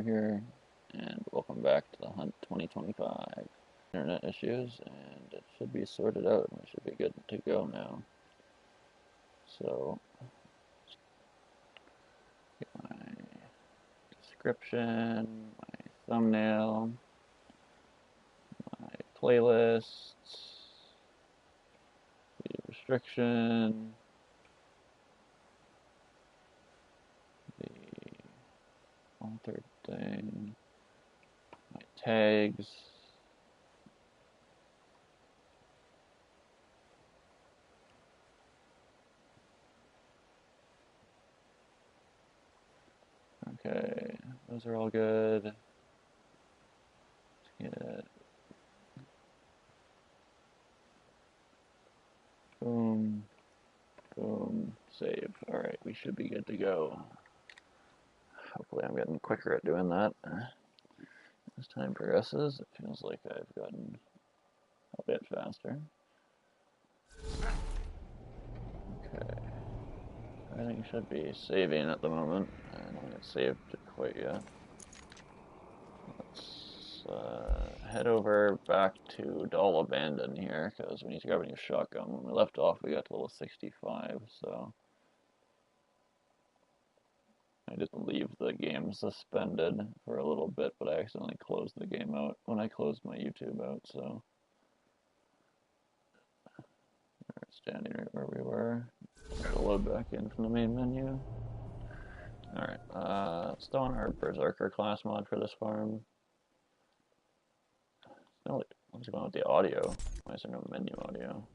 here, and welcome back to the Hunt 2025. Internet issues, and it should be sorted out, and we should be good to go now. So, get my description, my thumbnail, my playlists, the restriction, the altered thing, my tags. Okay, those are all good. Let's get boom, boom, save. Alright, we should be good to go. Hopefully I'm getting quicker at doing that. As time progresses, it feels like I've gotten a bit faster. Okay. Everything should be saving at the moment. I don't get saved quite yet. Let's head over back to Doll Abandon here, because we need to grab a new shotgun. When we left off, we got to level 65, so I didn't leave the game suspended for a little bit, but I accidentally closed the game out when I closed my YouTube out, so we're standing right where we were. We'll load back in from the main menu. Alright, still on our Berserker class mod for this farm. What's going on with the audio? Why is there no menu audio?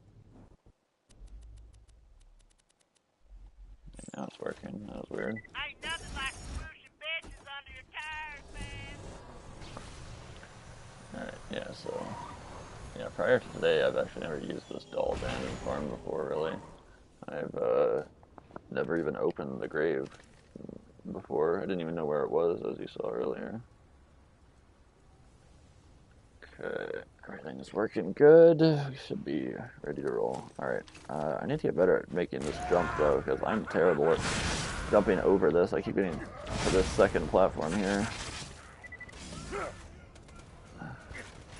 Now it's working. That was weird. Ain't nothing like swooshing bitches under your tires, man. Alright, yeah, so yeah, prior to today I've actually never used this Doll Abandon farm before, really. I've never even opened the grave before. I didn't even know where it was, as you saw earlier. Okay, everything is working good. We should be ready to roll. Alright, I need to get better at making this jump, though, because I'm terrible at jumping over this. I keep getting to this second platform here. It'd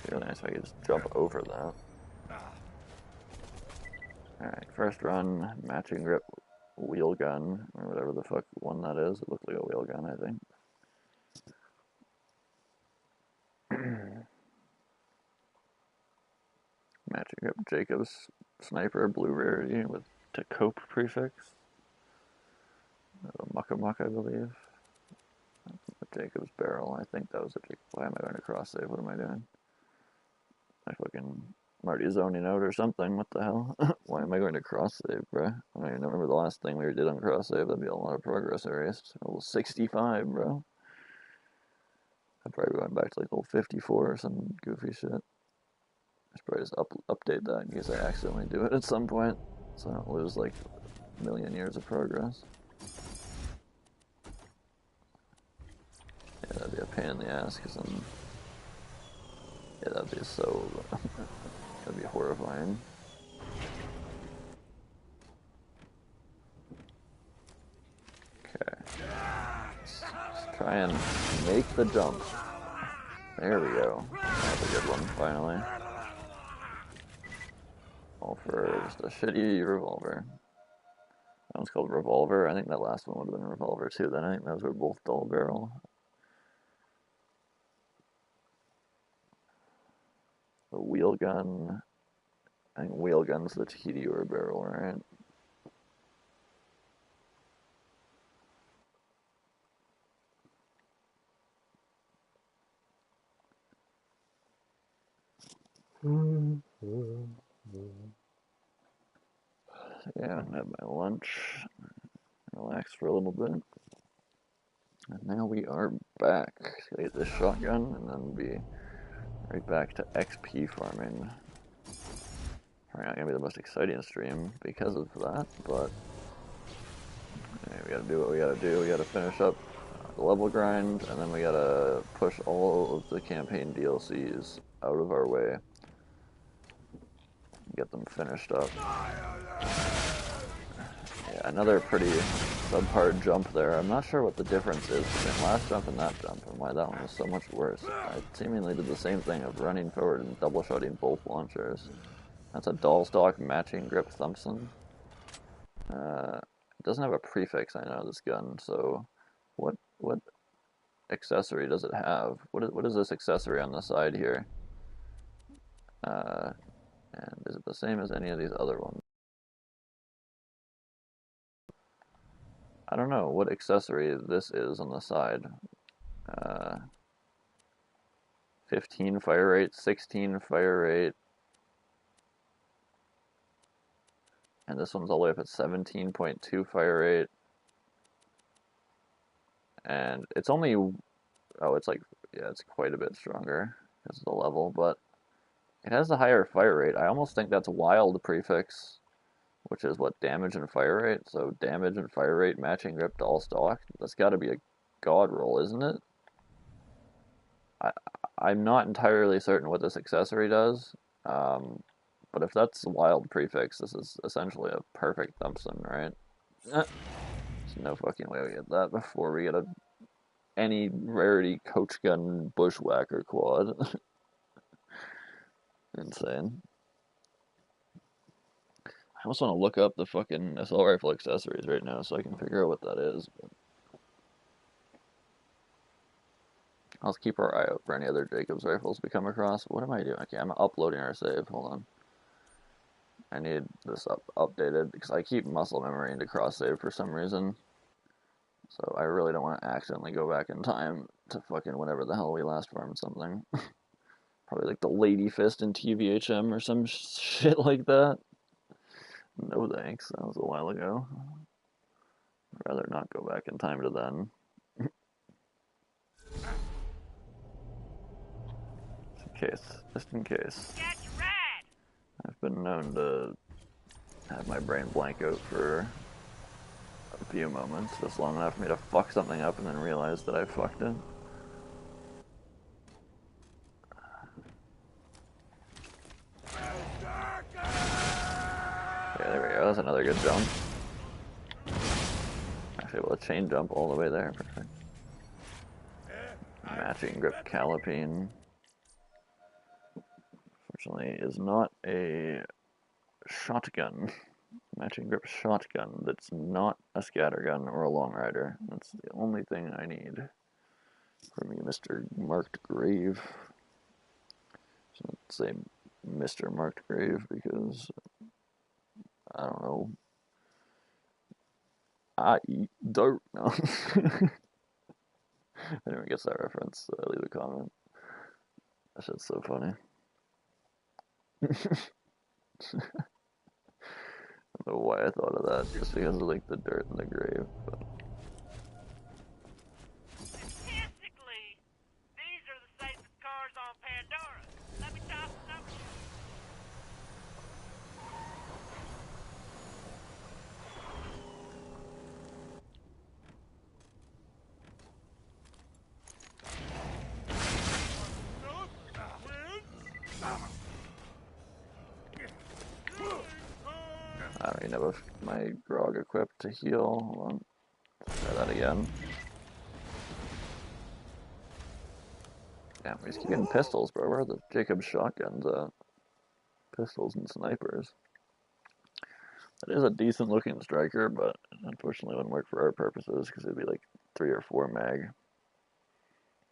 be really nice if I could just jump over that. Alright, first run, matching grip wheel gun, or whatever the fuck one that is. It looked like a wheel gun, I think. Matching grip Jacob's sniper, blue rarity with to cope prefix. A mucka muck, I believe. A Jacob's barrel. I think that was a Jacob. Why am I going to cross save? What am I doing? I'm already zoning out or something. What the hell? Why am I going to cross save, bro? I don't even remember the last thing we did on cross save. That'd be a lot of progress erased. Level 65, bro. I probably went back to like level 54 or some goofy shit. I should probably just update that in case I accidentally do it at some point, so I don't lose like a million years of progress. Yeah, that'd be a pain in the ass, because then... yeah, that'd be so... that'd be horrifying. Okay. Let's try and make the jump. There we go. That's a good one, finally. All for just a shitty revolver. That one's called Revolver. I think that last one would have been Revolver too, then. I think those were both dull barrel. The wheel gun. I think wheel gun's the Tediore barrel, right? Yeah, I have my lunch, relax for a little bit, and now we are back to get this shotgun, and then be right back to XP farming. Probably not gonna be the most exciting stream because of that, but yeah, we gotta do what we gotta do. We gotta finish up the level grind, and then we gotta push all of the campaign DLCs out of our way. Get them finished up. Yeah, another pretty subpar jump there. I'm not sure what the difference is between last jump and that jump, and why that one was so much worse. I seemingly did the same thing of running forward and double shotting both launchers. That's a doll stock matching grip Thompson. It doesn't have a prefix, I know, this gun, so what accessory does it have? What is this accessory on the side here? And is it the same as any of these other ones? I don't know what accessory this is on the side. 15 fire rate, 16 fire rate, and this one's all the way up at 17.2 fire rate. And it's only, oh, it's like, yeah, it's quite a bit stronger because of the level, but it has a higher fire rate. I almost think that's wild prefix, which is what, damage and fire rate? So damage and fire rate matching grip to all stock. That's got to be a god roll, isn't it? I'm not entirely certain what this accessory does, but if that's a wild prefix, this is essentially a perfect Thompson, right? There's no fucking way we get that before we get any rarity coach gun bushwhacker quad. Insane. I almost want to look up the fucking assault rifle accessories right now so I can figure out what that is. But I'll keep our eye out for any other Jacobs rifles we come across. What am I doing? Okay, I'm uploading our save. Hold on. I need this updated because I keep muscle memory into cross save for some reason. So I really don't want to accidentally go back in time to fucking whenever the hell we last farmed something. Probably like the Lady Fist in TVHM or some shit like that. No thanks, that was a while ago. I'd rather not go back in time to then. Just in case. I've been known to have my brain blank out for a few moments, just long enough for me to fuck something up and then realize that I fucked it. Okay, there we go, that's another good jump. Actually able to chain jump all the way there, perfect. Matching grip Calipine. Fortunately, is not a shotgun. Matching grip shotgun that's not a scattergun or a long rider. That's the only thing I need from you, Mr. Marked Grave. I shouldn't say Mr. Marked Grave because I don't know. I eat dirt. No. If anyone gets that reference, leave a comment. That shit's so funny. I don't know why I thought of that, just because of like the dirt in the grave. But Statistically, these are the safest cars on Pandora. Let me toss the numbers. I don't even have my grog equipped to heal. Hold on. Let's try that again. Damn, we just keep getting pistols, bro. Where are the Jacobs shotguns at? Pistols and snipers. That is a decent looking striker, but unfortunately wouldn't work for our purposes because it'd be like 3 or 4 mag.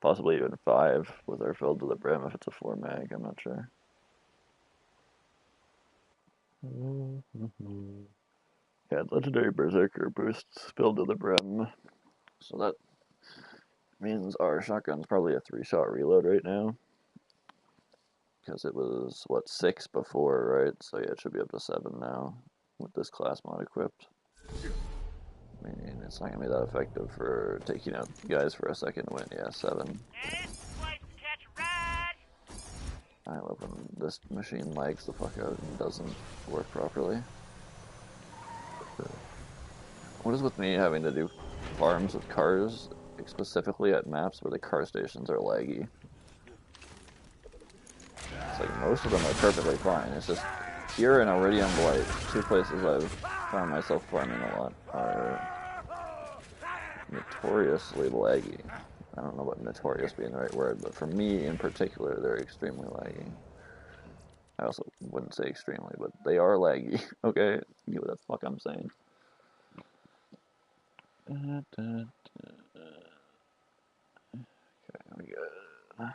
Possibly even 5 with our filled to the brim if it's a 4 mag, I'm not sure. Yeah, legendary berserker boosts filled to the brim. So that means our shotgun's probably a 3-shot reload right now. Because it was, what, 6 before, right? So yeah, it should be up to 7 now with this class mod equipped. I mean, it's not gonna be that effective for taking out guys for a second win. Yeah, 7. I love when this machine lags the fuck out and doesn't work properly. What is with me having to do farms with cars, specifically at maps where the car stations are laggy? It's like most of them are perfectly fine. It's just here in Iridium Blight, 2 places I've found myself farming a lot are notoriously laggy. I don't know about notorious being the right word, but for me in particular, they're extremely laggy. I also wouldn't say extremely, but they are laggy. Okay, you know what the fuck I'm saying. Okay, we go.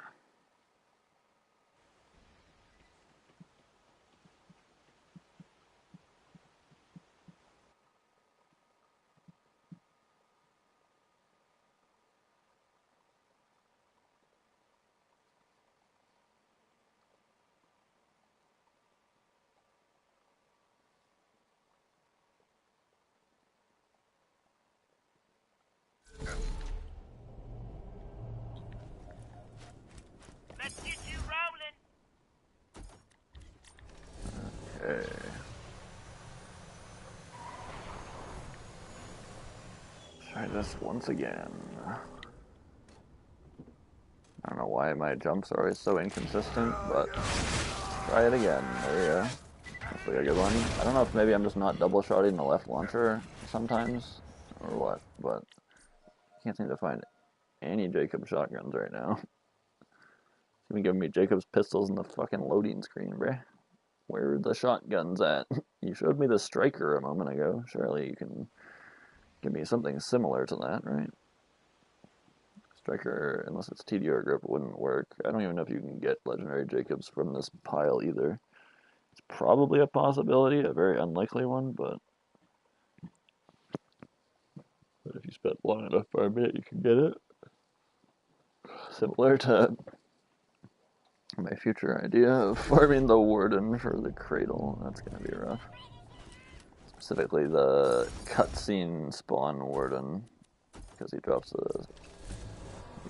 Let's get you rolling. Okay. Try this once again. I don't know why my jumps are always so inconsistent, but try it again. There you go. Hopefully a good one. I don't know if maybe I'm just not double shotting the left launcher sometimes, or what, but I can't seem to find any Jacob shotguns right now. It's even giving me Jacob's pistols in the fucking loading screen, bruh. Where are the shotguns at? You showed me the striker a moment ago. Surely you can give me something similar to that, right? Striker, unless it's TDR grip, wouldn't work. I don't even know if you can get legendary Jacobs from this pile either. It's probably a possibility, a very unlikely one, but if you spend long enough farming it, you can get it. Similar to my future idea of farming the Warden for the Cradle. That's going to be rough. Specifically the cutscene spawn Warden, because he drops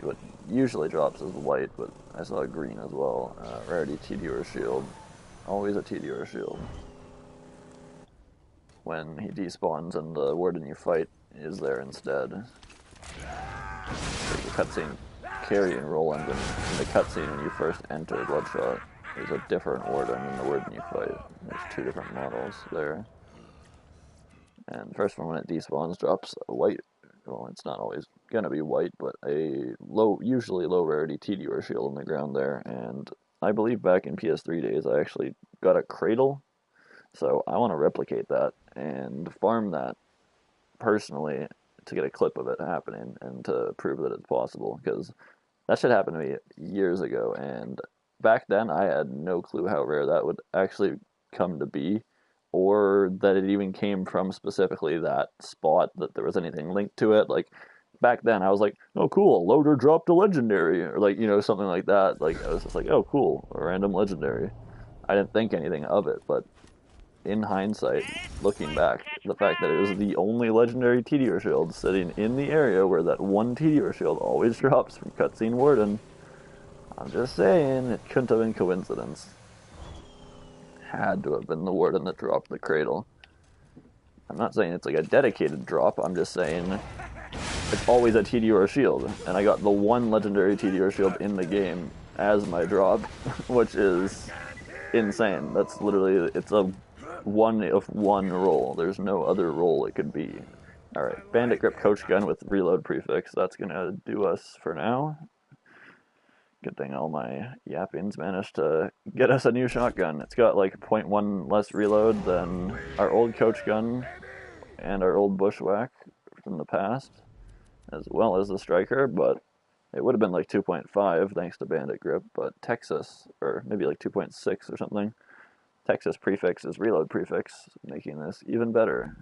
what usually drops is white, but I saw green as well. Rarity TD or shield. Always a TD or shield. When he despawns and the Warden you fight is there instead. There's a cutscene carry and roll engine. In the cutscene when you first enter Bloodshot, there's a different Warden than the Warden you fight. There's two different models there. And the first one, when it despawns, drops a white. Well, it's not always gonna be white, but a usually low rarity TD shield on the ground there. And I believe back in PS3 days, I actually got a Cradle, so I want to replicate that and farm that personally to get a clip of it happening and to prove that it's possible, because that shit happened to me years ago, and back then I had no clue how rare that would actually come to be, or that it even came from specifically that spot, that there was anything linked to it. Like, back then I was like, oh cool, loader dropped a legendary, or like, something like that. Like, I was just like, oh cool, a random legendary. I didn't think anything of it, but in hindsight, looking back, the fact that it was the only legendary TDR shield sitting in the area where that one TDR shield always drops from Cutscene Warden, I'm just saying, it couldn't have been coincidence. Had to have been the Warden that dropped the Cradle. I'm not saying it's like a dedicated drop, I'm just saying it's always a TDR shield, and I got the one legendary TDR shield in the game as my drop, which is insane. That's literally, it's a one of one roll. There's no other roll it could be. Alright, Bandit Grip Coach Gun with reload prefix. That's gonna do us for now. Good thing all my yappings managed to get us a new shotgun. It's got like 0.1 less reload than our old Coach Gun and our old Bushwhack from the past, as well as the Striker, but it would have been like 2.5 thanks to Bandit Grip, but Texas, or maybe like 2.6 or something, Texas prefix is reload prefix, making this even better.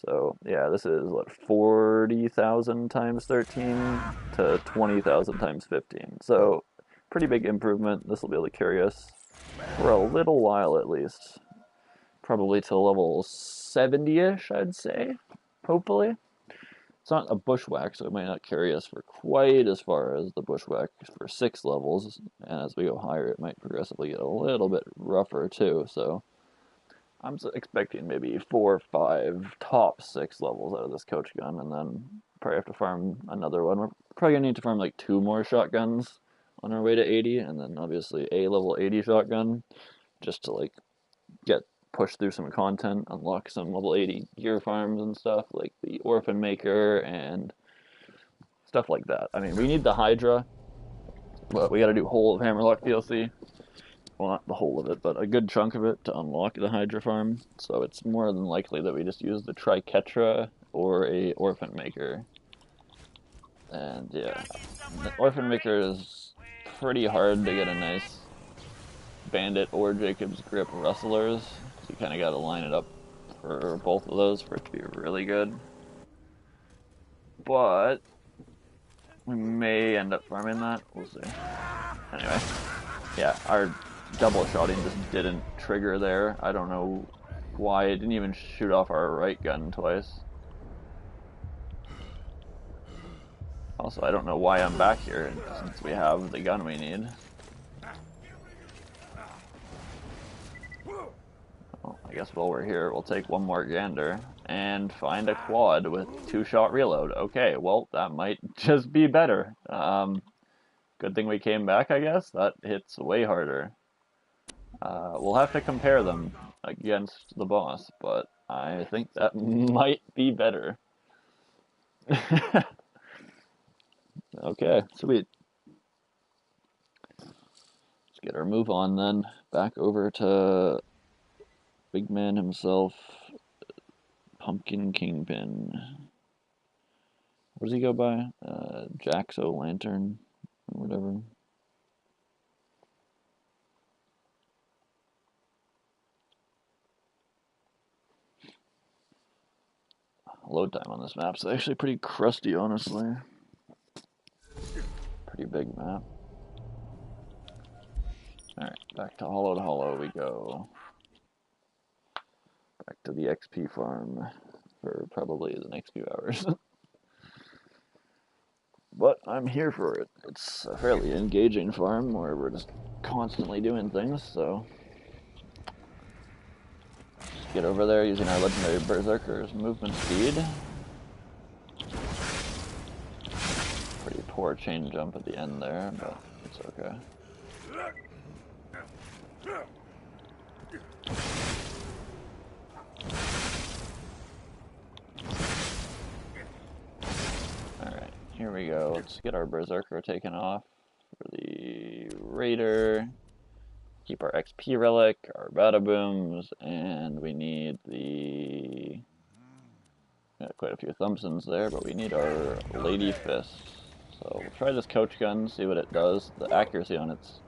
So yeah, this is what, 40,000 times 13 to 20,000 times 15. So pretty big improvement. This will be able to carry us for a little while at least. Probably to level 70-ish, I'd say, hopefully. It's not a Bushwhack, so it might not carry us for quite as far as the Bushwhack for 6 levels, and as we go higher, it might progressively get a little bit rougher too, so I'm expecting maybe 4 or 5, top 6 levels out of this Coach Gun, and then probably have to farm another one. We're probably going to need to farm like 2 more shotguns on our way to 80, and then obviously a level 80 shotgun, just to like get push through some content, unlock some level 80 gear farms and stuff, like the Orphan Maker and stuff like that. I mean, we need the Hydra, but we gotta do whole of Hammerlock DLC. Well, not the whole of it, but a good chunk of it to unlock the Hydra farm. So it's more than likely that we just use the Triquetra or a Orphan Maker. And yeah, the Orphan Maker is pretty hard to get a nice Bandit or Jacob's Grip Rustlers. So you kind of got to line it up for both of those for it to be really good. But we may end up farming that. We'll see. Anyway, yeah, our double shotting just didn't trigger there. I don't know why. It didn't even shoot off our right gun twice. Also, I don't know why I'm back here since we have the gun we need. Well, I guess while we're here, we'll take one more gander and find a quad with 2-shot reload. Okay, well, that might just be better. Good thing we came back, I guess. That hits way harder. We'll have to compare them against the boss, but I think that might be better. Okay, sweet. Let's get our move on then. Back over to Big Man himself, Pumpkin Kingpin. What does he go by? Jax-O-Lantern, or whatever. Load time on this map's actually pretty crusty, honestly. Pretty big map. Alright, back to Hollow we go. Back to the XP farm for probably the next few hours. But I'm here for it. It's a fairly engaging farm where we're just constantly doing things, so just get over there using our legendary Berserker's movement speed. Pretty poor chain jump at the end there, but it's okay. Alright, here we go. Let's get our Berserker taken off for the Raider. Keep our XP Relic, our Badabooms, and we need the... Got quite a few Thompsons there, but we need our Lady Fist. So we'll try this coach gun, see what it does. The accuracy on it's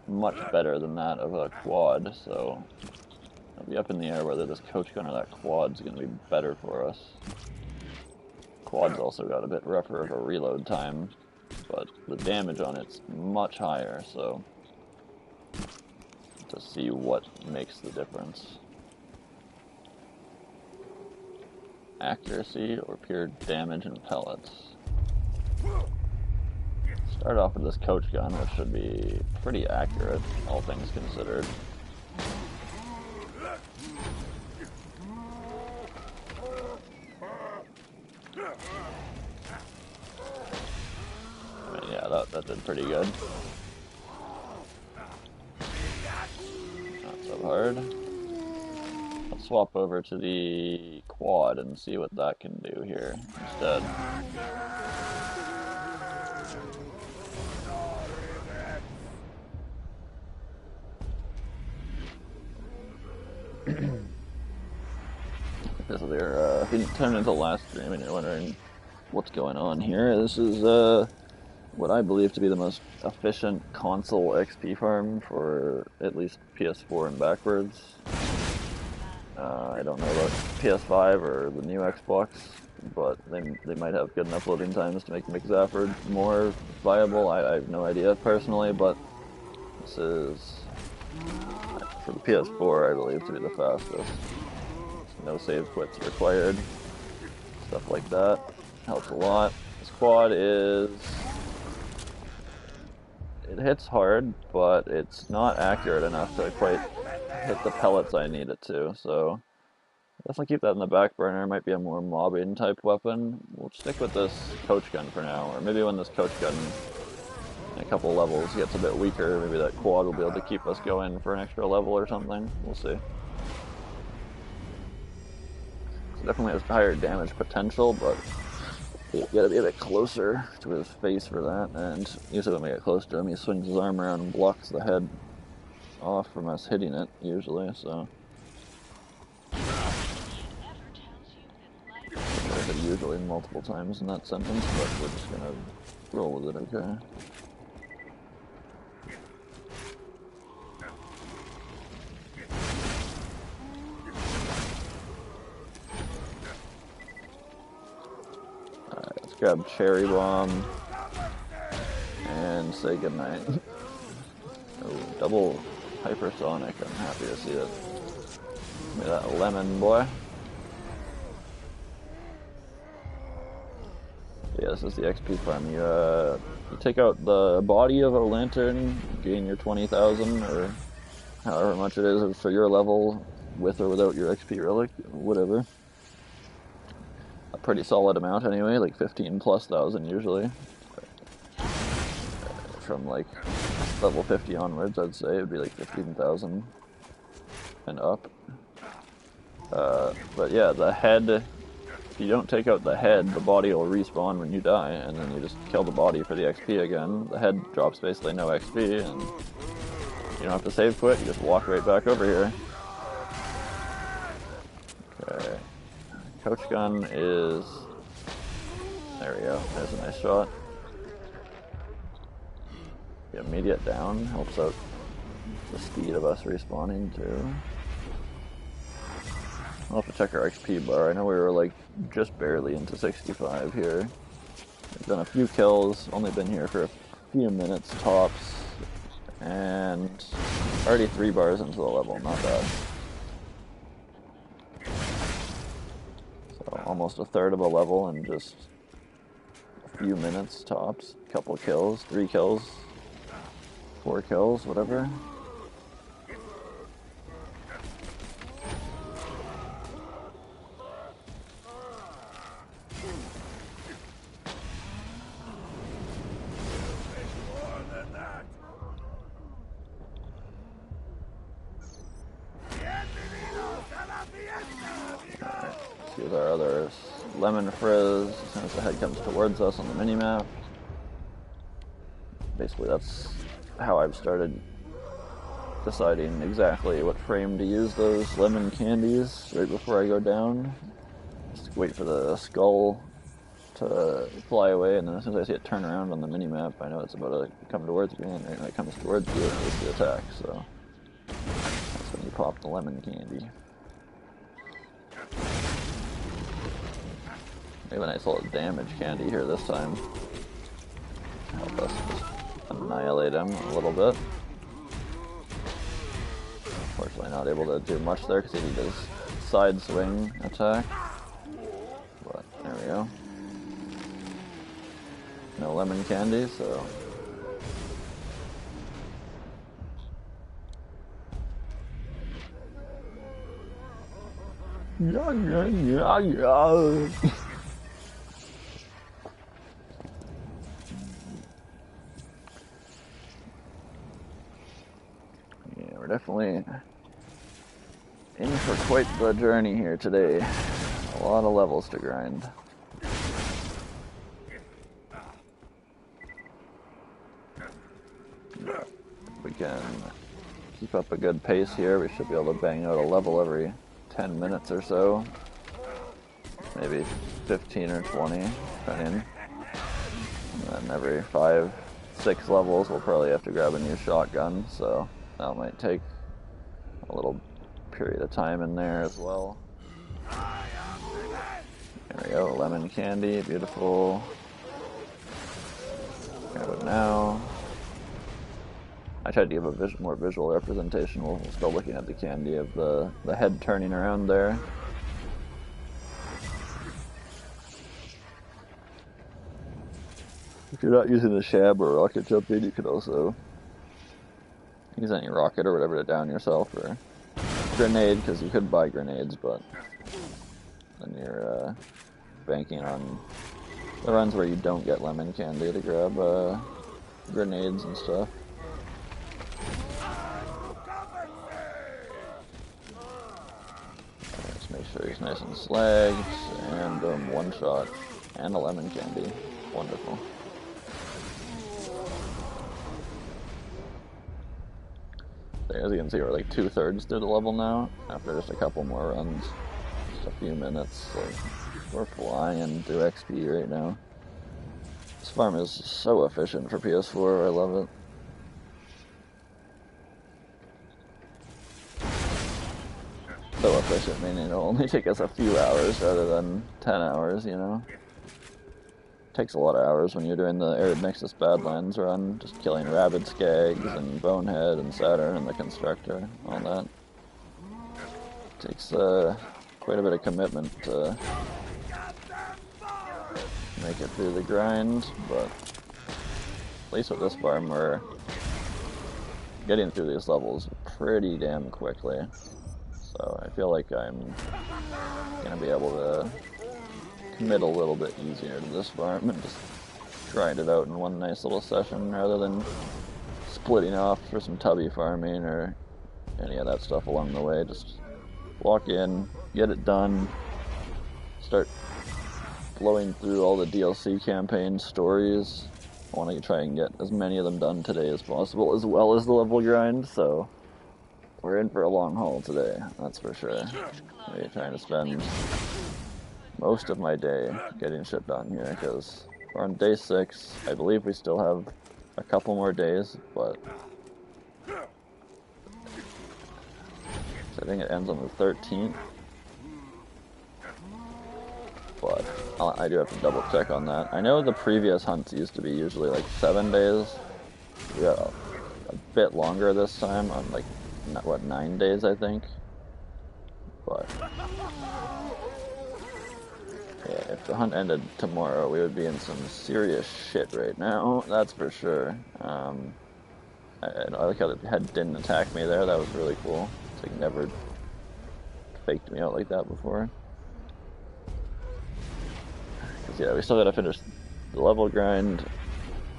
much better than that of a quad, so it'll be up in the air whether this coach gun or that quad's going to be better for us. Quad's also got a bit rougher of a reload time, but the damage on it's much higher, so to see what makes the difference. Accuracy or pure damage and pellets. Start off with this coach gun, which should be pretty accurate, all things considered. I mean, yeah, that did pretty good. Not so hard. Let's swap over to the quad and see what that can do here instead. This is their, if you tuned into the last stream and you're wondering what's going on here, this is what I believe to be the most efficient console XP farm for at least PS4 and backwards. I don't know about PS5 or the new Xbox, but they might have good enough loading times to make McZafford more viable. I have no idea personally, but this is, for the PS4, I believe to be the fastest. No save quits required. Stuff like that helps a lot. This quad is... It hits hard, but it's not accurate enough to quite hit the pellets I need it to, so I guess I'll keep that in the back burner. It might be a more mobbing type weapon. We'll stick with this coach gun for now, or maybe when this coach gun in a couple levels gets a bit weaker, maybe that quad will be able to keep us going for an extra level or something. We'll see. It definitely has higher damage potential, but you gotta be a bit closer to his face for that. And usually when we get close to him, he swings his arm around and blocks the head off from us hitting it, usually, so. I said usually multiple times in that sentence, but we're just gonna roll with it, okay? Alright, let's grab Cherry Bomb and say goodnight. Oh, double hypersonic, I'm happy to see it. Give me that lemon, boy. Yeah, this is the XP farm. You take out the body of a lantern, gain your 20,000 or however much it is for your level, with or without your XP relic, whatever. A pretty solid amount anyway, like 15,000+ usually. From like level 50 onwards, I'd say it'd be like 15,000 and up. But yeah, the head, if you don't take out the head, the body will respawn when you die, and then you just kill the body for the XP again. The head drops basically no XP, and you don't have to save quit, you just walk right back over here. Okay. Coach gun is... there we go, there's a nice shot. The immediate down helps out the speed of us respawning too. I'll have to check our XP bar. I know we were like just barely into 65 here. We've done a few kills, only been here for a few minutes tops, and already 3 bars into the level, not bad. So almost a third of a level in just a few minutes tops. Couple kills, 3 kills, 4 kills, whatever. Here's our other lemon frizz as soon as the head comes towards us on the minimap. Basically, that's how I've started deciding exactly what frame to use those lemon candies right before I go down. Just wait for the skull to fly away, and then as soon as I see it turn around on the minimap, I know it's about to come towards me, and when it comes towards you, it's the attack, so that's when you pop the lemon candy. Maybe a nice little damage candy here this time. Help us just annihilate him a little bit. Unfortunately not able to do much there because he did his side swing attack. But there we go. No lemon candy, so... We're definitely in for quite the journey here today. A lot of levels to grind. If we can keep up a good pace here, we should be able to bang out a level every 10 minutes or so. Maybe 15 or 20, depending. And then every 5, 6 levels, we'll probably have to grab a new shotgun, so that might take a little period of time in there as well. There we go, lemon candy, beautiful. Grab it now. I tried to give a more visual representation. We're still looking at the candy of the head turning around there. If you're not using the shab or rocket jumping, you could also use any rocket or whatever to down yourself, or grenade, because you could buy grenades, but then you're banking on the runs where you don't get lemon candy to grab grenades and stuff. Just make sure he's He's nice and slagged, and boom, one shot, and a lemon candy. Wonderful. As you can see, we're like 2/3 through the level now, after just a couple more runs. Just a few minutes, like, we're flying through XP right now. This farm is so efficient for PS4, I love it. So efficient, meaning it'll only take us a few hours rather than 10 hours, you know? Takes a lot of hours when you're doing the Arid Nexus Badlands run, just killing Rabid Skags and Bonehead and Saturn and the Constructor, all that. Takes quite a bit of commitment to make it through the grind, but at least with this farm we're getting through these levels pretty damn quickly. So I feel like I'm gonna be able to commit a little bit easier to this farm and just grind it out in one nice little session rather than splitting off for some tubby farming or any of that stuff along the way. Just walk in, get it done, start blowing through all the DLC campaign stories. I want to try and get as many of them done today as possible, as well as the level grind, so we're in for a long haul today, that's for sure. I'm trying to spend most of my day getting shit done here, because we're on day 6. I believe we still have a couple more days, but I think it ends on the 13th. But I do have to double check on that. I know the previous hunts used to be usually like 7 days. We got a bit longer this time, on like, 9 days I think. But yeah, if the hunt ended tomorrow, we would be in some serious shit right now, that's for sure. I like how the head didn't attack me there, that was really cool. It's like never faked me out like that before. Yeah, we still gotta finish the level grind,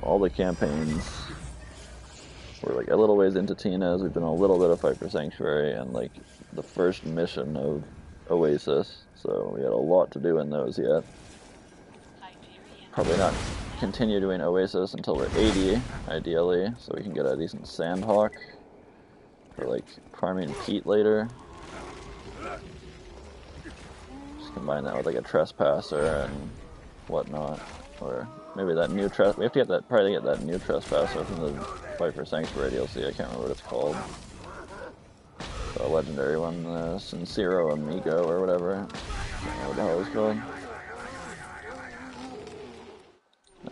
all the campaigns. We're like a little ways into Tina's, we've done a little bit of Fight for Sanctuary, and like the first mission of Oasis, so we got a lot to do in those yet. Probably not continue doing Oasis until we're 80, ideally, so we can get a decent Sandhawk for like farming Pete later. Just combine that with like a Trespasser and whatnot, or maybe that new we have to get that, probably get that new Trespasser from the Fight for Sanctuary DLC, I can't remember what it's called. The legendary one, the Sincero Amigo or whatever. I can't remember what the hell it's called.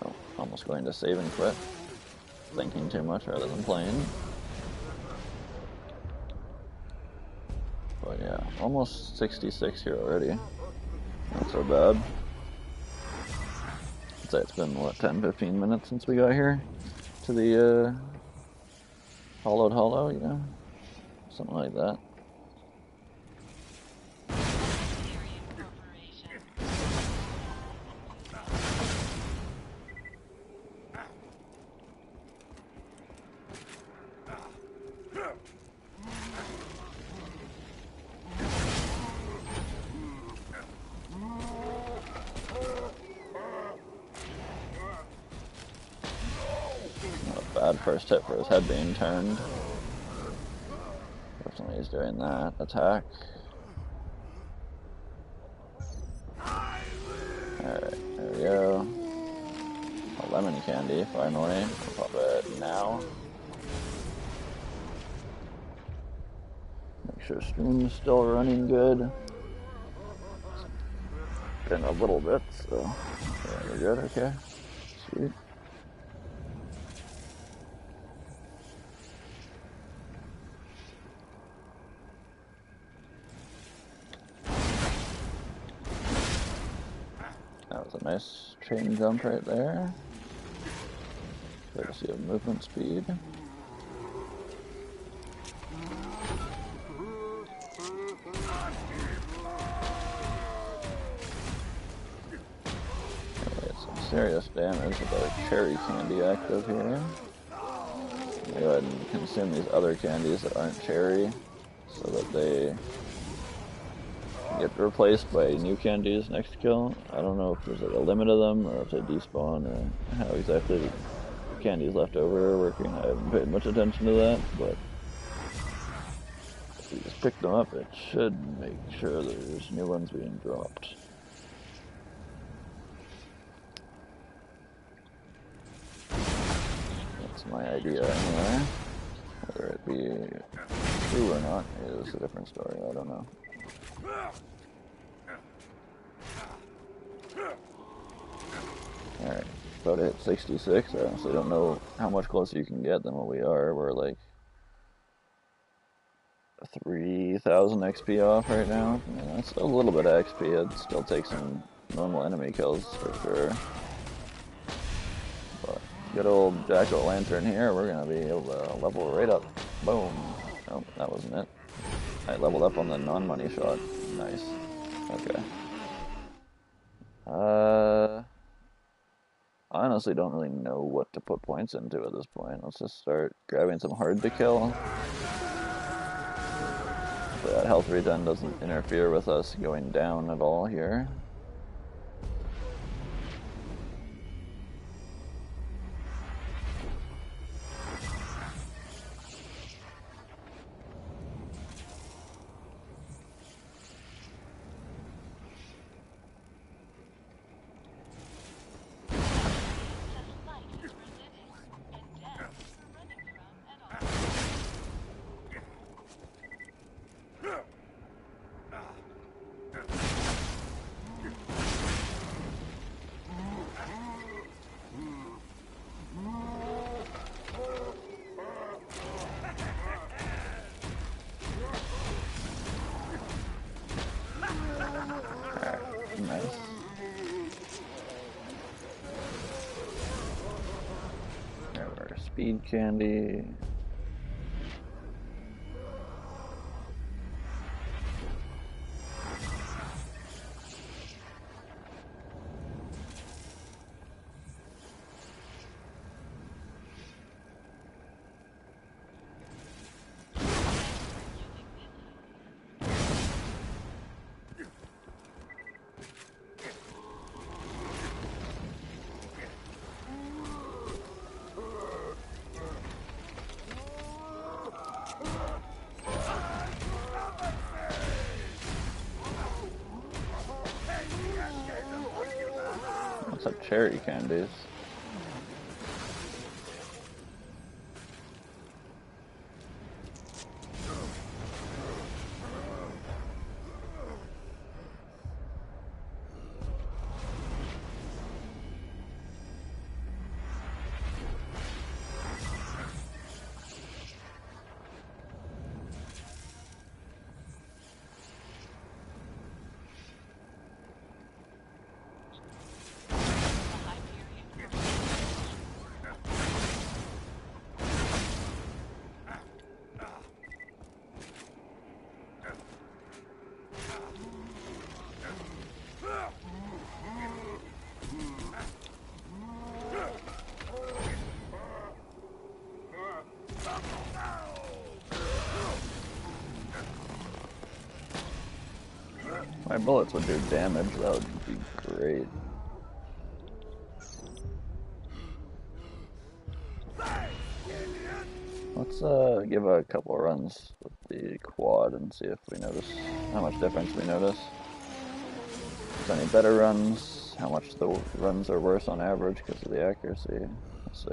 No, almost going to save and quit. Thinking too much rather than playing. But yeah, almost 66 here already. Not so bad. I'd say it's been, what, 10-15 minutes since we got here to the Hollowed Hollow, you know? Something like that. Bad first hit for his head being turned. Fortunately, he's doing that attack. Alright, there we go. A lemon candy, finally. We'll pop it now. Make sure stream's still running good. It's been a little bit, so yeah, we're good, okay. Sweet. That was a nice chain jump right there. Courtesy of movement speed. Some serious damage with our cherry candy active here. Go ahead and consume these other candies that aren't cherry so that they get replaced by new candies next kill. I don't know if there's like a limit of them or if they despawn or how exactly the candies left over are working. I haven't paid much attention to that, but if we just pick them up, it should make sure there's new ones being dropped. That's my idea anyway. Whether it be true or not is a different story. I don't know. Alright, about to hit 66. I honestly don't know how much closer you can get than what we are. We're like 3,000 XP off right now. I mean, that's a little bit of XP. It'd still take some normal enemy kills for sure. But good old jack-o'-lantern here, we're going to be able to level right up. Boom. Oh, that wasn't it. I leveled up on the non-money shot. Nice. Okay. I honestly don't really know what to put points into at this point. Let's just start grabbing some hard to kill. So that health regen doesn't interfere with us going down at all here. Nice. There our speed candy. What's up, cherry candies? My bullets would do damage, that would be great. Let's give a couple of runs with the quad and see if we notice how much difference we notice. If there's any better runs, how much the runs are worse on average because of the accuracy. Let's see.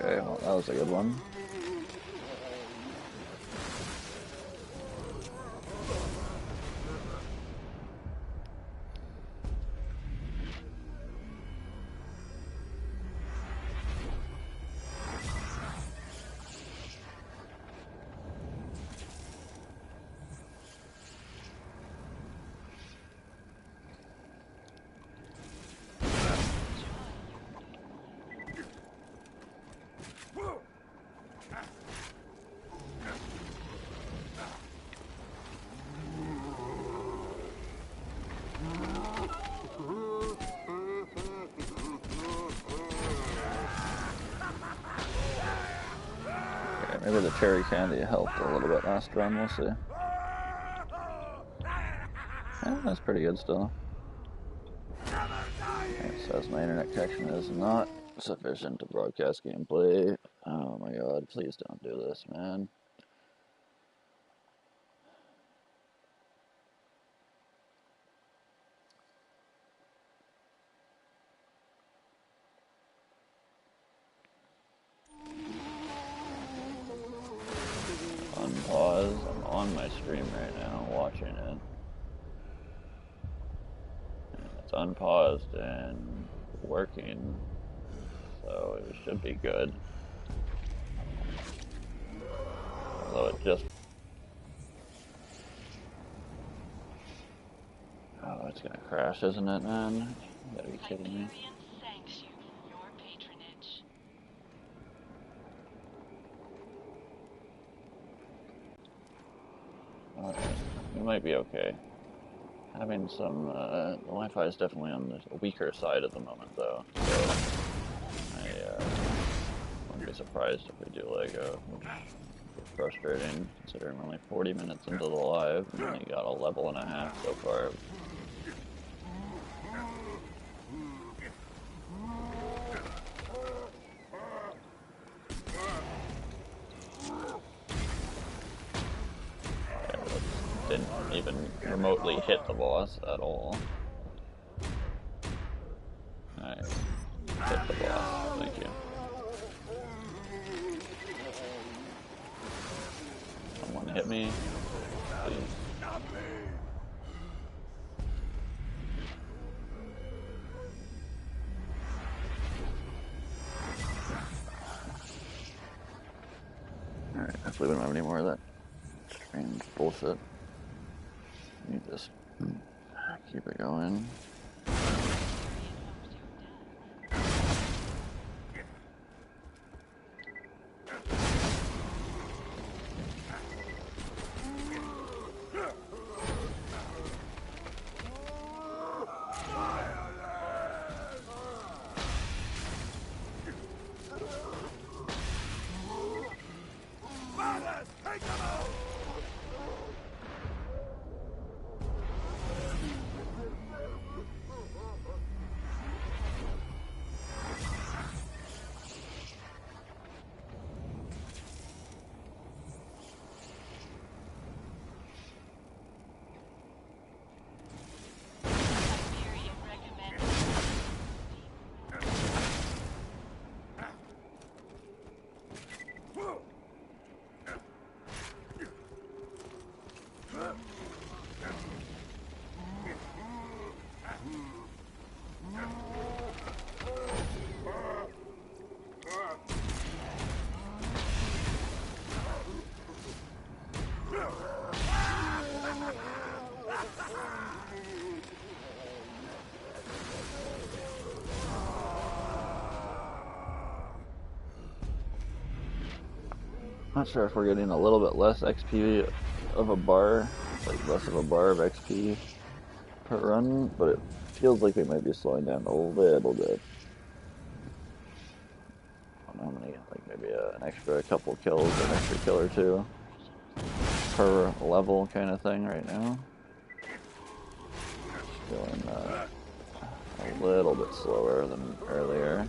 Okay, well, that was a good one. maybe the cherry candy helped a little bit last run, we'll see. That's pretty good still. It says my internet connection is not sufficient to broadcast gameplay. Oh my god, please don't do this, man. Unpause. I'm on my stream right now, watching it. And it's unpaused and working, so it should be good. Although it just... Oh, it's gonna crash, isn't it, man? You gotta be kidding me. Alright, we might be okay. Having some, the Wi-Fi is definitely on the weaker side at the moment, though, so I wouldn't be surprised if we do Lego, which is frustrating, considering we're only 40 minutes into the live, and only got a level and a half so far. Didn't even remotely hit the boss at all. Alright, hit the boss, thank you. Someone hit me, please. Alright, hopefully we don't have any more of that strange bullshit. You just keep it going. Not sure if we're getting a little bit less XP of a bar, like less of a bar of XP per run, but it feels like we might be slowing down a little bit. I don't know how many, like maybe an extra couple kills, an extra kill or two per level kind of thing right now. Feeling a little bit slower than earlier.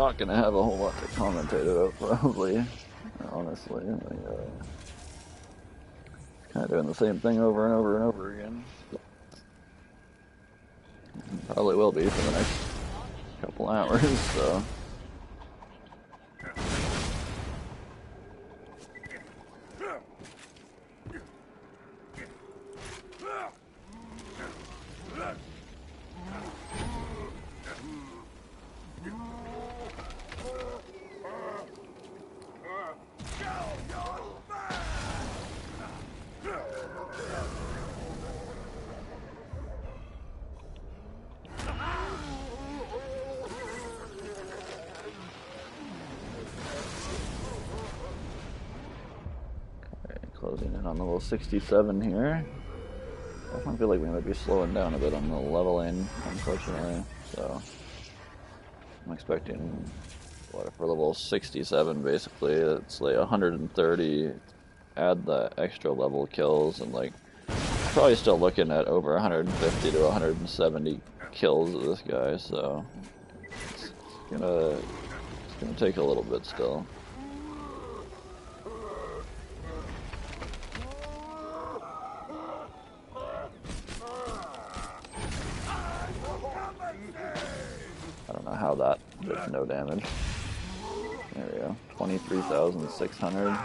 not gonna have a whole lot to commentate about, probably. Honestly, kind of doing the same thing over and over and over again. Probably will be for the next couple hours, so. Closing in on level 67 here. I definitely feel like we might be slowing down a bit on the leveling, unfortunately. So I'm expecting, what, for level 67 basically, it's like 130, add the extra level kills, and like, probably still looking at over 150 to 170 kills of this guy, so it's gonna take a little bit still. I don't know how that did no damage. There we go. 23,600.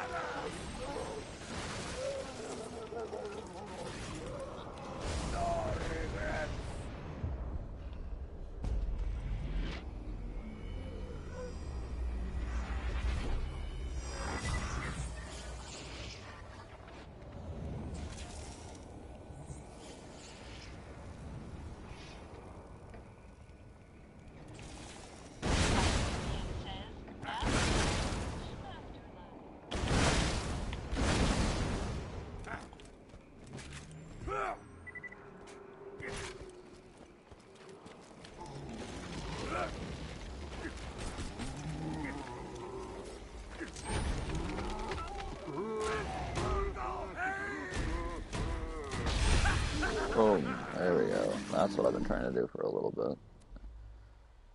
Boom. There we go. That's what I've been trying to do for a little bit.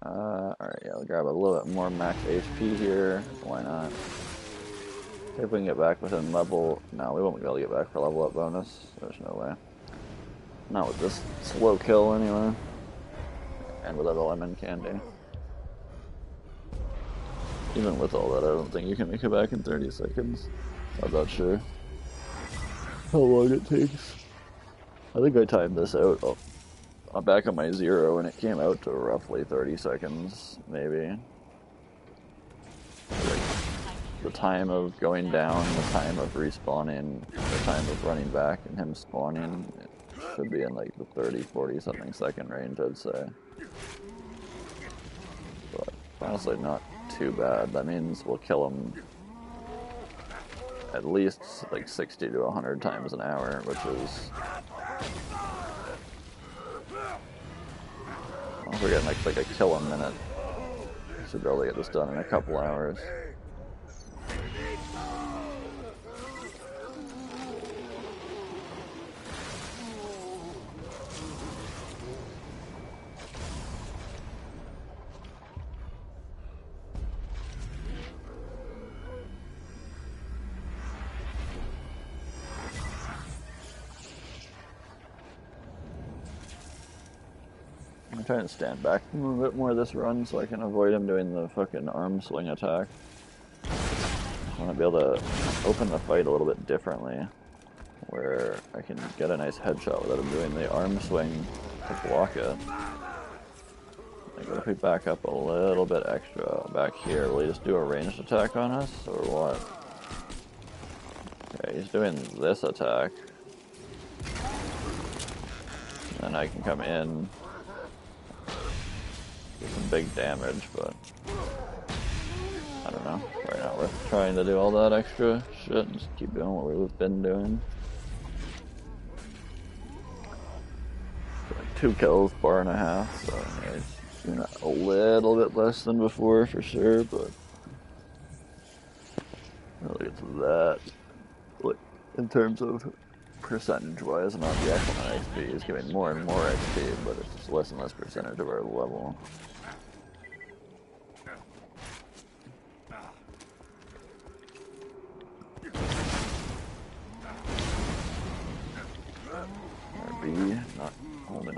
Alright, yeah, I'll grab a little bit more max HP here. Why not? See if we can get back within level... No, we won't be able to get back for level up bonus. There's no way. Not with this slow kill, anyway. And without a lemon candy. Even with all that, I don't think you can make it back in 30 seconds. I'm not sure how long it takes. I think I timed this out. Oh, I'm back on my 0 and it came out to roughly 30 seconds, maybe. Like, the time of going down, the time of respawning, the time of running back and him spawning, it should be in like the 30, 40 something second range, I'd say. But honestly, not too bad. That means we'll kill him at least like 60 to 100 times an hour, which is... We're getting like a kill a minute. Should be able to get this done in a couple hours. I'm trying to stand back a little bit more this run so I can avoid him doing the fucking arm swing attack. I want to be able to open the fight a little bit differently, where I can get a nice headshot without him doing the arm swing to block it. Like, what if we back up a little bit extra back here? Will he just do a ranged attack on us, or what? Okay, he's doing this attack. And I can come in, do some big damage, but I don't know. Probably not worth trying to do all that extra shit. Just keep doing what we've been doing. Like 2 kills, bar and a half, so yeah, he's doing a little bit less than before for sure, but look at that. Like, in terms of percentage-wise, not the actual XP, he's giving more and more XP, but it's just less and less percentage of our level.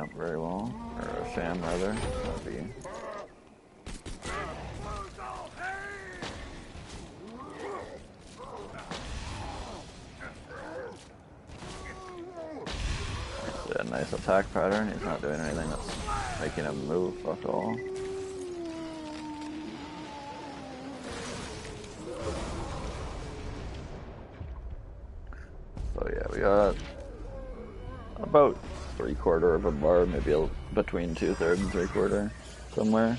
up very well, or Sham rather. That'd be. A nice attack pattern. He's not doing anything that's making him move. Fuck all. So yeah, we got about 3/4 of a bar, maybe between 2/3 and 3/4, somewhere.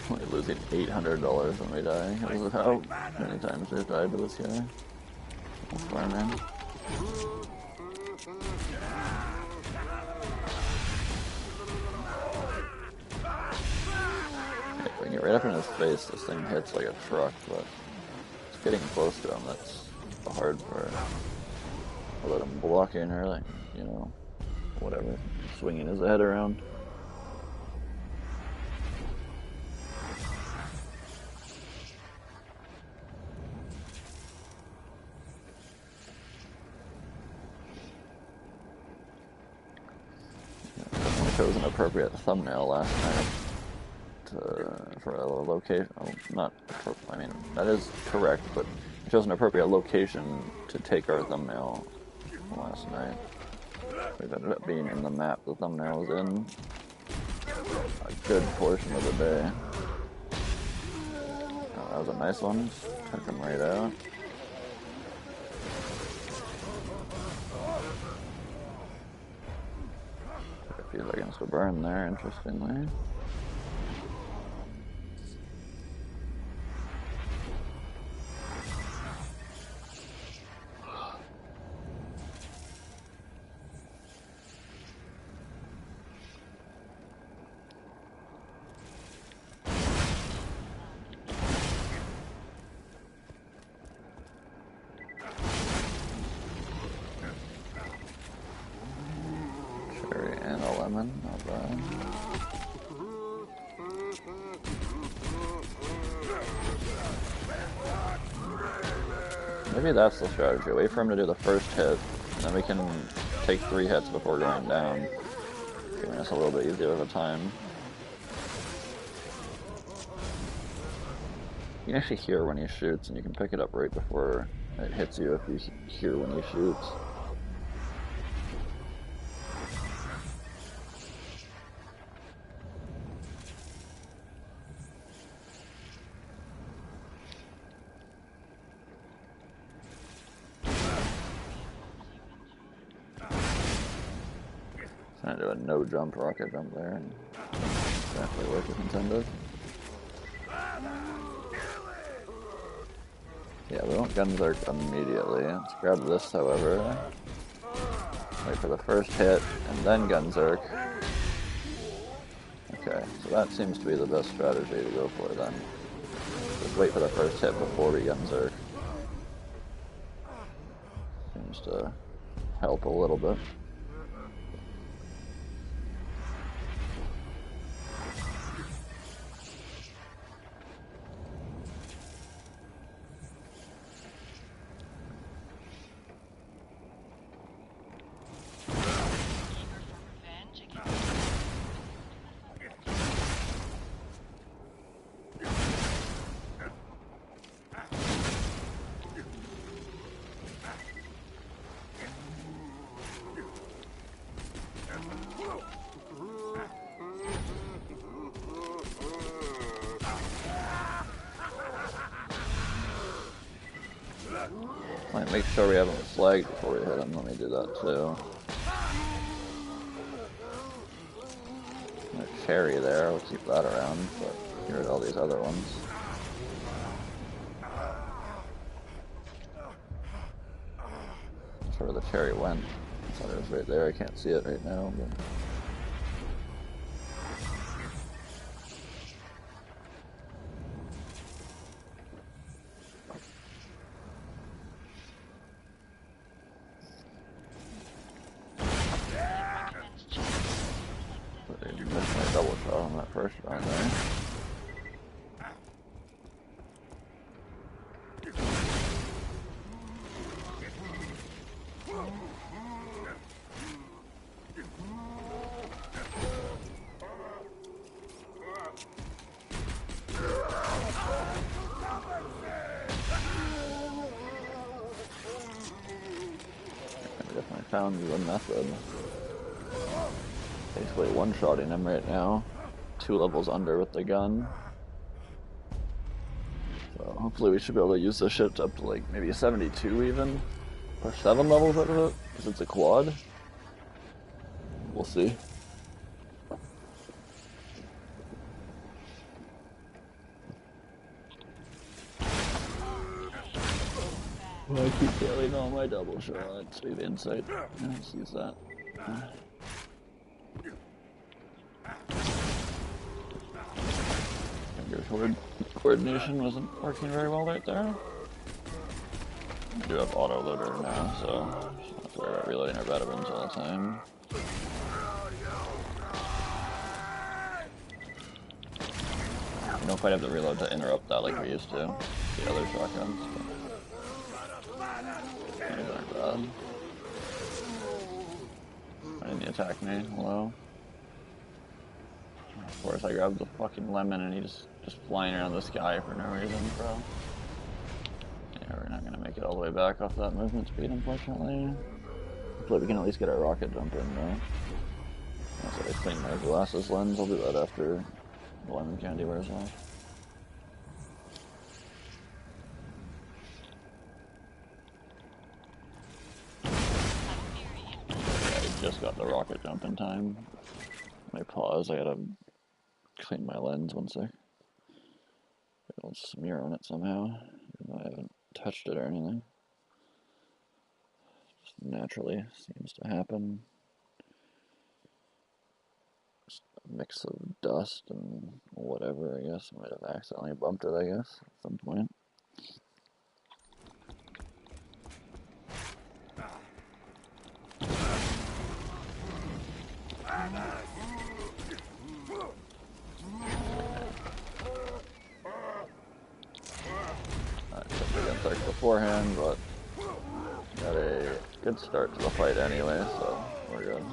We're losing $800 when we die because of how many times we've died to this guy. That's farming. If we can get right up in his face, this thing hits like a truck, but it's getting close to him. That's the hard part. I'll let him blocking or like, you know, whatever, swinging his head around. I chose an appropriate thumbnail last night for a location. Not, I mean, that is correct, but I chose an appropriate location to take our thumbnail last night. It ended up being in the map the thumbnail was in a good portion of the day. Oh, that was a nice one. Took him right out. Took a few seconds to burn there, interestingly. And a lemon, not bad. Maybe that's the strategy. Wait for him to do the first hit, and then we can take 3 hits before going down, giving us a little bit easier of a time. You can actually hear when he shoots, and you can pick it up right before it hits you if you hear when he shoots. Trying to do a no jump rocket jump there, and exactly work as intended. Yeah, we won't Gunzerk immediately. Let's grab this, however. Wait for the first hit, and then Gunzerk. Okay, so that seems to be the best strategy to go for then. Just wait for the first hit before we Gunzerk. Seems to help a little bit. Might make sure we have him flagged before we hit him. Let me do that too. A cherry there, we'll keep that around, but get rid of all these other ones. That's where the cherry went. I thought it was right there, I can't see it right now, but... Definitely found the method. Basically one-shotting him right now. 2 levels under with the gun. So hopefully we should be able to use this shit up to like maybe 72 even. Push 7 levels out of it, because it's a quad. We'll see. Well, I keep failing all my double shots. We have insight. Let's use that. Finger coordination wasn't working very well right there. We do have auto loader now, so just don't have to worry about reloading our veterans all the time. We don't quite have the reload to interrupt that like we used to. The other shotguns. These aren't bad. Why didn't he attack me? Hello? Of course, I grabbed the fucking lemon and he's just flying around the sky for no reason, bro. Yeah, we're not gonna make it all the way back off that movement speed, unfortunately. Hopefully we can at least get our rocket jump in, though. Once I clean my glasses lens, I'll do that after the lemon candy wears off. I just got the rocket jump in time. My pause, I gotta clean my lens one sec. It'll smear on it somehow, even though I haven't touched it or anything. Just naturally seems to happen. Just a mix of dust and whatever, I guess. I might have accidentally bumped it, I guess, at some point. I took the insect beforehand, but got a good start to the fight anyway, so we're good.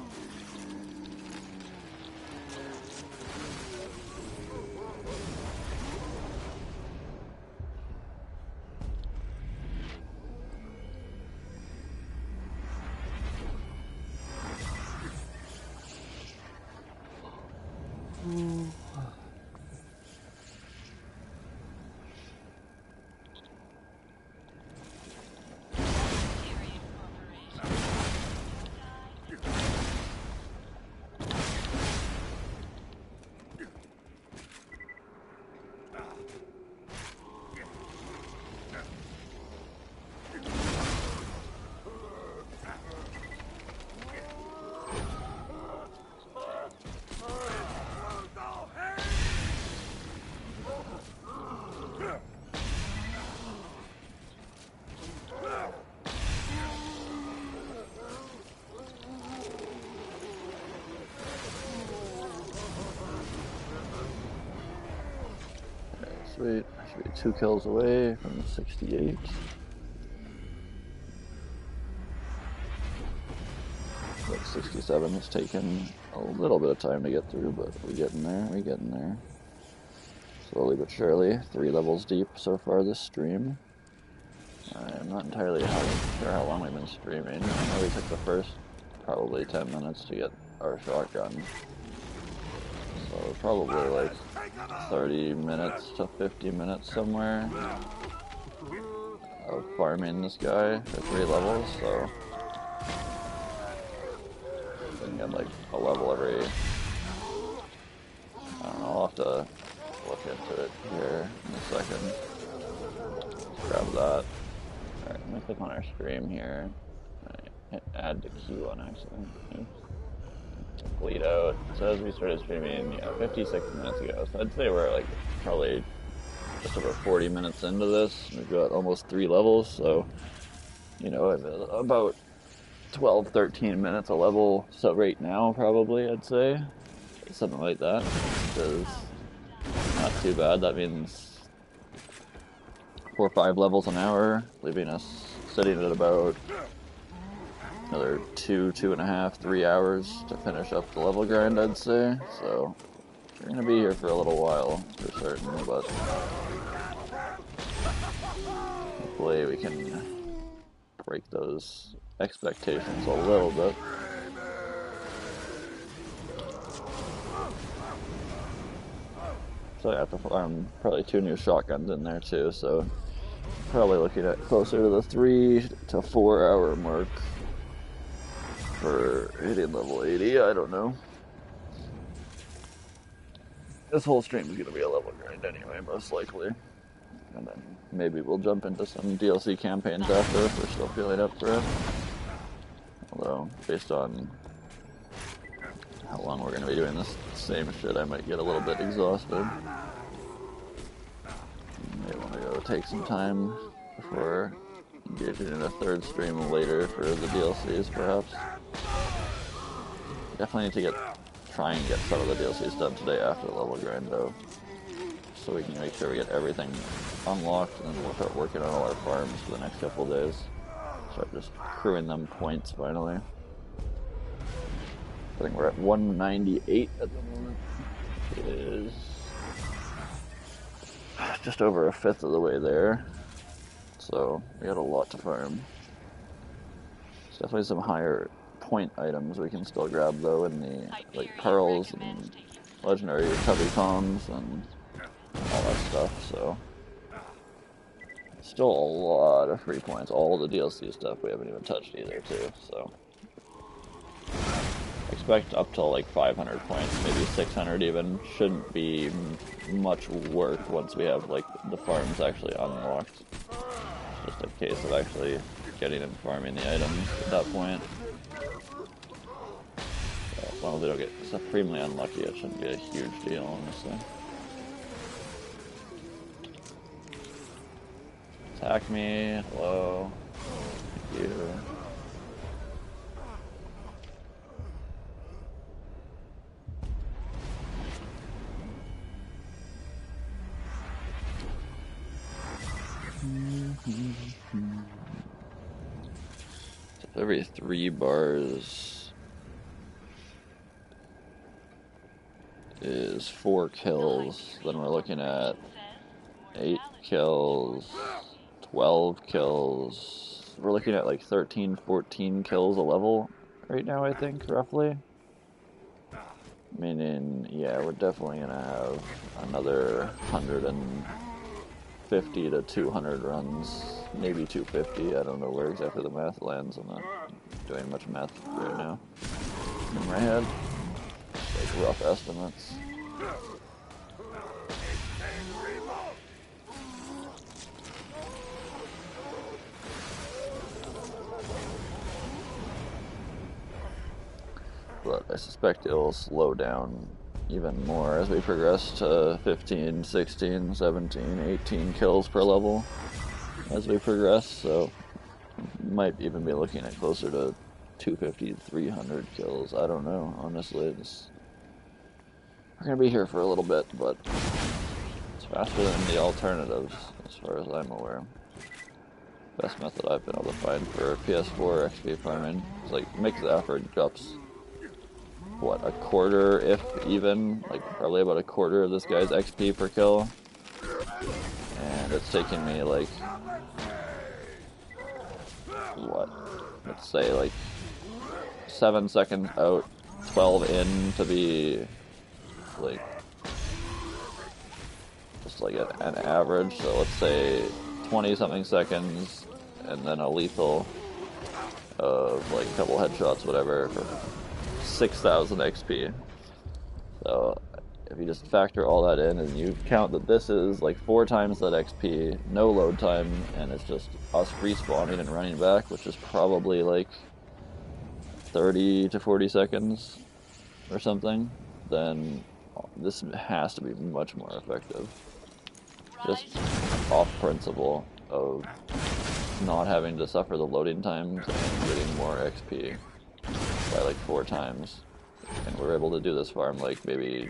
Sweet. I should be 2 kills away from 68. Like 67 has taken a little bit of time to get through, but we're getting there. Slowly but surely, 3 levels deep so far this stream. I'm not entirely sure how long we've been streaming. I know we took the first probably 10 minutes to get our shotgun. So probably like 30 minutes to 50 minutes somewhere of farming this guy for 3 levels, so I can get like a level every, I don't know, I'll have to look into it here in a second. Let's grab that. Alright, I'm gonna click on our stream here. I hit add to queue on accident. Oops. Bleed out. It says we started streaming 56 minutes ago, so I'd say we're like probably just over 40 minutes into this. We've got almost 3 levels, so you know, about 12-13 minutes a level, so right now probably I'd say something like that, which is not too bad. That means 4 or 5 levels an hour, leaving us sitting at about another 2.5, 3 hours to finish up the level grind, I'd say. So we're gonna be here for a little while for certain, but hopefully we can break those expectations a little bit. So I have to farm probably 2 new shotguns in there too, so probably looking at closer to the 3 to 4 hour mark for hitting level 80, I don't know. This whole stream is going to be a level grind anyway, most likely. And then maybe we'll jump into some DLC campaigns after if we're still feeling up for it. Although, based on how long we're going to be doing this same shit, I might get a little bit exhausted. May want to go take some time before engaging in a third stream later for the DLCs, perhaps. Definitely need to try and get some of the DLCs done today after the level grind, though, so we can make sure we get everything unlocked, and then we'll start working on all our farms for the next couple of days. Start just accruing them points finally. I think we're at 198 at the moment. It is just over a fifth of the way there, so we got a lot to farm. There's definitely some higher point items we can still grab though, in the like pearls and legendary tubby toms and all that stuff, so still a lot of free points. All the DLC stuff we haven't even touched either too, so expect up to like 500 points, maybe 600 even. Shouldn't be much work once we have like the farms actually unlocked. It's just a case of actually getting and farming the items at that point. As long as they don't get supremely unlucky, it shouldn't be a huge deal, honestly. Attack me, hello, thank you. So every 3 bars is 4 kills, then we're looking at 8 kills, 12 kills. We're looking at like 13, 14 kills a level right now, I think, roughly. Meaning, yeah, we're definitely gonna have another 150 to 200 runs, maybe 250. I don't know where exactly the math lands. I'm not doing much math right now in my head. Like rough estimates. But I suspect it'll slow down even more as we progress to 15, 16, 17, 18 kills per level as we progress, so might even be looking at closer to 250, 300 kills. I don't know, honestly. We're going to be here for a little bit, but it's faster than the alternatives as far as I'm aware. Best method I've been able to find for PS4 XP farming is like mix the effort ups. What, a quarter, if even, like probably about a quarter of this guy's XP per kill, and it's taking me like, what, let's say like 7 seconds out, 12 in to be like, just like an average, so let's say 20 something seconds, and then a lethal of like a couple headshots, whatever, for 6,000 XP. So if you just factor all that in and you count that this is like 4 times that XP, no load time, and it's just us respawning and running back, which is probably like 30 to 40 seconds or something, then this has to be much more effective. Just off principle of not having to suffer the loading times and getting more XP by like 4 times. And we're able to do this farm like maybe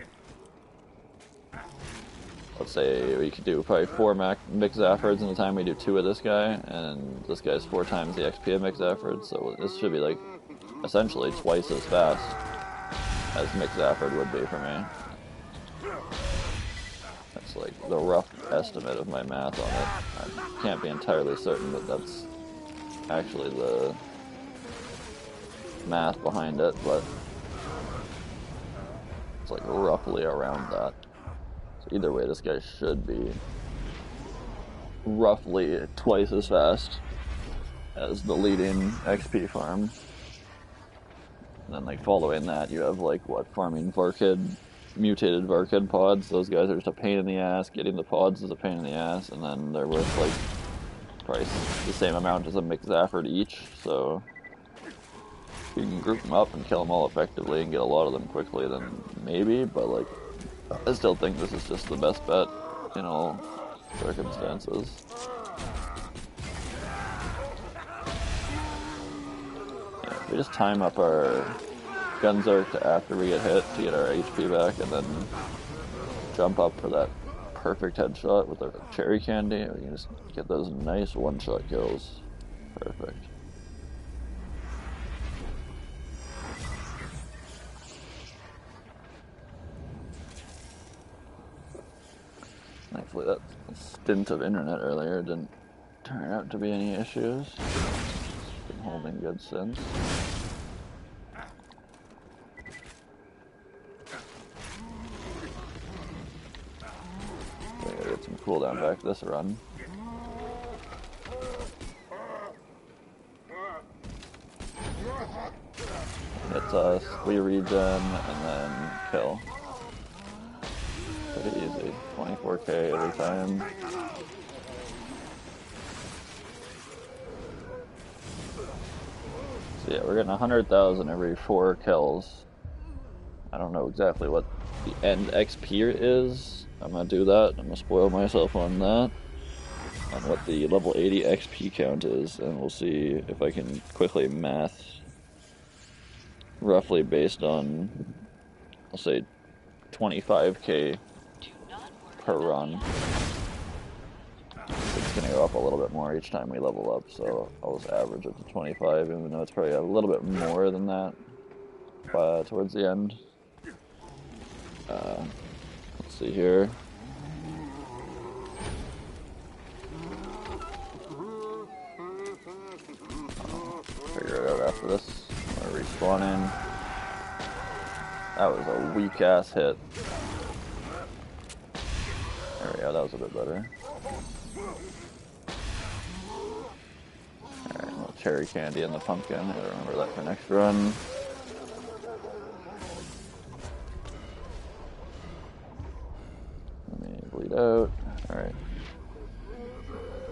let's say we could do probably 4 mix Zaffords in the time we do 2 of this guy, and this guy's 4 times the XP of mix Zafford, so this should be like essentially twice as fast as mix Zafford would be for me. That's like the rough estimate of my math on it. I can't be entirely certain, but that's actually the math behind it, but it's like roughly around that. So either way, this guy should be roughly twice as fast as the leading XP farm. And then like following that, you have like what, farming Varkid, mutated Varkid pods. Those guys are just a pain in the ass. Getting the pods is a pain in the ass, and then they're worth like probably the same amount as a mix Zafford each. So if you can group them up and kill them all effectively and get a lot of them quickly, then maybe. But like, I still think this is just the best bet in all circumstances. Yeah, if we just time up our Gunzerk to after we get hit to get our HP back, and then jump up for that perfect headshot with our cherry candy, we can just get those nice one-shot kills. Perfect. Thankfully that stint of internet earlier didn't turn out to be any issues. Been holding good since. We gotta get some cooldown back this run. Hits us, we regen, and then kill. Pretty easy. 24k every time. So yeah, we're getting 100,000 every 4 kills. I don't know exactly what the end XP is. I'm gonna do that. I'm gonna spoil myself on that. On what the level 80 XP count is, and we'll see if I can quickly math roughly based on, I'll say, 25k per run. It's going to go up a little bit more each time we level up, so I'll just average it to 25, even though it's probably a little bit more than that towards the end. Let's see here. Figure it out after this. I'm going to respawn in. That was a weak-ass hit. There we go, that was a bit better. Alright, a little cherry candy and the pumpkin. I gotta remember that for next run. Let me bleed out. Alright.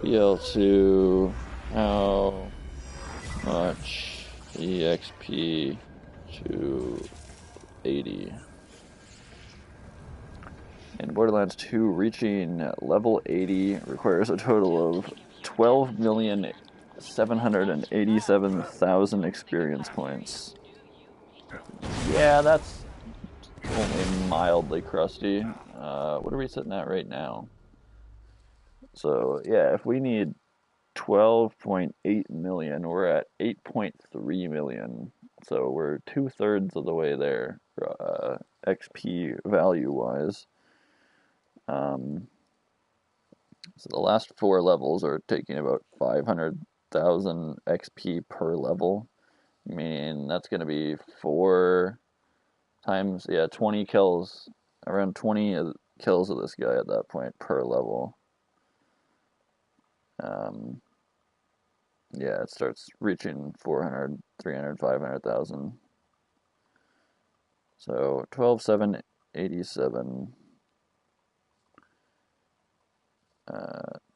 BL2. How much EXP to 80? In Borderlands 2, reaching level 80 requires a total of 12,787,000 experience points. Yeah, that's only mildly crusty. What are we sitting at right now? So, yeah, if we need 12.8 million, we're at 8.3 million. So we're 2/3 of the way there, XP value-wise. So the last 4 levels are taking about 500,000 XP per level, meaning that's going to be 4 times, 20 kills, around 20 kills of this guy at that point per level. Yeah, it starts reaching 400, 300, 500,000. So 12,787.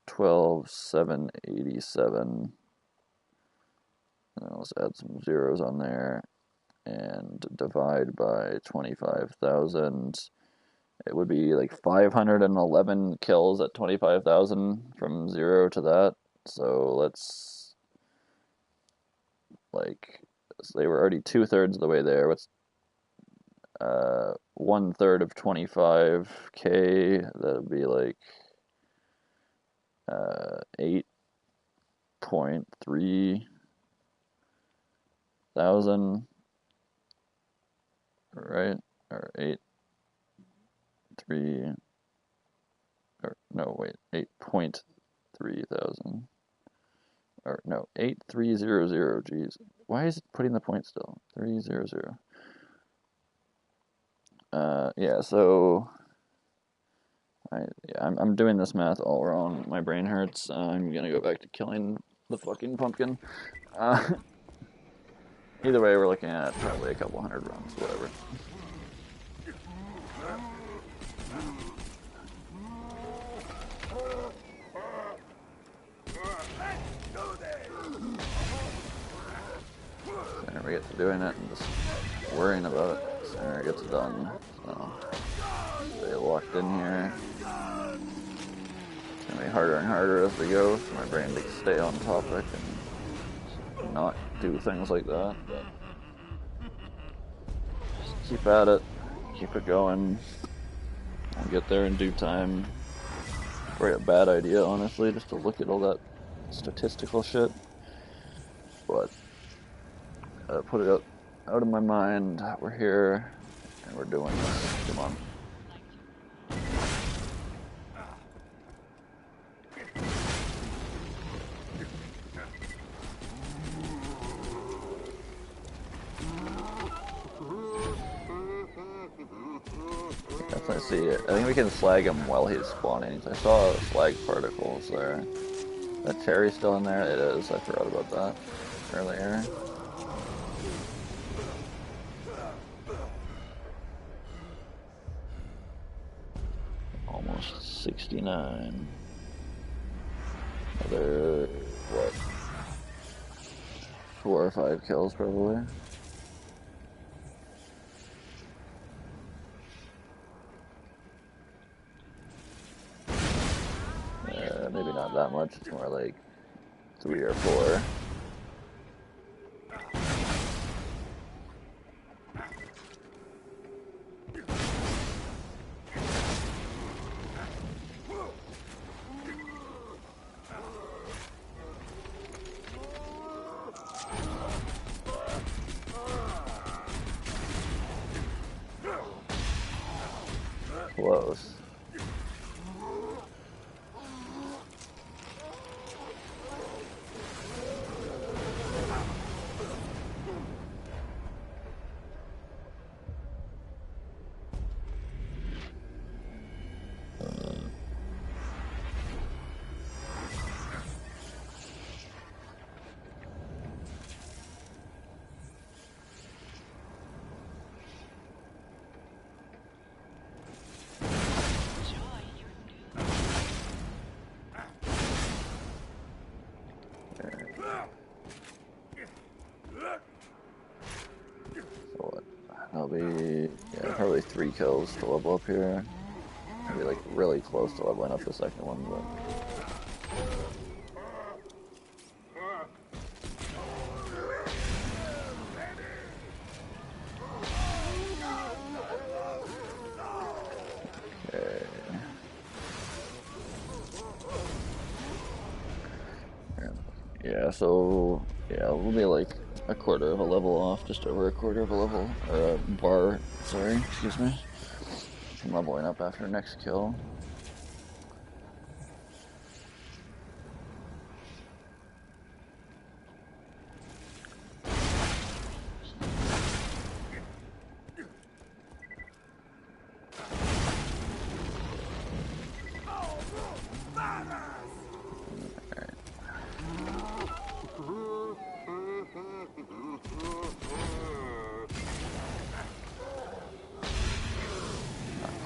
12,787. Let's add some zeros on there and divide by 25,000. It would be like 511 kills at 25,000 from 0 to that. So let's, like, they were already 2/3 of the way there. 1/3 of 25K, that'd be like 8.3 thousand, right? Or 8.3, or no, wait, 8.3 thousand. Or no, 8300, geez. Why is it putting the point still? 300. Yeah, so I'm doing this math all wrong. My brain hurts. I'm gonna go back to killing the fucking pumpkin. Uh, Either way, we're looking at probably a couple hundred runs, whatever. Sooner we get to doing it and just worrying about it, sooner it gets done. So, stay locked in here. It's gonna be harder and harder as we go for my brain to stay on topic and not do things like that. But just keep at it, keep it going. I'll get there in due time. Probably a bad idea, honestly, just to look at all that statistical shit. But put it out of my mind. We're here and we're doing this. Come on. Definitely see it. I think we can slag him while he's spawning. I saw slag particles there. That cherry's still in there? It is. I forgot about that earlier. Almost 69. Another, what? 4 or 5 kills probably. Maybe not that much. It's more like 3 or 4. Close. That'll be, yeah, probably 3 kills to level up here. Maybe like really close to leveling up the second one, but okay. Yeah, so yeah, we'll be like a quarter of a level off, just over a quarter of a level, or a bar, sorry, excuse me, from leveling up after next kill.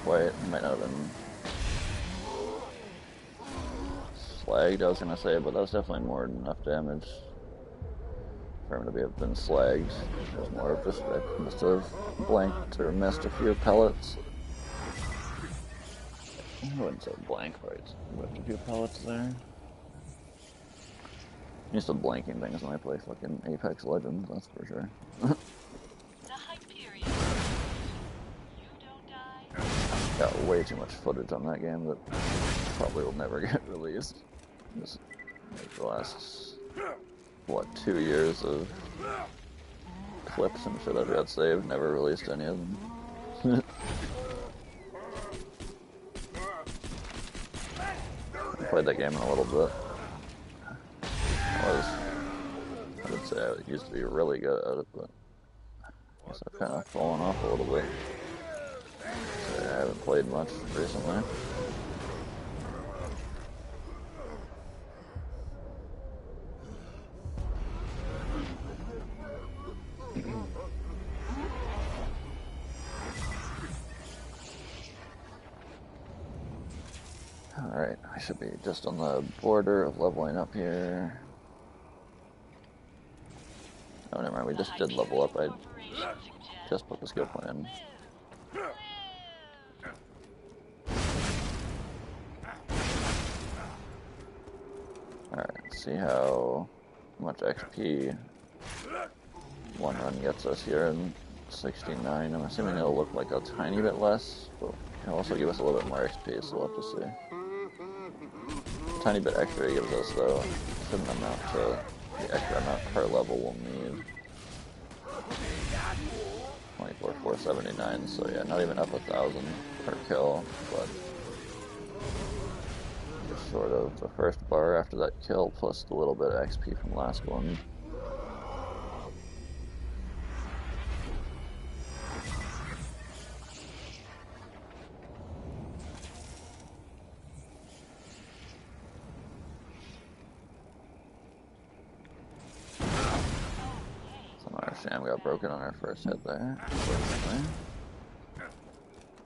Quite, might not have been slagged, I was gonna say, but that was definitely more than enough damage for him to have been slagged. It was more of just, I must have blanked or missed a few pellets. I wouldn't say blank, but I whipped a few pellets there. I'm used to blanking things when I play fucking Apex Legends, that's for sure. way too much footage on that game that probably will never get released. Just like the last, what, 2 years of clips and shit I've got saved, never released any of them. I played that game in a little bit. I would say I used to be really good at it, but I guess I've kind of fallen off a little bit. So I haven't played much recently. Alright, I should be just on the border of leveling up here. Oh, never mind, we just did level up. I just put the skill point in. Alright, let's see how much XP one run gets us here in 69. I'm assuming it'll look like a tiny bit less, but it'll also give us a little bit more XP, so we'll have to see. A tiny bit extra it gives us, though, shouldn't amount to the extra amount per level we'll need. 24,479, so yeah, not even up 1,000 per kill, but just sort of the first bar after that kill plus the little bit of XP from last one. Sham got broken on our first hit there, unfortunately.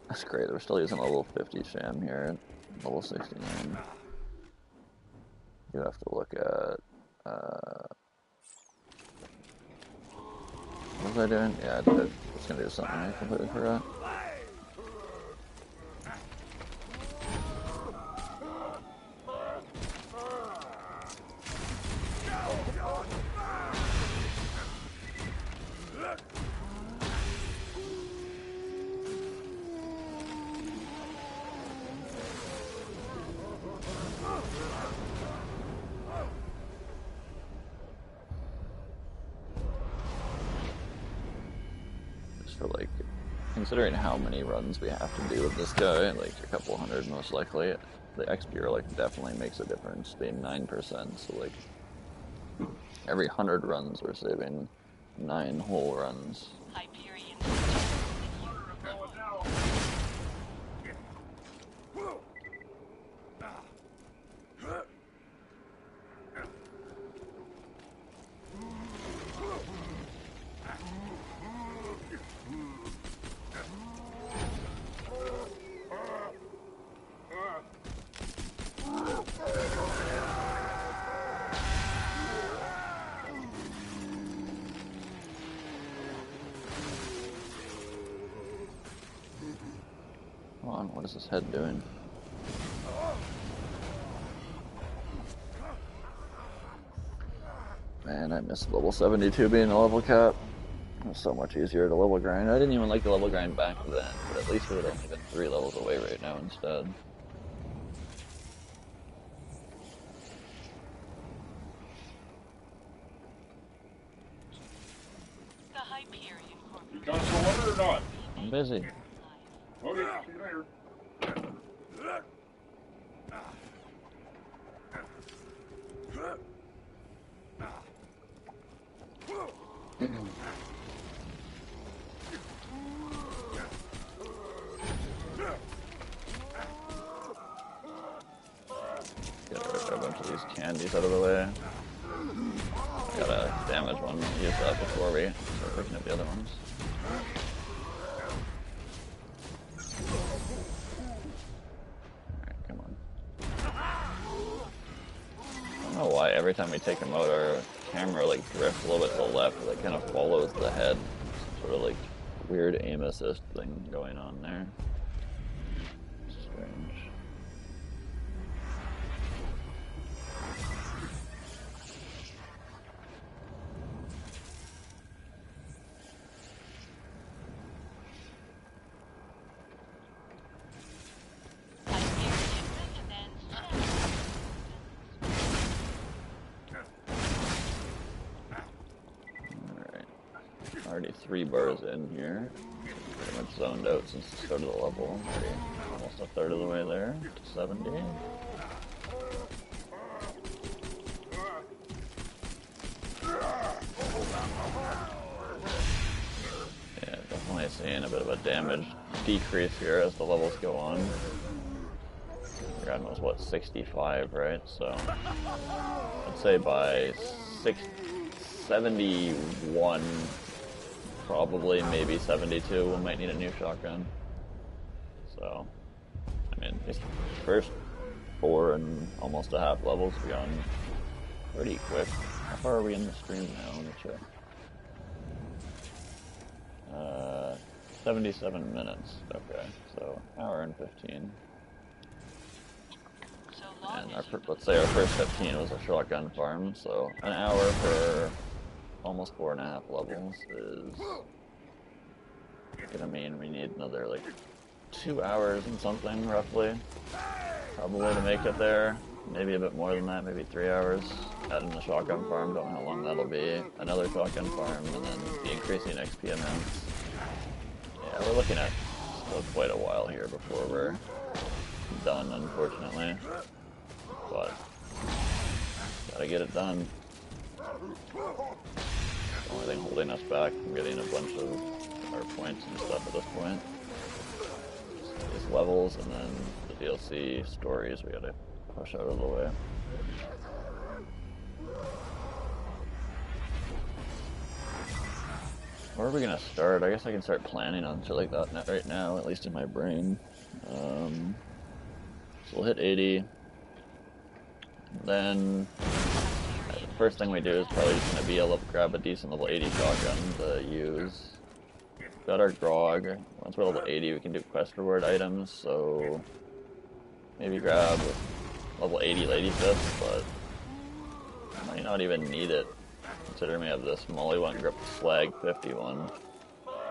That's great, we're still using a level 50 Sham here at level 69. You have to look at, what was I doing? Yeah, I was gonna do something I completely forgot. For like, considering how many runs we have to do with this guy, like a couple hundred most likely, the XP like definitely makes a difference, being 9%, so like every 100 runs we're saving 9 whole runs. Come on, what is this head doing? Man, I missed level 72 being a level cap. It was so much easier to level grind. I didn't even like the level grind back then, but at least we would have only been 3 levels away right now instead. You got some water or not? I'm busy. Okay, see you later. Get a bunch of these candies out of the way. I gotta damage one, use that before we start picking up the other ones. Alright, come on. I don't know why every time we take him out, our camera like drifts a little bit to the left, like kind of follows the head. Some sort of like weird aim assist thing going on there. Strange. Already 3 bars in here. Pretty much zoned out since the start of the level. Already almost a third of the way there to 70. Yeah, definitely seeing a bit of a damage decrease here as the levels go on. We're at almost, what, 65, right? So, I'd say by 71, probably, maybe 72, we might need a new shotgun. So, I mean, these first 4 and almost a half levels have gone pretty quick. How far are we in the stream now? Let me check. 77 minutes. Okay, so hour and 15. And let's say our first 15 was a shotgun farm, so an hour for almost 4.5 levels is gonna mean we need another like 2 hours and something roughly, probably to make it there. Maybe a bit more than that, maybe 3 hours. Add in the shotgun farm, don't know how long that'll be. Another shotgun farm, and then the increasing XP amounts. Yeah, we're looking at still quite a while here before we're done, unfortunately. But gotta get it done. The only thing holding us back from getting a bunch of our points and stuff at this point. These levels and then the DLC stories we gotta push out of the way. Where are we gonna start? I guess I can start planning on shit like that right now, at least in my brain. So we'll hit 80. Then the first thing we do is probably just gonna be able to grab a decent level 80 shotgun to use. Got our grog. Once we're level 80, we can do quest reward items. So maybe grab level 80 Lady Fist, but I might not even need it, considering we have this Molly 1 grip slag 51. I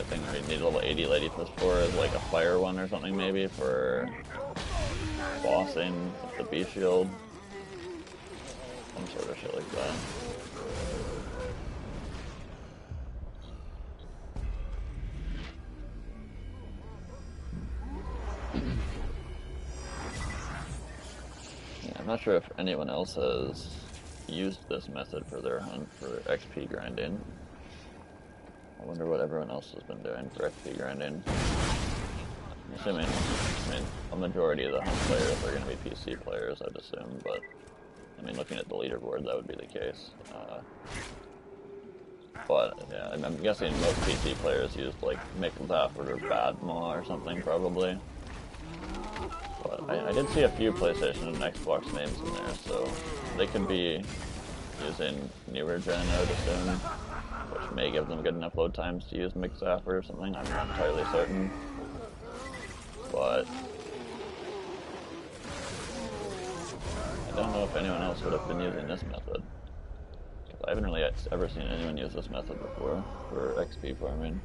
think we need level 80 Lady Fist for is like a fire one or something, maybe for bossing with the B shield. Some sort of shit like that. I'm not sure if anyone else has used this method for their hunt for XP grinding. I wonder what everyone else has been doing for XP grinding. I'm assuming, a majority of the hunt players are going to be PC players, I'd assume, but I mean, looking at the leaderboard, that would be the case. But yeah, I'm guessing most PC players used like McZafford or Badmaw or something, probably. But I did see a few PlayStation and Xbox names in there, so they could be using newer gen, I would assume, which may give them good enough load times to use McZafford or something. I'm not entirely certain, but I don't know if anyone else would have been using this method, because I haven't really ever seen anyone use this method before for XP farming,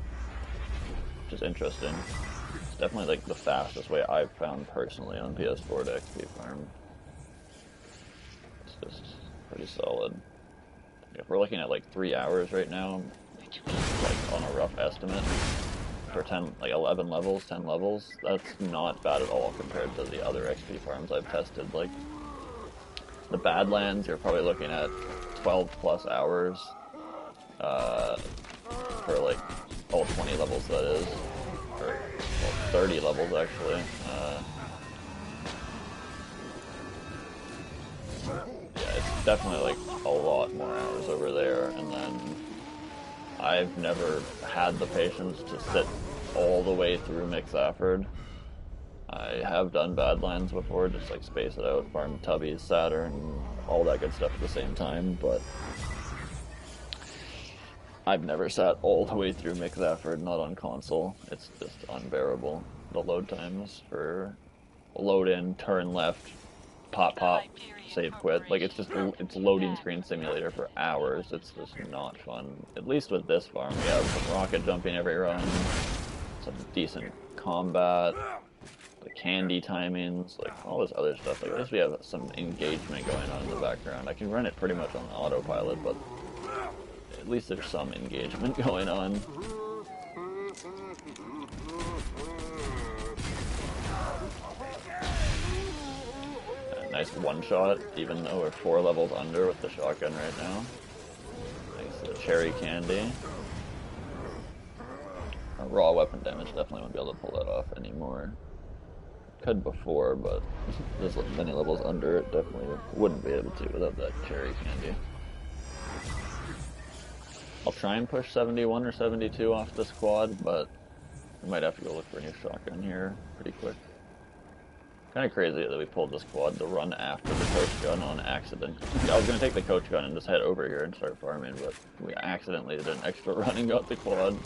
which is interesting. It's definitely like the fastest way I've found personally on PS4 to XP farm. It's just pretty solid. If we're looking at like 3 hours right now, like on a rough estimate, for 11 levels, 10 levels, that's not bad at all compared to the other XP farms I've tested. Like the Badlands, you're probably looking at 12 plus hours for like all 20 levels, that is. Or 30 levels actually. Yeah, it's definitely like a lot more hours over there, and then I've never had the patience to sit all the way through McZafford. I have done Badlands before, just like space it out, farm Tubbies, Saturn, all that good stuff at the same time, but I've never sat all the way through McZafford, not on console. It's just unbearable. The load times for load in, turn left, pop, save, quit. Like, it's loading screen simulator for hours. It's just not fun. At least with this farm, we have some rocket jumping every run, some decent combat, the candy timings, like all this other stuff. Like, at least we have some engagement going on in the background. I can run it pretty much on autopilot, but at least there's some engagement going on. Nice one shot, even though we're 4 levels under with the shotgun right now. Nice cherry candy. Raw weapon damage definitely won't be able to pull that off anymore. Could before, but this many levels under it definitely wouldn't be able to without that cherry candy. I'll try and push 71 or 72 off this quad, but we might have to go look for a new shotgun here pretty quick. Kind of crazy that we pulled this quad to run after the coach gun on accident. I was going to take the coach gun and just head over here and start farming, but we accidentally did an extra run and got the quad.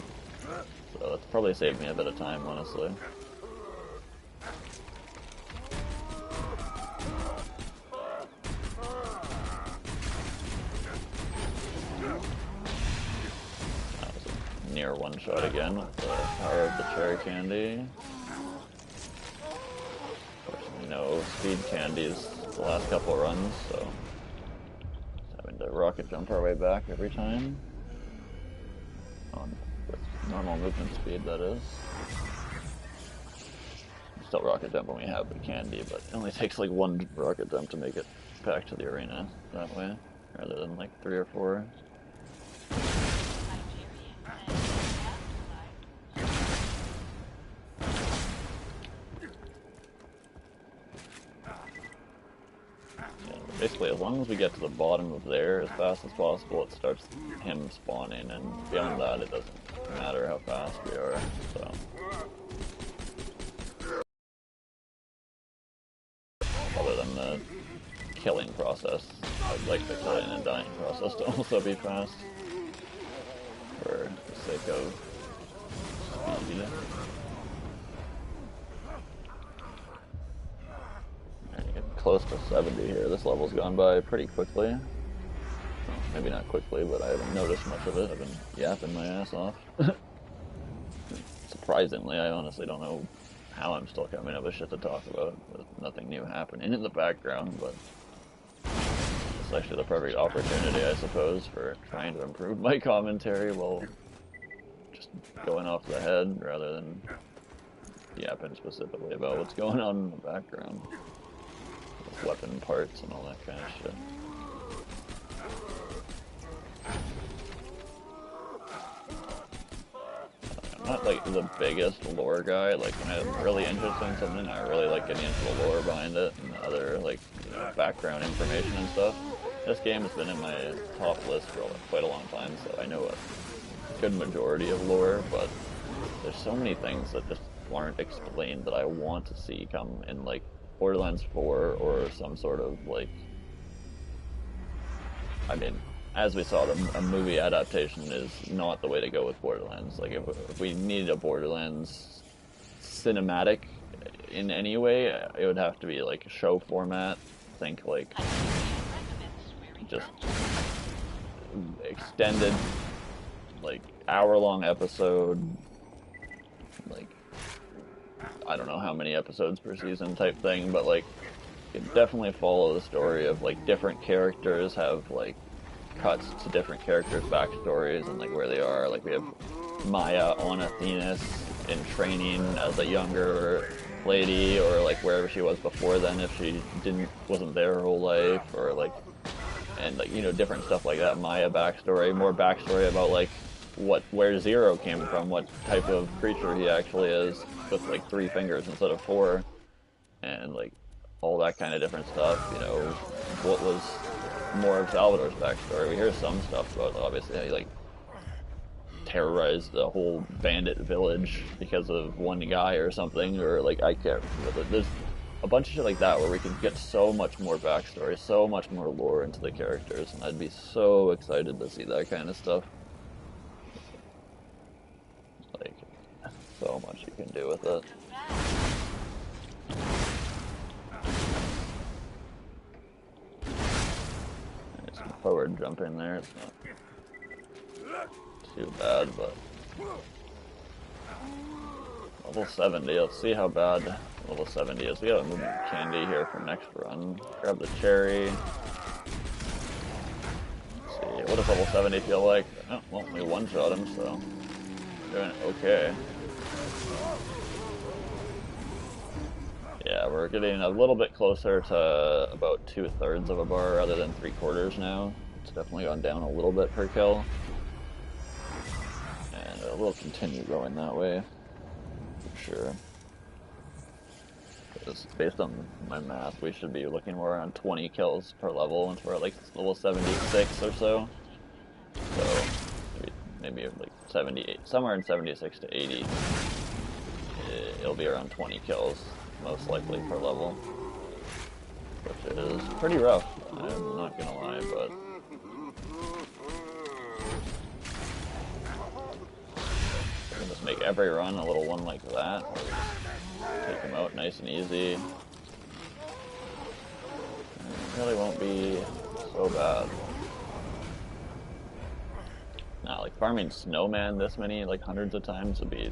So that's probably saved me a bit of time, honestly. That was a near one shot again with the power of the cherry candy. No speed candies the last couple runs, so having to rocket jump our way back every time. With normal movement speed, that is. Still rocket jump when we have the candy, but it only takes like 1 rocket jump to make it back to the arena that way, rather than like 3 or 4. Basically, as long as we get to the bottom of there as fast as possible, it starts him spawning, and beyond that, it doesn't matter how fast we are, so. Other than the killing process, I'd like the killing and dying process to also be fast, for the sake of speed. Close to 70 here. This level's gone by pretty quickly. Well, maybe not quickly, but I haven't noticed much of it. I've been yapping my ass off. Surprisingly, I honestly don't know how I'm still coming up with shit to talk about, with nothing new happening in the background, but it's actually the perfect opportunity, I suppose, for trying to improve my commentary while just going off the head, rather than yapping specifically about what's going on in the background. Weapon parts and all that kind of shit. I'm not like the biggest lore guy. Like when I'm really interested in something, I really like getting into the lore behind it and other like background information and stuff. This game has been in my top list for quite a long time, so I know a good majority of lore. But there's so many things that just aren't explained that I want to see come in like Borderlands 4 or some sort of like, I mean, as we saw, a movie adaptation is not the way to go with Borderlands. Like if we needed a Borderlands cinematic in any way, it would have to be like a show format. Think like just extended, like hour-long episode, like I don't know how many episodes per season type thing, but like you can definitely follow the story of like different characters have like cuts to different characters' backstories and like where they are. Like we have Maya on Athenas in training as a younger lady, or like wherever she was before then if she wasn't there her whole life, or like, and like different stuff like that. Maya backstory, more backstory about like where Zero came from, what type of creature he actually is, with like 3 fingers instead of 4, and like all that kind of different stuff. What was more of Salvador's backstory? We hear some stuff about obviously how he like terrorized the whole bandit village because of one guy or something, or like I can't remember. There's a bunch of shit like that where we can get so much more backstory, so much more lore into the characters, and I'd be so excited to see that kind of stuff. Like, so much you can do with it. There's some forward jump in there, it's not too bad, but level 70, let's see how bad level 70 is. We got a movement candy here for next run. Grab the cherry. Let's see, what does level 70 feel like? Oh, well, we one-shot him, so we're doing okay. Yeah, we're getting a little bit closer to about 2/3 of a bar rather than 3/4 now. It's definitely gone down a little bit per kill. And we'll continue going that way, for sure. Because based on my math, we should be looking more around 20 kills per level once we're at like level 76 or so. So maybe like 78, somewhere in 76 to 80. It'll be around 20 kills, most likely per level, which is pretty rough. I'm not gonna lie, but we can just make every run a little one like that. Or just take them out nice and easy. It really won't be so bad. Nah, like farming Snowman this many, like hundreds of times would be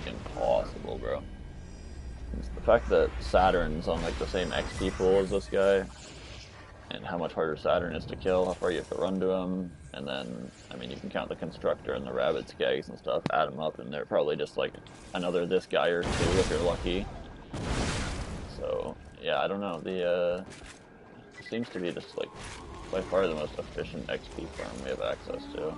impossible, bro. It's the fact that Saturn's on like the same XP pool as this guy, and how much harder Saturn is to kill, how far you have to run to him, and then, I mean, you can count the Constructor and the Rabbit Skags and stuff, add them up, and they're probably just like another this guy or two if you're lucky. So, yeah, I don't know, the, seems to be just like, by far the most efficient XP farm we have access to.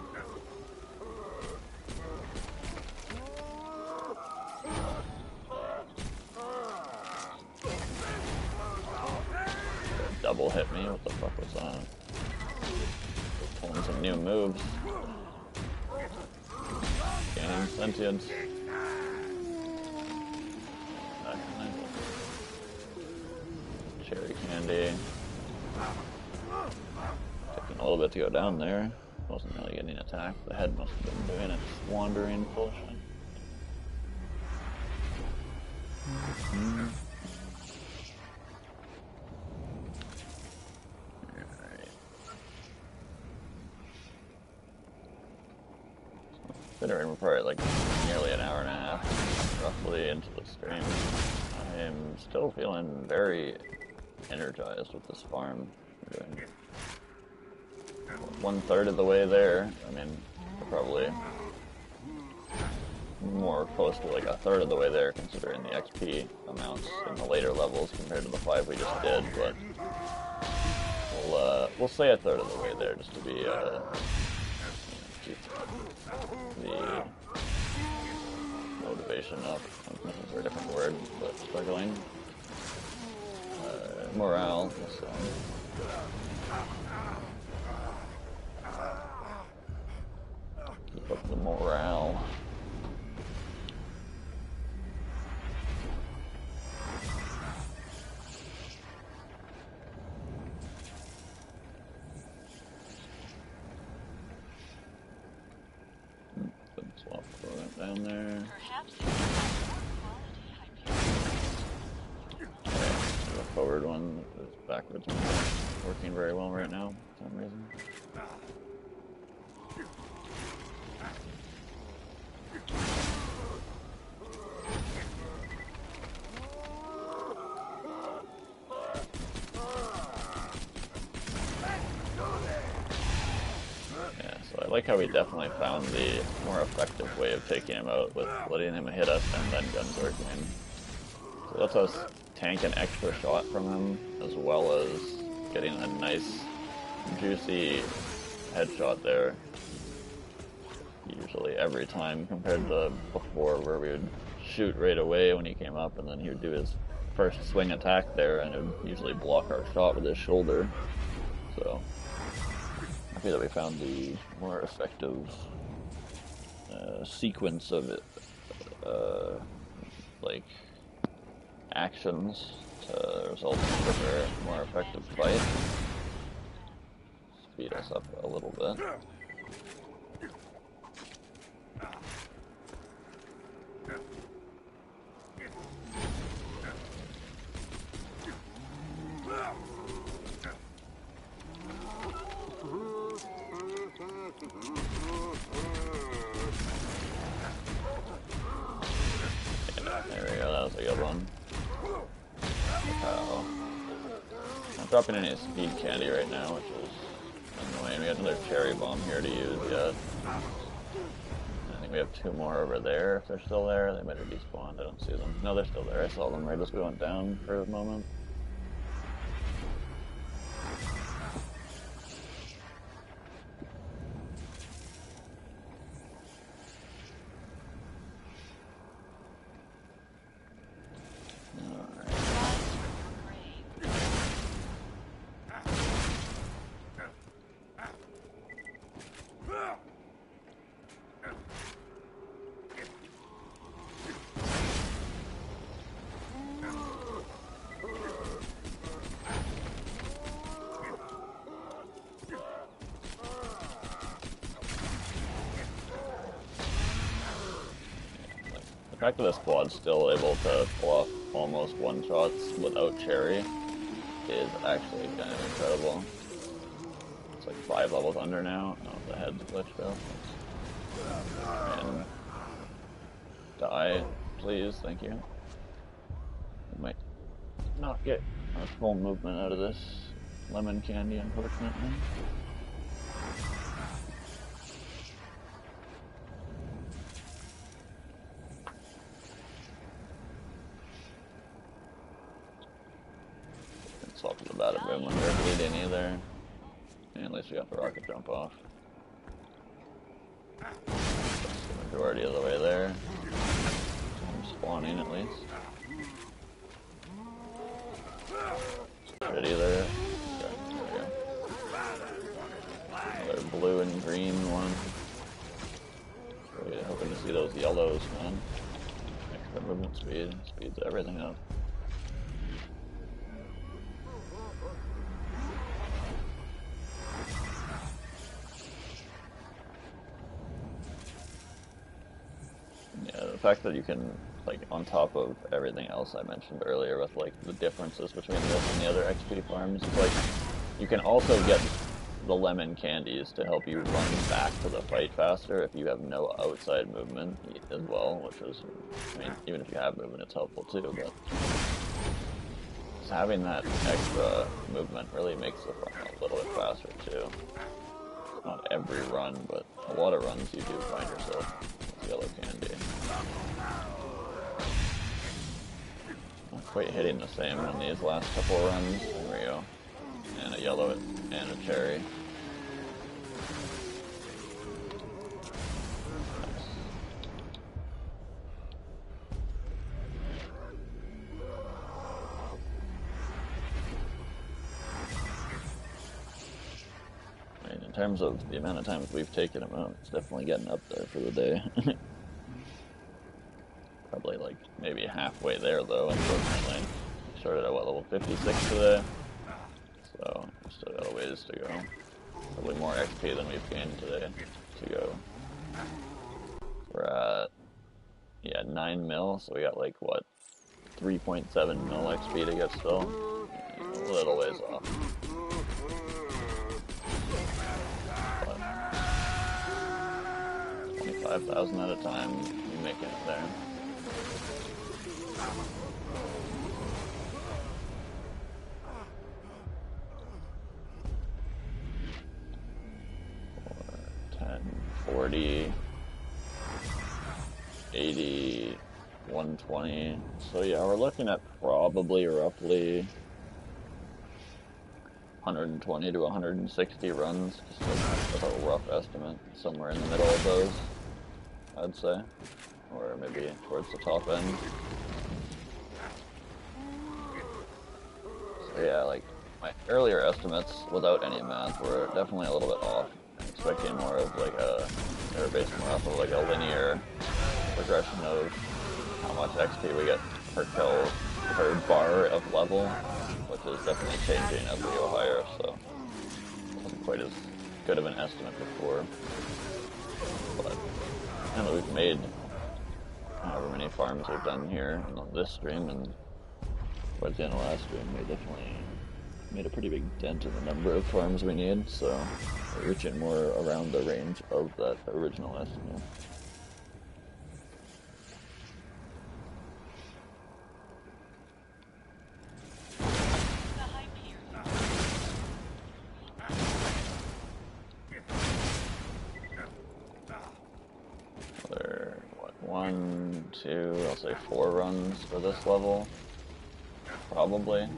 Double hit me, what the fuck was that? Pulling some new moves. Gaining sentience. Cherry candy. Taking a little bit to go down there. Wasn't really getting attacked. The head must have been doing its wandering bullshit. Considering we're probably like nearly an hour and a half roughly into the stream, I am still feeling very energized with this farm. We're doing 1/3 of the way there. I mean, we're probably more close to like 1/3 of the way there considering the XP amounts in the later levels compared to the 5 we just did, but we'll say 1/3 of the way there just to be keep the motivation up. I'm looking for a different word, but struggling. Morale. So. Keep up the morale. Swap that down there. Okay, the forward one is backwards working very well right now for some reason. I like how we definitely found the more effective way of taking him out with letting him hit us and then gunzerking him. So that's us tank an extra shot from him, as well as getting a nice, juicy headshot there. Usually every time, compared to before where we would shoot right away when he came up and then he would do his first swing attack there and it would usually block our shot with his shoulder. So happy that we found the more effective sequence of it, like actions to result in a quicker, more effective fight. Speed us up a little bit. There we go, that was a good one. Not dropping any speed candy right now, which is Annoying. We got another cherry bomb here to use yet. I think we have 2 more over there. If they're still there, they might have despawned. I don't see them. No, they're still there. I saw them right as we went down for a moment. The fact that the squad's still able to pull off almost one-shots without cherry is actually kind of incredible. It's like 5 levels under now. Oh, the head's glitched out. And die, please, thank you. We might not get our full movement out of this lemon candy, unfortunately. Swap to the battle boom when we're bleeding either. And at least we got the rocket jump off. That's the majority of the way there. I'm spawning at least. Good either. Okay, there we go. Another blue and green one. Really hoping to see those yellows, man. Extra movement speed. Speeds everything up. The fact that you can, like, on top of everything else I mentioned earlier with, like, the differences between this and the other XP farms, it's like, you can also get the lemon candies to help you run back to the fight faster if you have no outside movement as well, which is, I mean, even if you have movement, it's helpful too, but just having that extra movement really makes the run a little bit faster too. Not every run, but a lot of runs you do find yourself with yellow candy. Not quite hitting the same on these last couple of runs. There we go. And a yellow and a cherry. Nice. I mean, in terms of the amount of times we've taken him out, it's definitely getting up there for the day. Probably like maybe halfway there though, unfortunately. We started at what, level 56 today? So we still got a ways to go. Probably more XP than we've gained today to go. We're at, yeah, 9 mil, so we got like what, 3.7 mil XP to get still. A little ways off. But 25,000 at a time, we making it there. Or 10, 40, 80, 120. So yeah, we're looking at probably roughly 120 to 160 runs, just like a rough estimate, somewhere in the middle of those, I'd say, or maybe towards the top end. So yeah, like my earlier estimates without any math were definitely a little bit off. I'm expecting more of like they were based more off of like a linear progression of how much XP we get per kill per bar of level, which is definitely changing as we go higher, so it wasn't quite as good of an estimate before. But now that we've made however many farms we've done here on this stream and towards the end of last stream, we definitely made a pretty big dent in the number of farms we need, so we're reaching more around the range of that original estimate. 1, 2, I'll say 4 runs for this level. Probably.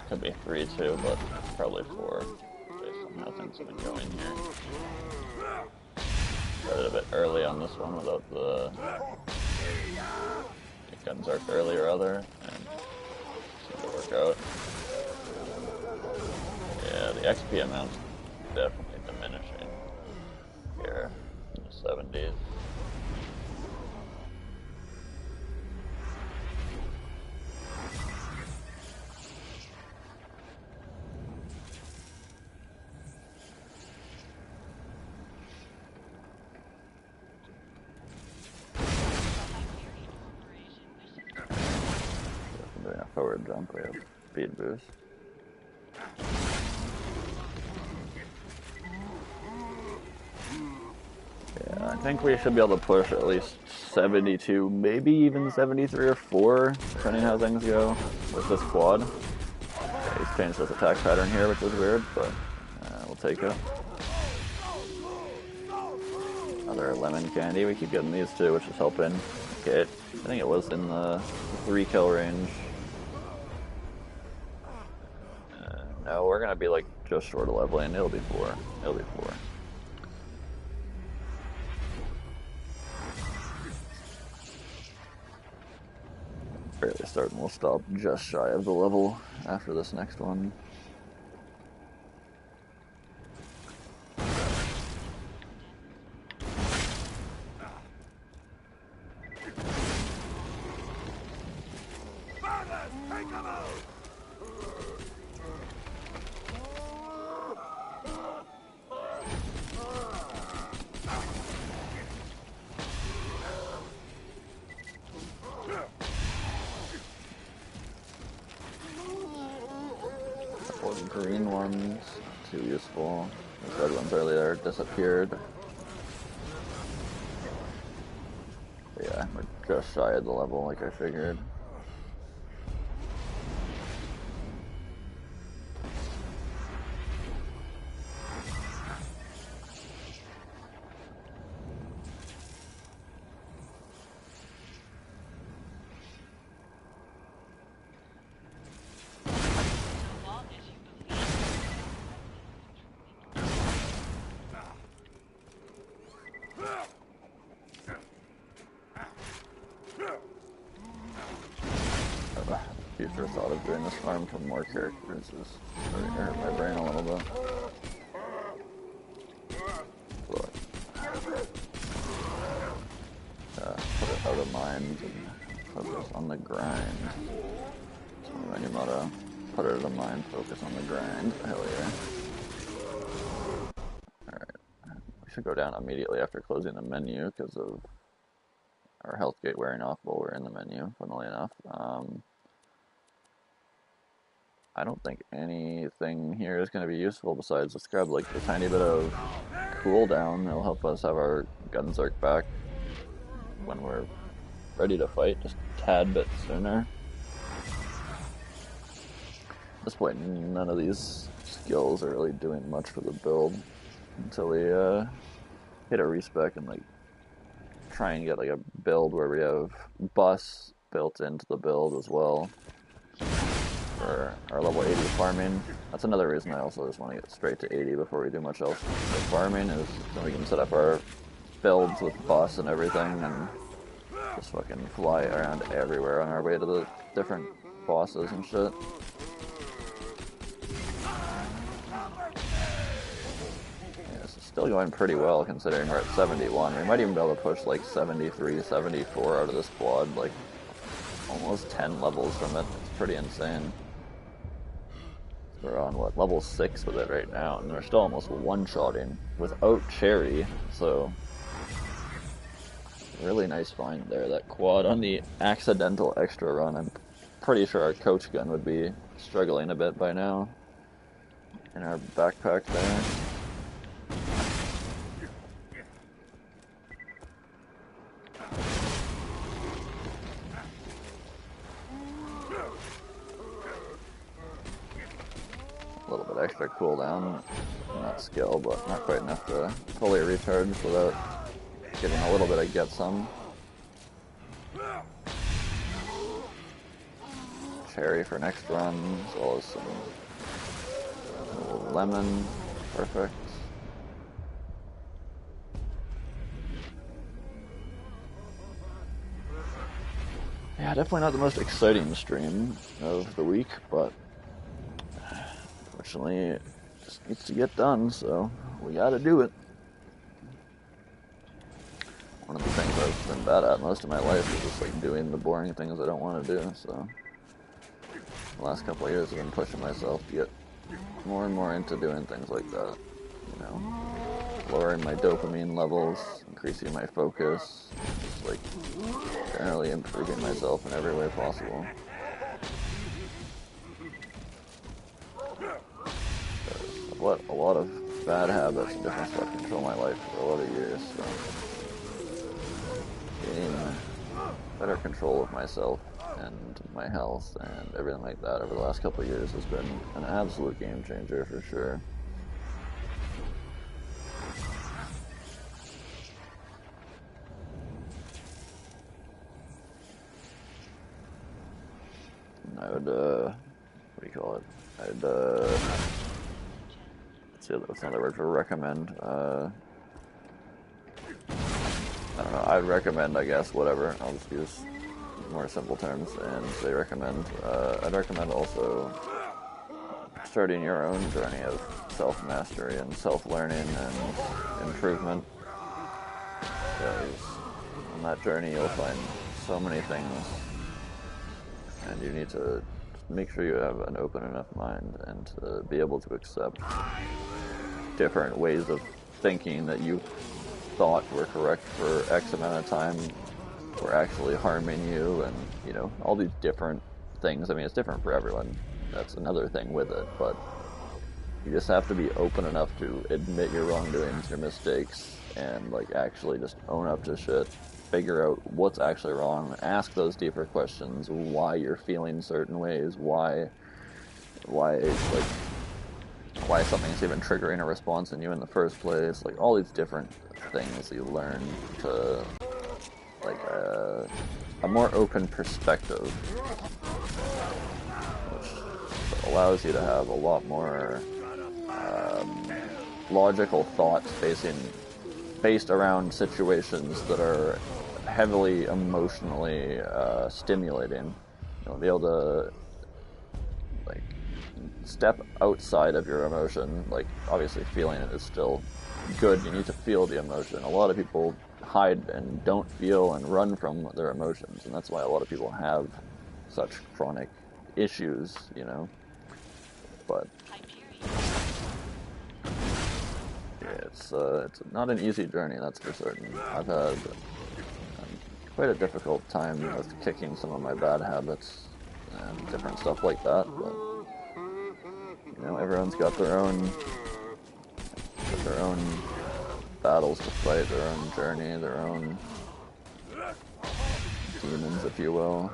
Could be 3 too, but probably 4 based on how things have been going here. Started a bit early on this one without the guns arc early or other, and seemed to work out. Yeah, the XP amount's definitely diminishing here in the 70s. Doing a forward jump, we have speed boost. Yeah, I think we should be able to push at least 72, maybe even 73 or 4, depending how things go with this quad. Okay, he's changed his attack pattern here, which is weird, but we'll take it. Another lemon candy, we keep getting these too, which is helping. Okay, I think it was in the 3 kill range. No, we're gonna be like just short of leveling. It'll be 4. It'll be 4. Barely starting. We'll stop just shy of the level after this next one. Green ones, too useful. The red ones earlier disappeared. But yeah, we're just shy of the level like I figured. Future thought of doing this farm to more characters is starting to hurt my brain a little bit. But, put it out of mind and focus on the grind. That's my menu motto. Put it out of mind, focus on the grind. Hell yeah. Alright. We should go down immediately after closing the menu because of our health gate wearing off while we're in the menu, funnily enough. I don't think anything here is going to be useful besides let's grab like a tiny bit of cooldown. It'll help us have our guns arc back when we're ready to fight, just a tad bit sooner. At this point, none of these skills are really doing much for the build until we hit a respec and like try and get like a build where we have bus built into the build as well. For our level 80 farming. That's another reason I also just want to get straight to 80 before we do much else with farming, is so we can set up our builds with boss and everything and just fucking fly around everywhere on our way to the different bosses and shit. Yeah, this is still going pretty well considering we're at 71. We might even be able to push like 73, 74 out of this quad, like almost 10 levels from it. It's pretty insane. We're on, what, level 6 with it right now, and we're still almost one-shotting without Cherry, so really nice find there. That quad on the accidental extra run, I'm pretty sure our coach gun would be struggling a bit by now in our backpack there. A little bit extra cooldown, not skill, but not quite enough to fully recharge without getting a little bit, I get some. Cherry for next run, as well as some lemon. Perfect. Yeah, definitely not the most exciting stream of the week, but fortunately it just needs to get done, so we gotta do it. One of the things I've been bad at most of my life is just like doing the boring things I don't want to do, so the last couple of years I've been pushing myself to get more and more into doing things like that, you know, lowering my dopamine levels, increasing my focus, just like generally improving myself in every way possible. I've let a lot of bad habits and different stuff control my life for a lot of years, so gaining better control of myself and my health and everything like that over the last couple of years has been an absolute game changer for sure. I would, what do you call it? I'd, what's another word for recommend? I don't know, I'd recommend, I guess, whatever. I'll just use more simple terms and say recommend. I'd recommend also starting your own journey of self-mastery and self-learning and improvement. Because on that journey you'll find so many things, and you need to make sure you have an open enough mind and to be able to accept different ways of thinking that you thought were correct for X amount of time were actually harming you, and you know, all these different things. I mean, it's different for everyone. That's another thing with it, but you just have to be open enough to admit your wrongdoings, your mistakes, and like actually just own up to shit. Figure out what's actually wrong. Ask those deeper questions. Why you're feeling certain ways. Why something's even triggering a response in you in the first place. Like all these different things you learn to like a more open perspective, which allows you to have a lot more logical thoughts based around situations that are heavily emotionally stimulating. You'll be able to like step outside of your emotion. Like obviously feeling it is still good. You need to feel the emotion. A lot of people hide and don't feel and run from their emotions, and that's why a lot of people have such chronic issues, you know. But it's not an easy journey, that's for certain. I've had quite a difficult time with kicking some of my bad habits and different stuff like that, but you know, everyone's got their own battles to fight, their own journey, their own demons, if you will.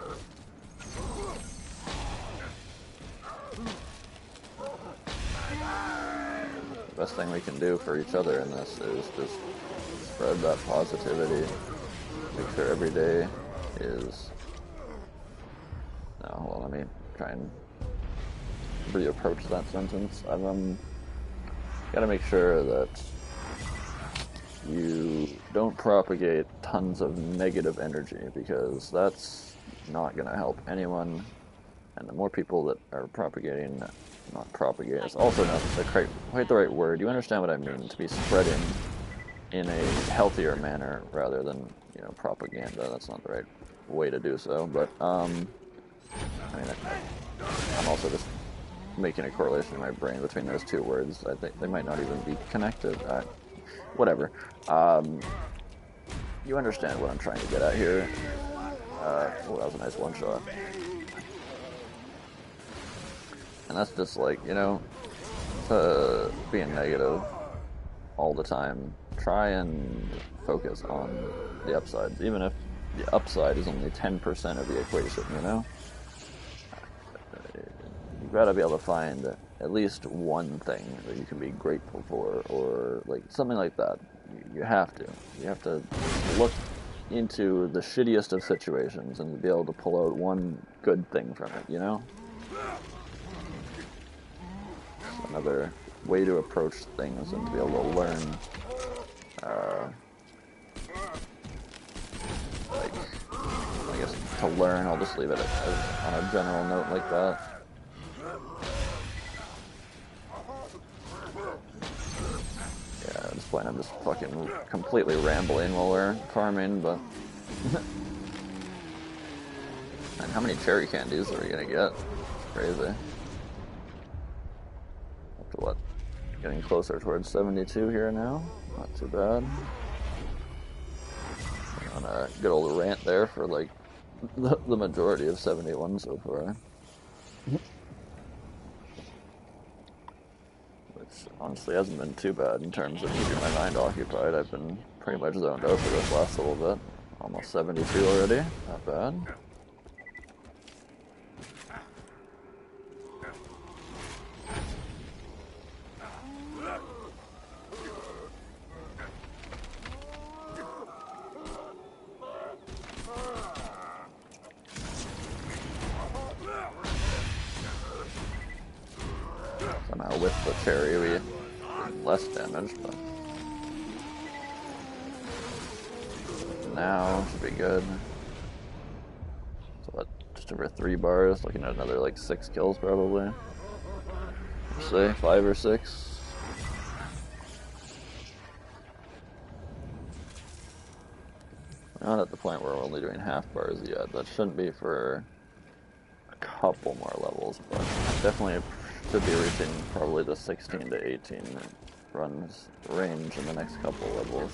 The best thing we can do for each other in this is just spread that positivity. Make sure every day is... No, hold on, let me try and reapproach that sentence. I've gotta make sure that you don't propagate tons of negative energy, because that's not gonna help anyone. And the more people that are propagating, not propagate, it's also not quite the right word. You understand what I mean? To be spreading in a healthier manner rather than, you know, propaganda. That's not the right way to do so. But I mean, I'm also just making a correlation in my brain between those two words. I think they might not even be connected. Whatever. You understand what I'm trying to get at here. Oh, that was a nice one shot. And that's just like, you know, being negative all the time. Try and focus on the upsides, even if the upside is only 10% of the equation, you know? You've got to be able to find at least one thing that you can be grateful for, or like something like that. You have to. You have to look into the shittiest of situations and be able to pull out one good thing from it, you know? It's another way to approach things and to be able to learn, like, I guess to learn, I'll just leave it on a general note like that. Yeah, at this point I'm just fucking completely rambling while we're farming, but... And how many cherry candies are we gonna get? It's crazy. Up to what? Getting closer towards 72 here now. Not too bad. On a good old rant there for like the majority of 71 so far. Which honestly hasn't been too bad in terms of keeping my mind occupied. I've been pretty much zoned out for this last little bit. Almost 72 already. Not bad. Somehow with the cherry we did less damage, but now should be good. So what, just over 3 bars, looking at another like 6 kills probably. Let's say 5 or 6. We're not at the point where we're only doing half bars yet. That shouldn't be for a couple more levels, but definitely should be reaching probably the 16 to 18 runs range in the next couple levels.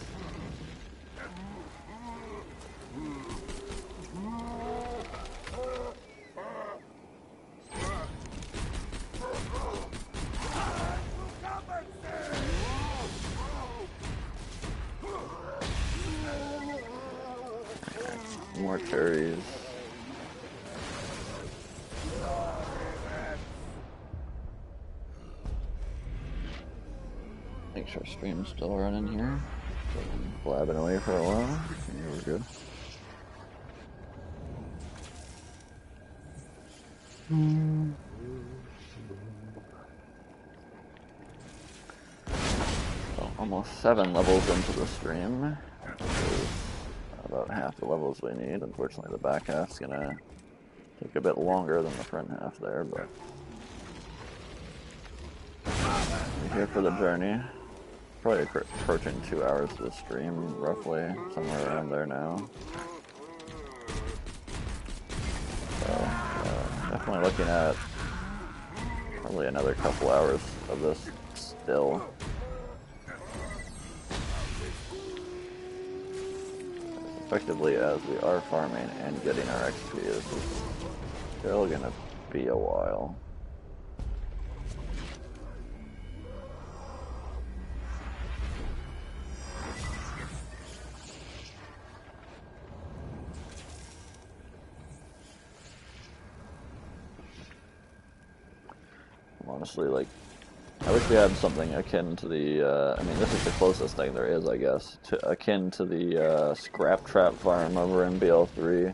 More cherries. Make sure stream's still running here. So I'm blabbing away for a while. Yeah, we're good. So almost 7 levels into the stream. About half the levels we need. Unfortunately, the back half's gonna take a bit longer than the front half there, but we're here for the journey. Probably approaching 2 hours of the stream, roughly, somewhere around there now. So, definitely looking at probably another couple hours of this still. Effectively, as we are farming and getting our XP, this is still gonna be a while. Honestly, like, I wish we had something akin to the, I mean, this is the closest thing there is, I guess, akin to the scrap trap farm over in BL3.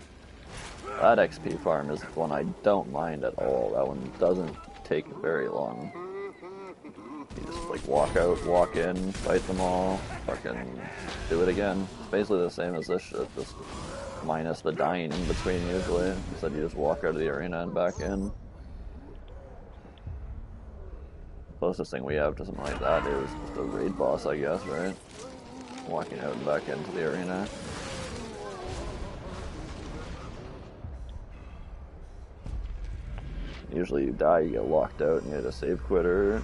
That XP farm is one I don't mind at all. That one doesn't take very long. You just, like, walk out, walk in, fight them all, fucking do it again. It's basically the same as this shit, just minus the dying in between usually. Instead you just walk out of the arena and back in. Closest thing we have to something like that is just a raid boss, I guess, right? Walking out and back into the arena. Usually you die, you get locked out, and you get a save quitter.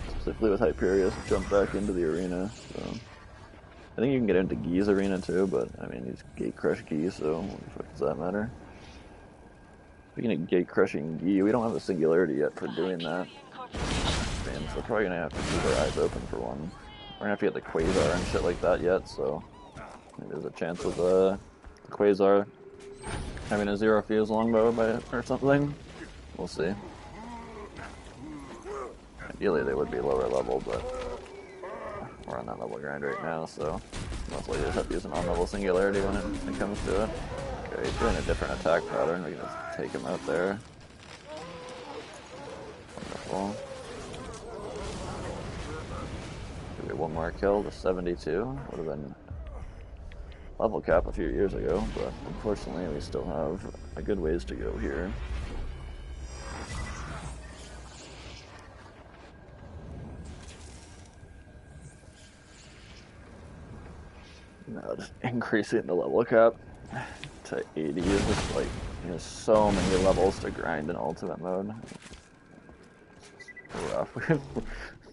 Specifically with Hyperius, jump back into the arena. So I think you can get into Gee's arena too, but I mean he's gate crush Gee, so what the fuck does that matter? Speaking of gate crushing Gee, we don't have a singularity yet for doing that. So we're probably gonna have to keep our eyes open for one. We're gonna have to get the Quasar and shit like that yet, so maybe there's a chance with the Quasar having a 0 fuse longbow or something. We'll see. Ideally they would be lower level, but we're on that level grind right now, so most likely just have to use an on-level singularity when it comes to it. Okay, he's doing a different attack pattern. We can just take him out there. Wonderful. Give me one more kill to 72. Would have been level cap a few years ago, but unfortunately we still have a good ways to go here. Now just increasing the level cap to 80 is just like, there's so many levels to grind in ultimate mode. It's rough. We have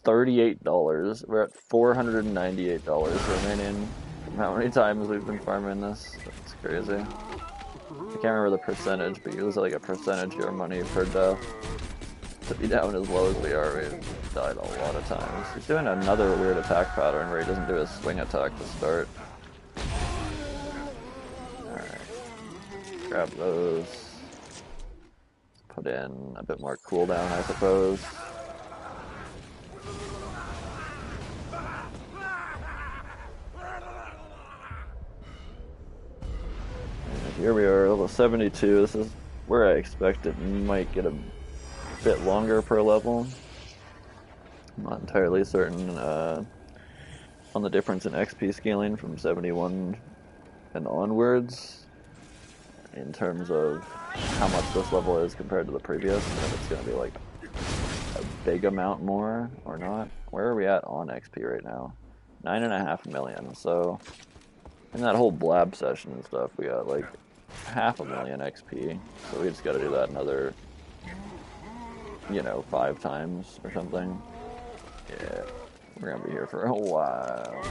$38. We're at $498 remaining from how many times we've been farming this. It's crazy. I can't remember the percentage, but you lose like a percentage of your money per death. To be down as low as we are, we've died a lot of times. He's doing another weird attack pattern where he doesn't do his swing attack to start. Alright. Grab those. Put in a bit more cooldown, I suppose. And here we are, level 72. This is where I expect it might get a bit longer per level. I'm not entirely certain on the difference in XP scaling from 71 and onwards in terms of how much this level is compared to the previous, and if it's going to be like a big amount more or not. Where are we at on XP right now? 9.5 million. So in that whole blab session and stuff, we got like 500,000 XP. So we just got to do that another, you know, 5 times or something. Yeah, we're gonna be here for a while.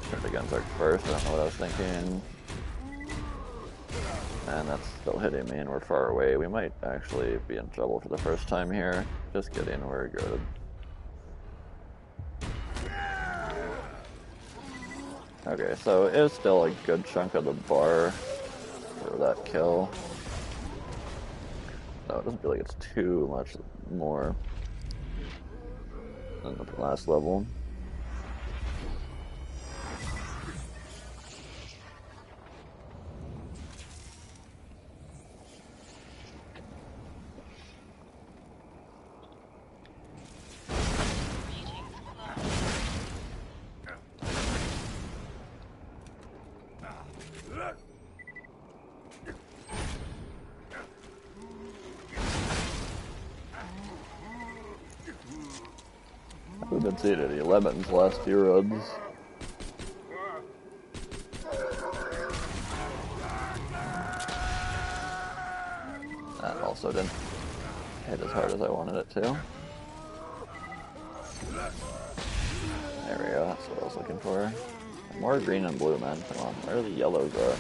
Turn the guns arc first. I don't know what I was thinking. And that's still hitting me, and we're far away. We might actually be in trouble for the first time here. Just kidding, we're good. Okay, so it was still a good chunk of the bar for that kill. No, it doesn't feel like it's too much more than the last level. We've been seeing any lemons the last few runs. That also didn't hit as hard as I wanted it to. There we go, that's what I was looking for. More green and blue, man. Come on, where are the yellows at?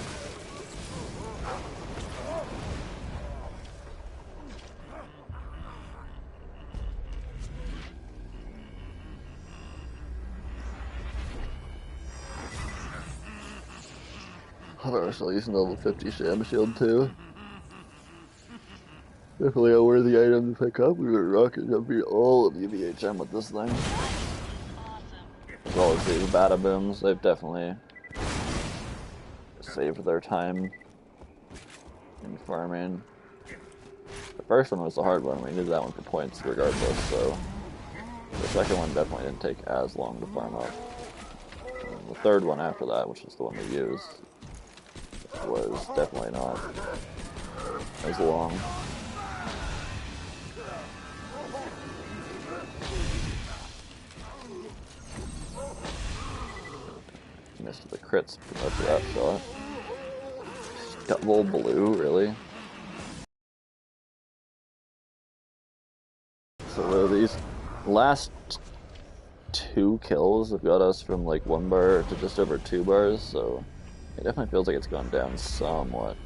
I thought I was still using the level 50 Sham Shield too. Definitely a worthy item to pick up. We were rocking jumping all of UVHM with this thing. As well as these Badabooms, they've definitely saved their time in farming. The first one was the hard one. We needed that one for points regardless, so the second one definitely didn't take as long to farm up. And the third one after that, which is the one we used, was definitely not as long. Missed the crits for much of that shot. Double blue, really? So these last 2 kills have got us from like 1 bar to just over 2 bars, so it definitely feels like it's gone down somewhat.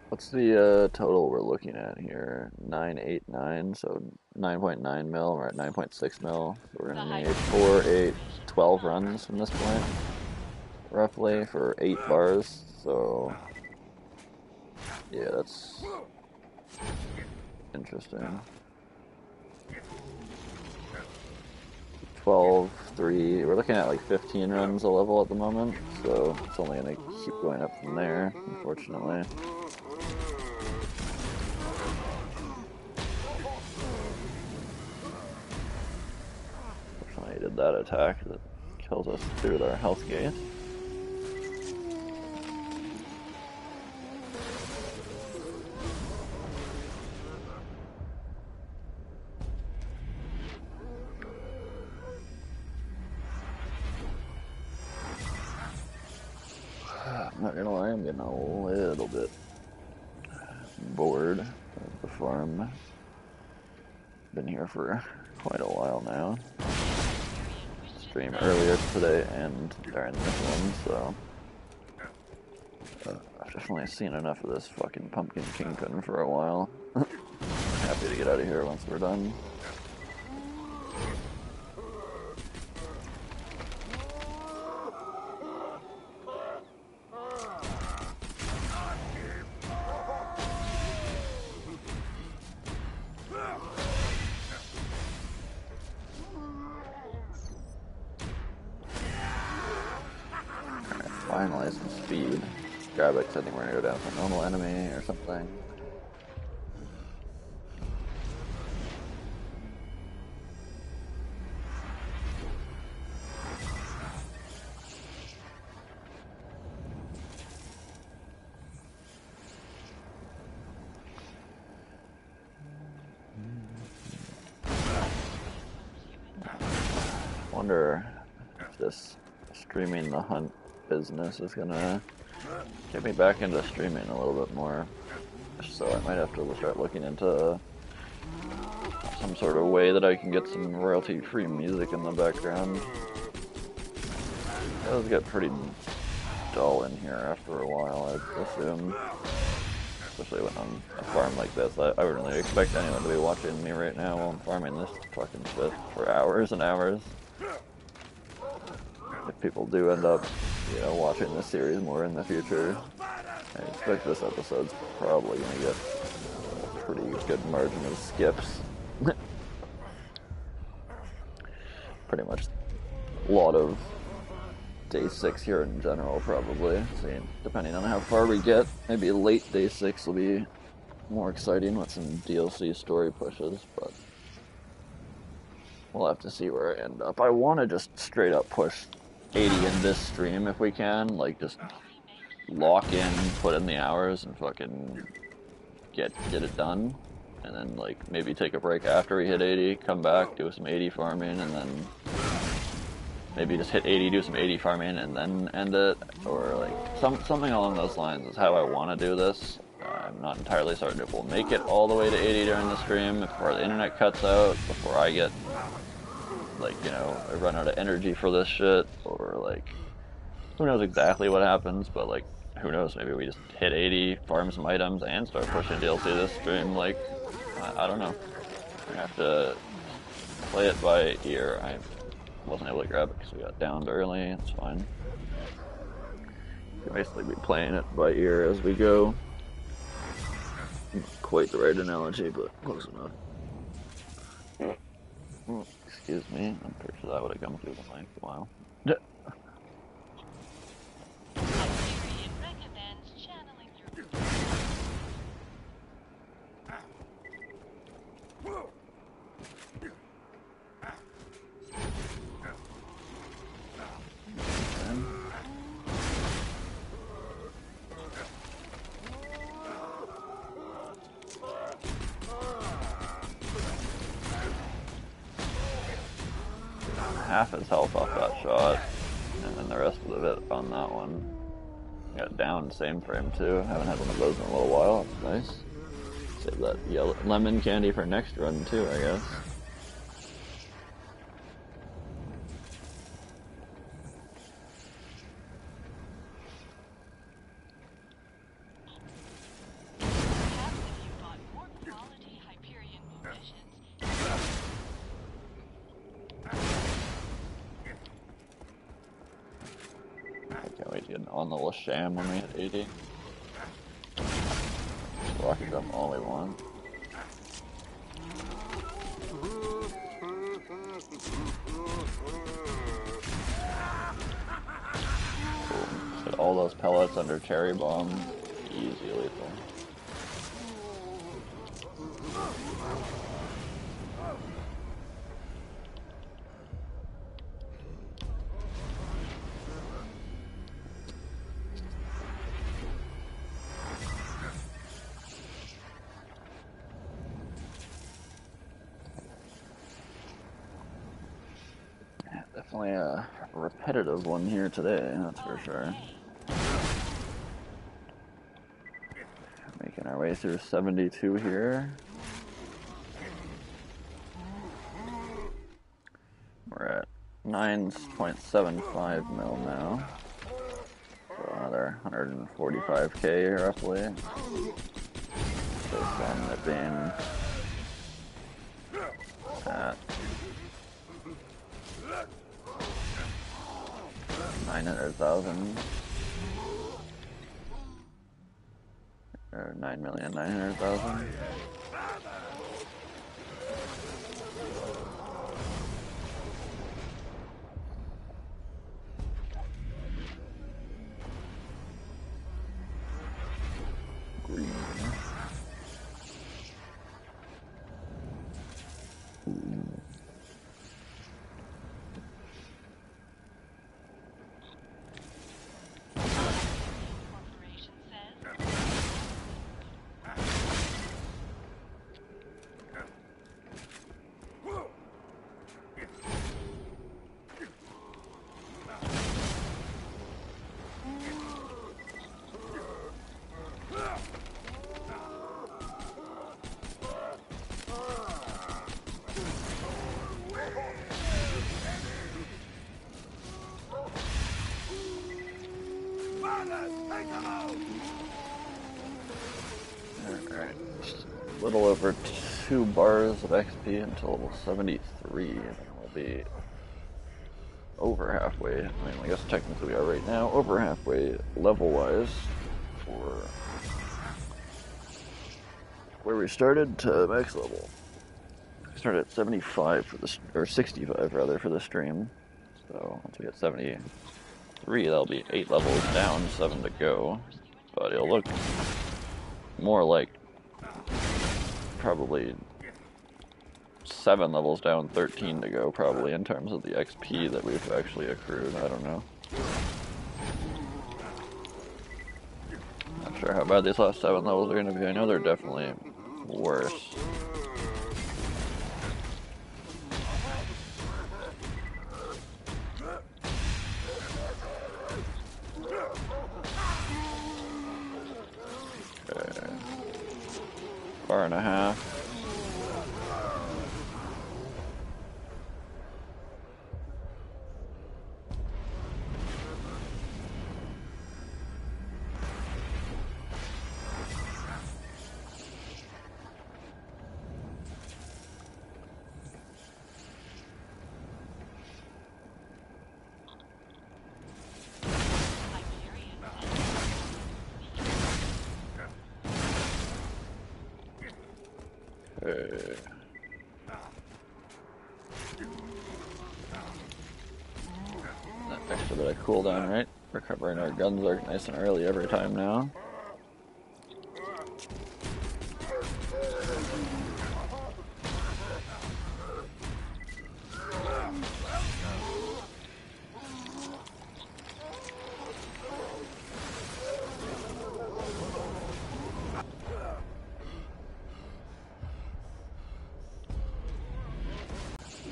What's the total we're looking at here? 989, so 9.9 mil. We're at 9.6 mil. So we're gonna need 4, 8, 12 runs from this point. roughly for 8 bars. So yeah, that's interesting. 12, 3. We're looking at like 15 runs a level at the moment, so it's only gonna keep going up from there, unfortunately. Fortunately, I did that attack that kills us through our health gauge. I'm not gonna lie, I'm getting a little bit bored of the farm. Been here for quite a while now. Stream earlier today and during this one, so I've definitely seen enough of this fucking Pumpkin Kingpin for a while. Happy to get out of here once we're done. Finally, some speed. Grab it, 'cause I think we're gonna go down for a normal enemy or something. Wonder if this streaming the hunt business is gonna get me back into streaming a little bit more. So I might have to start looking into some sort of way that I can get some royalty-free music in the background. It does get pretty dull in here after a while, I'd assume. Especially when on a farm like this. I wouldn't really expect anyone to be watching me right now while I'm farming this fucking shit for hours and hours. If people do end up, you know, watching this series more in the future, I expect this episode's probably gonna get a pretty good margin of skips. Pretty much a lot of day 6 here in general, probably. See, depending on how far we get, maybe late day 6 will be more exciting with some DLC story pushes, but we'll have to see where I end up. I want to just straight up push 80 in this stream if we can, like just lock in, put in the hours, and fucking get it done. And then like maybe take a break after we hit 80, come back, do some 80 farming, and then maybe just hit 80, do some 80 farming, and then end it, or like something along those lines is how I want to do this. I'm not entirely certain if we'll make it all the way to 80 during the stream, before the internet cuts out, before I get, like, you know, I run out of energy for this shit, or like, who knows exactly what happens, but like, who knows, maybe we just hit 80, farm some items, and start pushing DLC this stream, like, I don't know. I have to play it by ear. I wasn't able to grab it because we got downed early, it's fine. We'll basically be playing it by ear as we go. Not quite the right analogy, but close enough. Excuse me, I'm pretty sure that would have come through the mic a while. Half his health off that shot, and then the rest of it on that one. Got down same frame too. Haven't had one of those in a little while. That's nice. Save that yellow lemon candy for next run too, I guess. wait to get on the little sham when we hit 80. Rocket jump all we want. Boom. Hit all those pellets under cherry bomb. Easy lethal. Definitely a repetitive one here today, that's for sure. Making our way through 72 here. We're at 9.75 mil now. So another 145k roughly. Based on it being at 900,000 or 9,900,000. Green. Alright, a little over 2 bars of XP until level 73, and then we'll be over halfway. I mean, I guess technically we are right now over halfway level-wise for where we started to max level. We started at 75 for the, or 65 rather, for the stream. So once we get 73, that'll be 8 levels down, 7 to go. But it'll look more like probably 7 levels down, 13 to go probably in terms of the XP that we've actually accrued. I don't know. Not sure how bad these last 7 levels are going to be. I know they're definitely worse. Okay. Bar and a half. That extra bit of cooldown, right? Recovering our guns are nice and early every time now.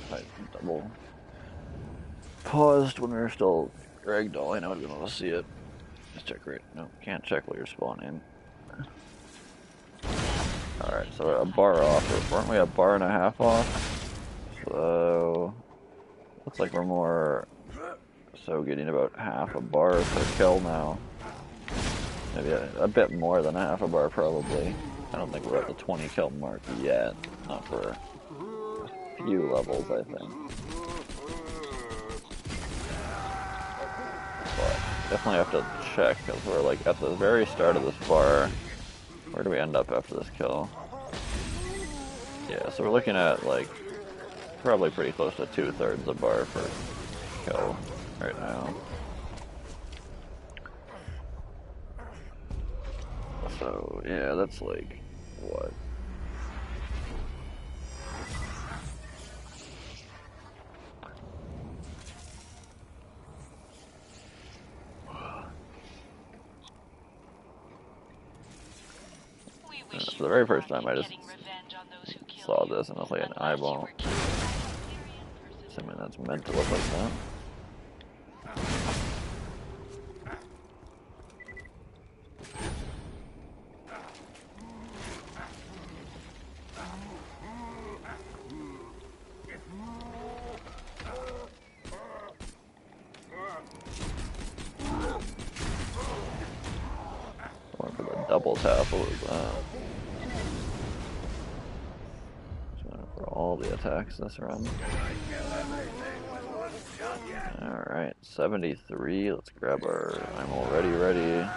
I double paused when we were still ragdolling. I would have been able to see it. Just check right. No, can't check while you're spawning. Alright, so a bar off. Weren't we a bar and a half off? So looks like we're more so getting about half a bar per kill now. Maybe a bit more than half a bar probably. I don't think we're at the 20 kill mark yet. Not for a few levels, I think. But definitely have to check, because we're like at the very start of this bar. Where do we end up after this kill? Yeah, so we're looking at like probably pretty close to 2/3 of bar for kill right now. So yeah, that's like what? For the very first time I just saw this and I was like an eyeball. Assuming that's meant to look like that. Going for the double tap, what was that? Just going for all the attacks this run. Alright, 73, let's grab our I'm already ready.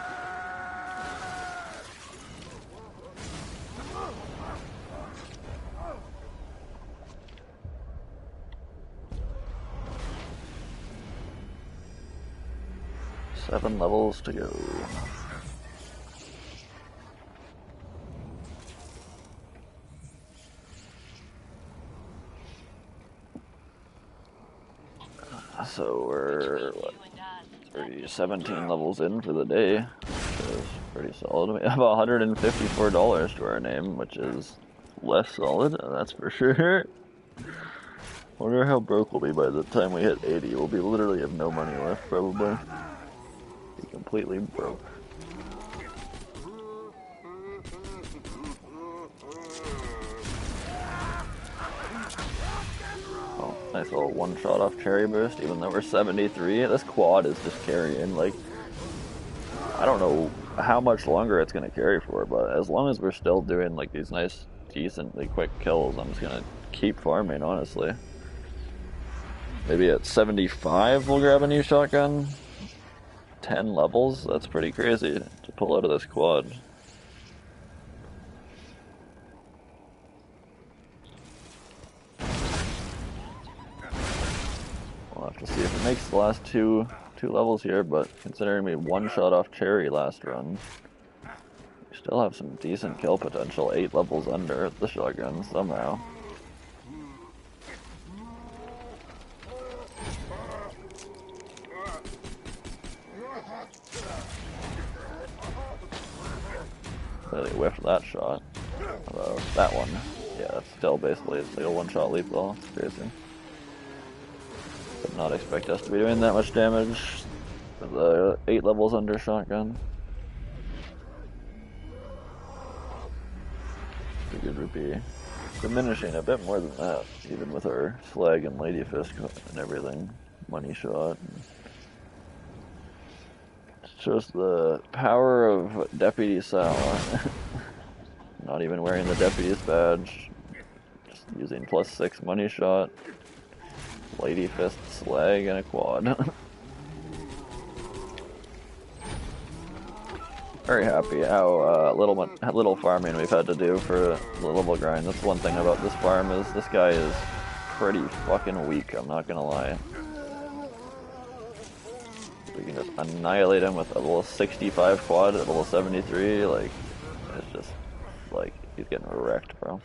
Seven levels to go. So we're, what, 17 levels in for the day, which is pretty solid. We have $154 to our name, which is less solid, that's for sure. Wonder how broke we'll be by the time we hit 80. We'll be literally have no money left, probably. Be completely broke. Oh, nice little one shot off cherry boost, even though we're 73. This quad is just carrying, like, I don't know how much longer it's going to carry for, but as long as we're still doing, like, these nice, decently quick kills, I'm just going to keep farming, honestly. Maybe at 75 we'll grab a new shotgun. 10 levels? That's pretty crazy to pull out of this quad. We'll have to see if it makes the last two levels here, but considering we one shot off cherry last run, we still have some decent kill potential. 8 levels under the shotgun somehow. Really whiffed that shot. Although that one, yeah, it's still basically it's like a one-shot lethal. It's crazy. Did not expect us to be doing that much damage with the 8 levels under shotgun. Figured we'd be diminishing a bit more than that, even with our slag and lady fist and everything. Money shot. Shows the power of Deputy Sal. Not even wearing the deputy's badge. Just using +6 money shot. Lady fist, slag, and a quad. Very happy how little farming we've had to do for the level grind. That's one thing about this farm is this guy is pretty fucking weak, I'm not gonna lie. We can just annihilate him with a level 65 quad at level 73, like, it's just, like, he's getting wrecked, bro.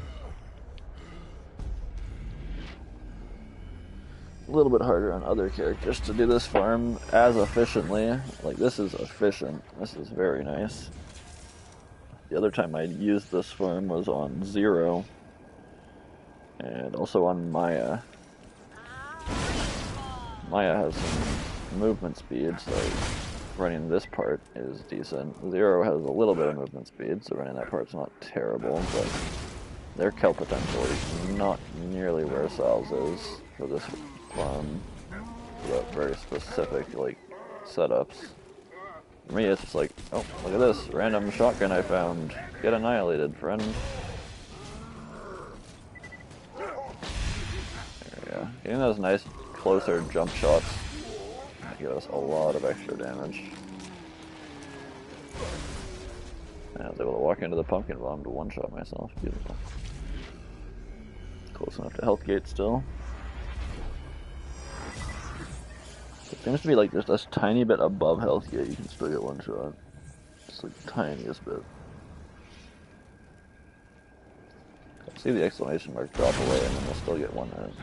A little bit harder on other characters to do this farm as efficiently. Like, this is efficient. This is very nice. The other time I used this farm was on Zero, and also on Maya. Maya has some movement speed, so running this part is decent. Zero has a little bit of movement speed, so running that part's not terrible, but their kill potential is not nearly where Sal's is for this farm, without very specific, like, setups. For me, it's just like, oh, look at this, random shotgun I found. Get annihilated, friend. There we go. Getting those nice, closer jump shots Give us a lot of extra damage. I was able to walk into the pumpkin bomb to one-shot myself. Beautiful. Close enough to health gate still. It seems to be like just a tiny bit above health gate, you can still get one shot. Just like the tiniest bit. See the exclamation mark drop away and then we'll still get one hit.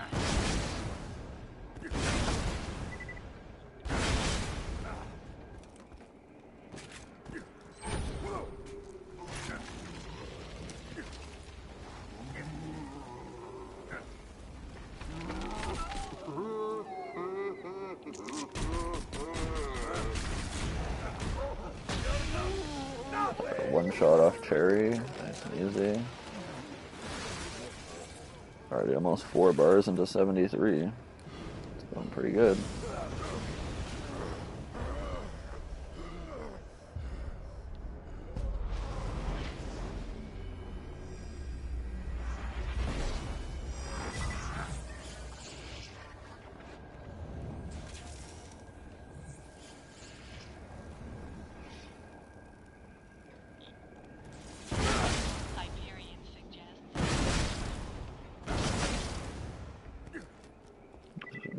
One shot off Cherry, nice and easy. Already almost 4 bars into 73. It's going pretty good.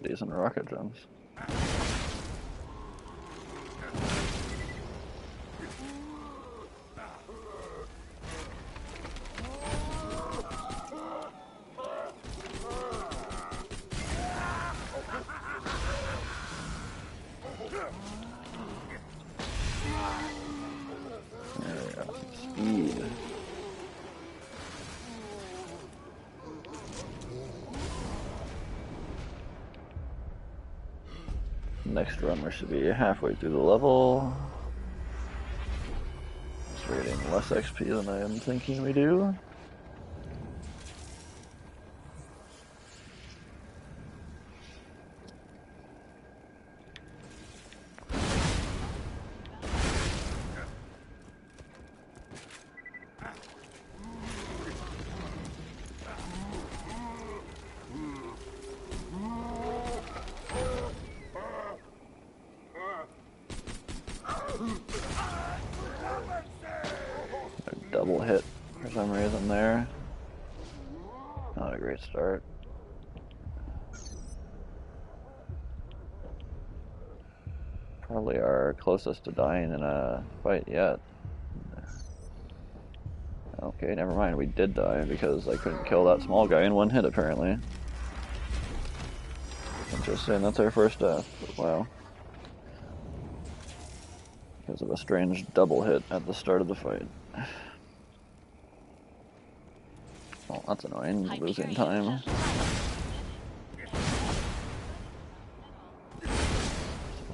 Decent rocket jumps. There we go. Speed. Next run we should be halfway through the level. Just we're getting less XP than I am thinking we do. Double hit for some reason there. Not a great start. Probably our closest to dying in a fight yet. Okay, never mind, we did die because I couldn't kill that small guy in one hit apparently. Interesting, that's our first death. Wow. Because of a strange double hit at the start of the fight. Well, that's annoying, losing time.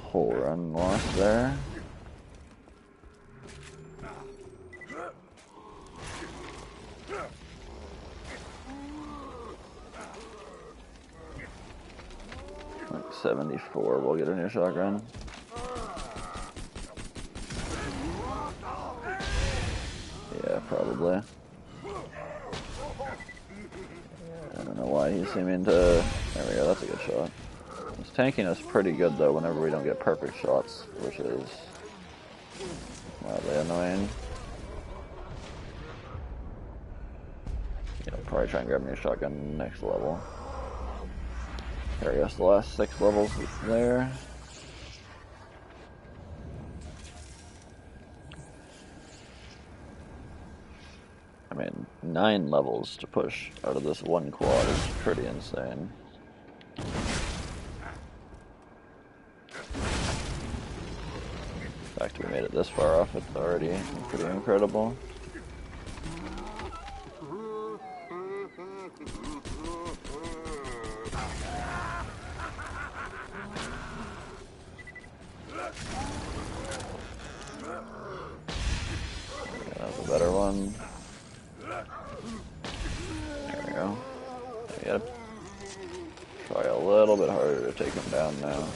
Whole run lost there. Like 74, we'll get a new shotgun. Yeah, probably. I don't know why he's seeming to... There we go, that's a good shot. He's tanking us pretty good though whenever we don't get perfect shots, which is mildly annoying. Yeah, I'll probably try and grab me a shotgun next level. There we go, the last 6 levels there. I mean, 9 levels to push out of this one quad is pretty insane. The fact we made it this far off, it's already pretty incredible. That's a better one. There we go. We gotta try a little bit harder to take him down now.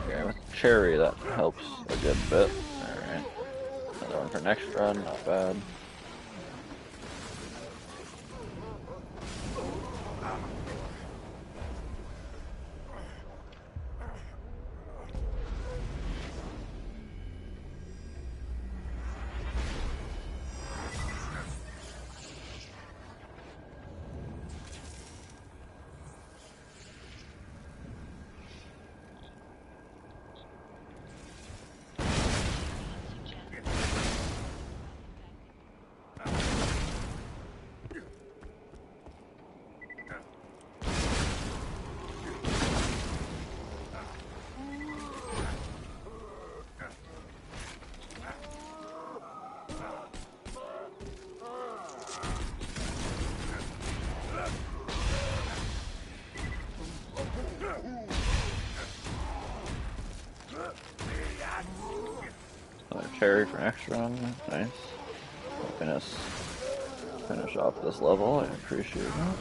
Okay, with cherry that helps a good bit. Alright. Another one for next run, not bad. Another cherry for next run, nice. Helping us finish off this level, I appreciate that.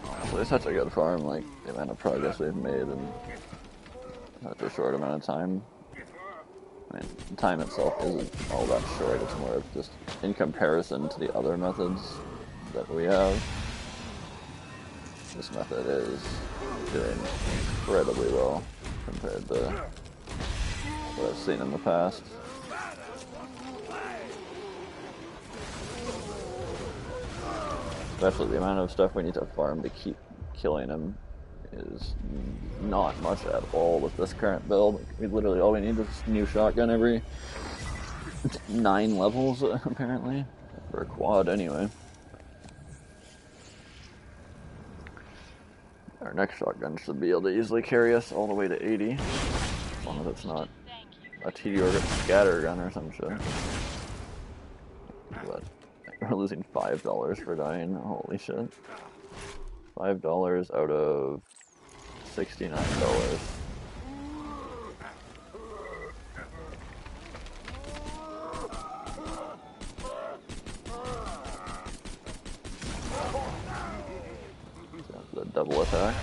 Honestly, it's such a good farm, like the amount of progress we've made in such a short amount of time. I mean, the time itself isn't all that short, it's more of just in comparison to the other methods that we have. This method is doing incredibly well compared to what I've seen in the past. Especially the amount of stuff we need to farm to keep killing him is not much at all with this current build. We literally, all we need is a new shotgun every 9 levels, apparently. For a quad, anyway. Our next shotgun should be able to easily carry us all the way to 80. As long as it's not a TD or scatter gun or some shit. But we're losing $5 for dying. Holy shit. $5 out of $69. The double attack.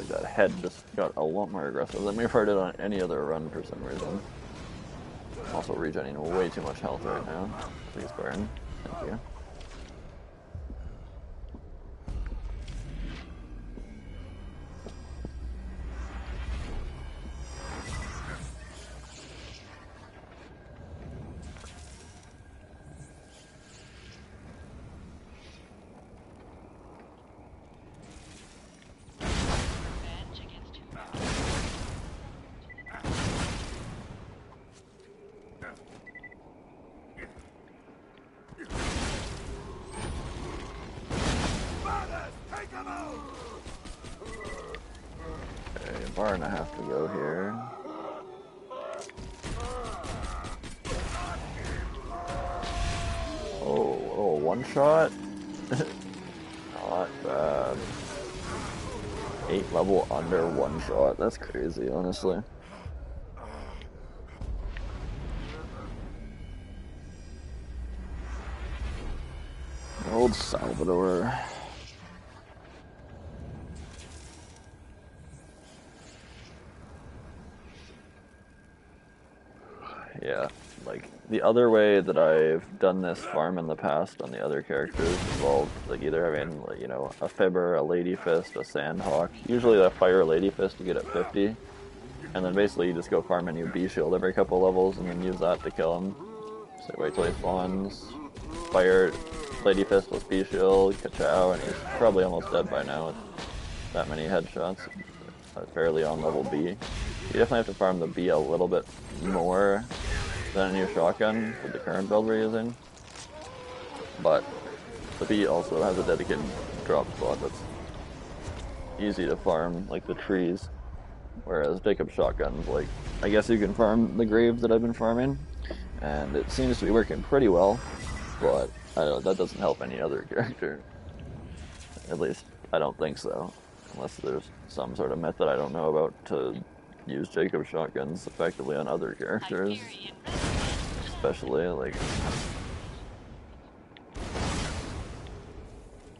That head just got a lot more aggressive than we've heard it on any other run for some reason. Also regenerating way too much health right now. Please burn. Thank you. Bar and I have to go here. Oh, one shot? Not bad. 8 level under one shot. That's crazy, honestly. Old Salvador. Yeah, like the other way that I've done this farm in the past on the other characters involved like either having like, you know, a fibber, a lady fist, a sandhawk. Usually a fire lady fist to get at 50, and then basically you just go farm a new B shield every couple levels and then use that to kill him. So wait till he spawns, fire lady fist with B shield, ka-chow, and he's probably almost dead by now with that many headshots. Fairly on level B. You definitely have to farm the B a little bit more than a new shotgun with the current build we're using, but the B also has a dedicated drop spot that's easy to farm, like the trees, whereas Jacob's shotguns, like, I guess you can farm the graves that I've been farming, and it seems to be working pretty well, but I don't, that doesn't help any other character. At least, I don't think so, unless there's some sort of method I don't know about to use Jacob's shotguns effectively on other characters, especially, like,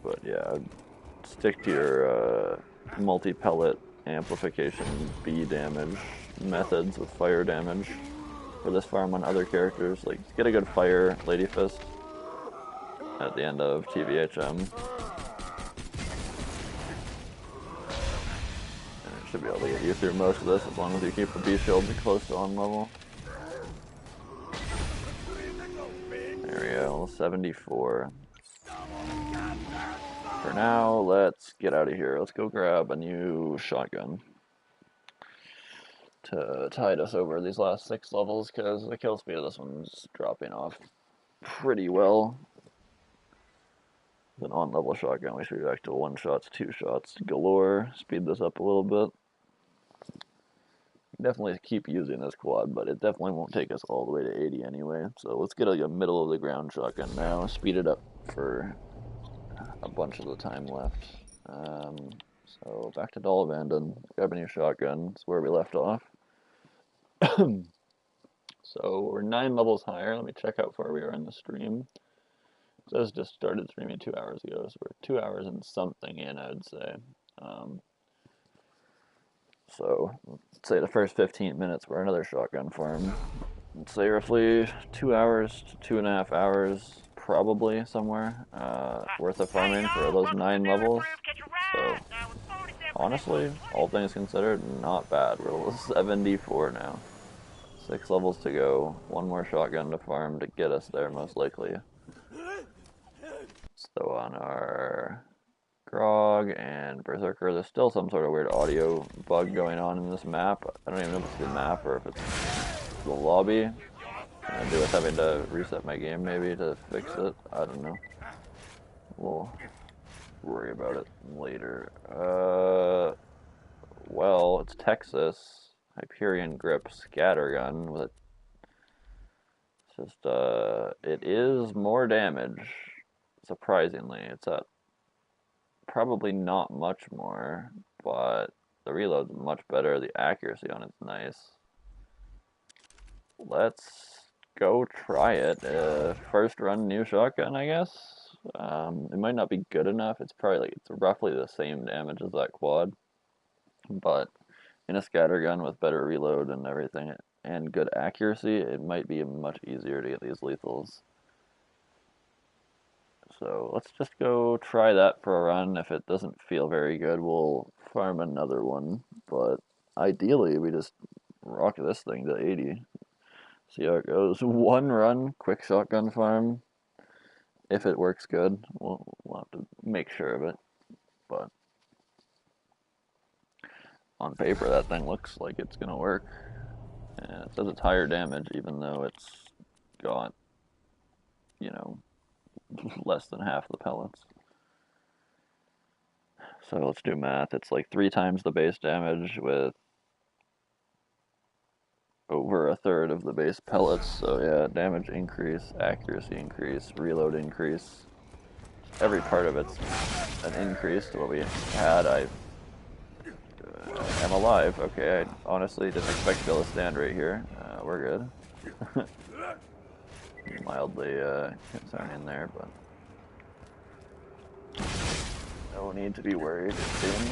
but yeah, stick to your multi-pellet amplification B damage methods with fire damage for this farm on other characters. Like, get a good fire Lady Fist at the end of TVHM, and it should be able to get you through most of this as long as you keep the B shield close to on level. There we go, 74. For now, let's get out of here. Let's go grab a new shotgun to tide us over these last 6 levels, because the kill speed of this one's dropping off pretty well. With an on-level shotgun, we should be back to 1 shots, 2 shots galore. Speed this up a little bit. Definitely keep using this quad, but it definitely won't take us all the way to 80 anyway. So let's get a middle of the ground shotgun now. Speed it up for a bunch of the time left. So back to Doll Abandon, grab a new shotgun. That's where we left off. So we're 9 levels higher. Let me check how far we are in the stream. So this just started streaming 2 hours ago, so we're 2 hours and something in, I'd say. So let's say the first 15 minutes were another shotgun farm. Let's say roughly 2 hours to 2.5 hours, probably somewhere, worth of farming for those 9 levels. So honestly, all things considered, not bad. We're level 74 now. 6 levels to go. 1 more shotgun to farm to get us there, most likely. So on our Grog and Berserker, there's still some sort of weird audio bug going on in this map. I don't even know if it's the map or if it's the lobby. I'd do with having to reset my game maybe to fix it. I don't know. We'll worry about it later. Well, it's Texas. Hyperion Grip Scattergun with it. It's just, it is more damage, surprisingly. It's at probably not much more, but the reload's much better. The accuracy on it's nice. Let's go try it. First run new shotgun, I guess. It might not be good enough. It's probably like, it's roughly the same damage as that quad, but in a scattergun with better reload and everything and good accuracy, it might be much easier to get these lethals. So let's just go try that for a run. If it doesn't feel very good, we'll farm another one. But ideally, we just rock this thing to 80. See how it goes. 1 run, quick shotgun farm. If it works good, we'll have to make sure of it. But on paper, that thing looks like it's going to work. And it says it's higher damage, even though it's got, you know, less than half the pellets. So let's do math. It's like 3 times the base damage with over a third of the base pellets. So yeah, damage increase, accuracy increase, reload increase. Every part of it's an increase to what we had. I am alive. Okay, I honestly didn't expect to be able to stand right here. We're good. Mildly concerning there, but no need to be worried. It seems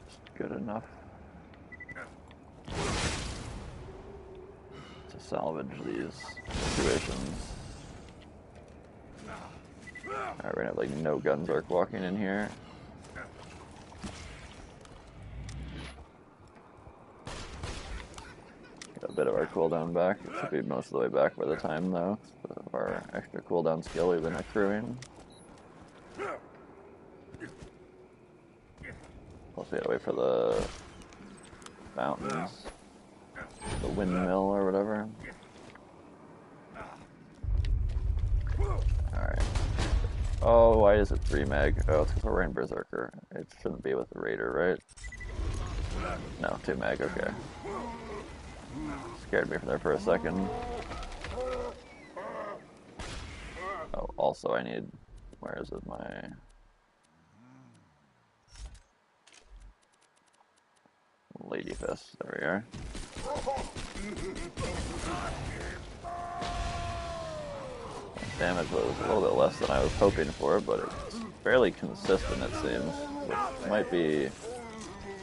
just good enough. to salvage these situations. Alright, we're gonna have like no Gunzark walking in here. Got a bit of our cooldown back. It should be most of the way back by the time though, of our extra cooldown skill we've been accruing. Plus we gotta wait for the fountains, the windmill or whatever. Alright. Oh, why is it 3 mag? Oh, it's because we're in Berserker. It shouldn't be with the Raider, right? No, 2 mag, okay. Scared me there for a second. Oh, also I need... Where is it? My... Lady Fist. There we are. Damage was a little bit less than I was hoping for, but it's fairly consistent it seems, which might be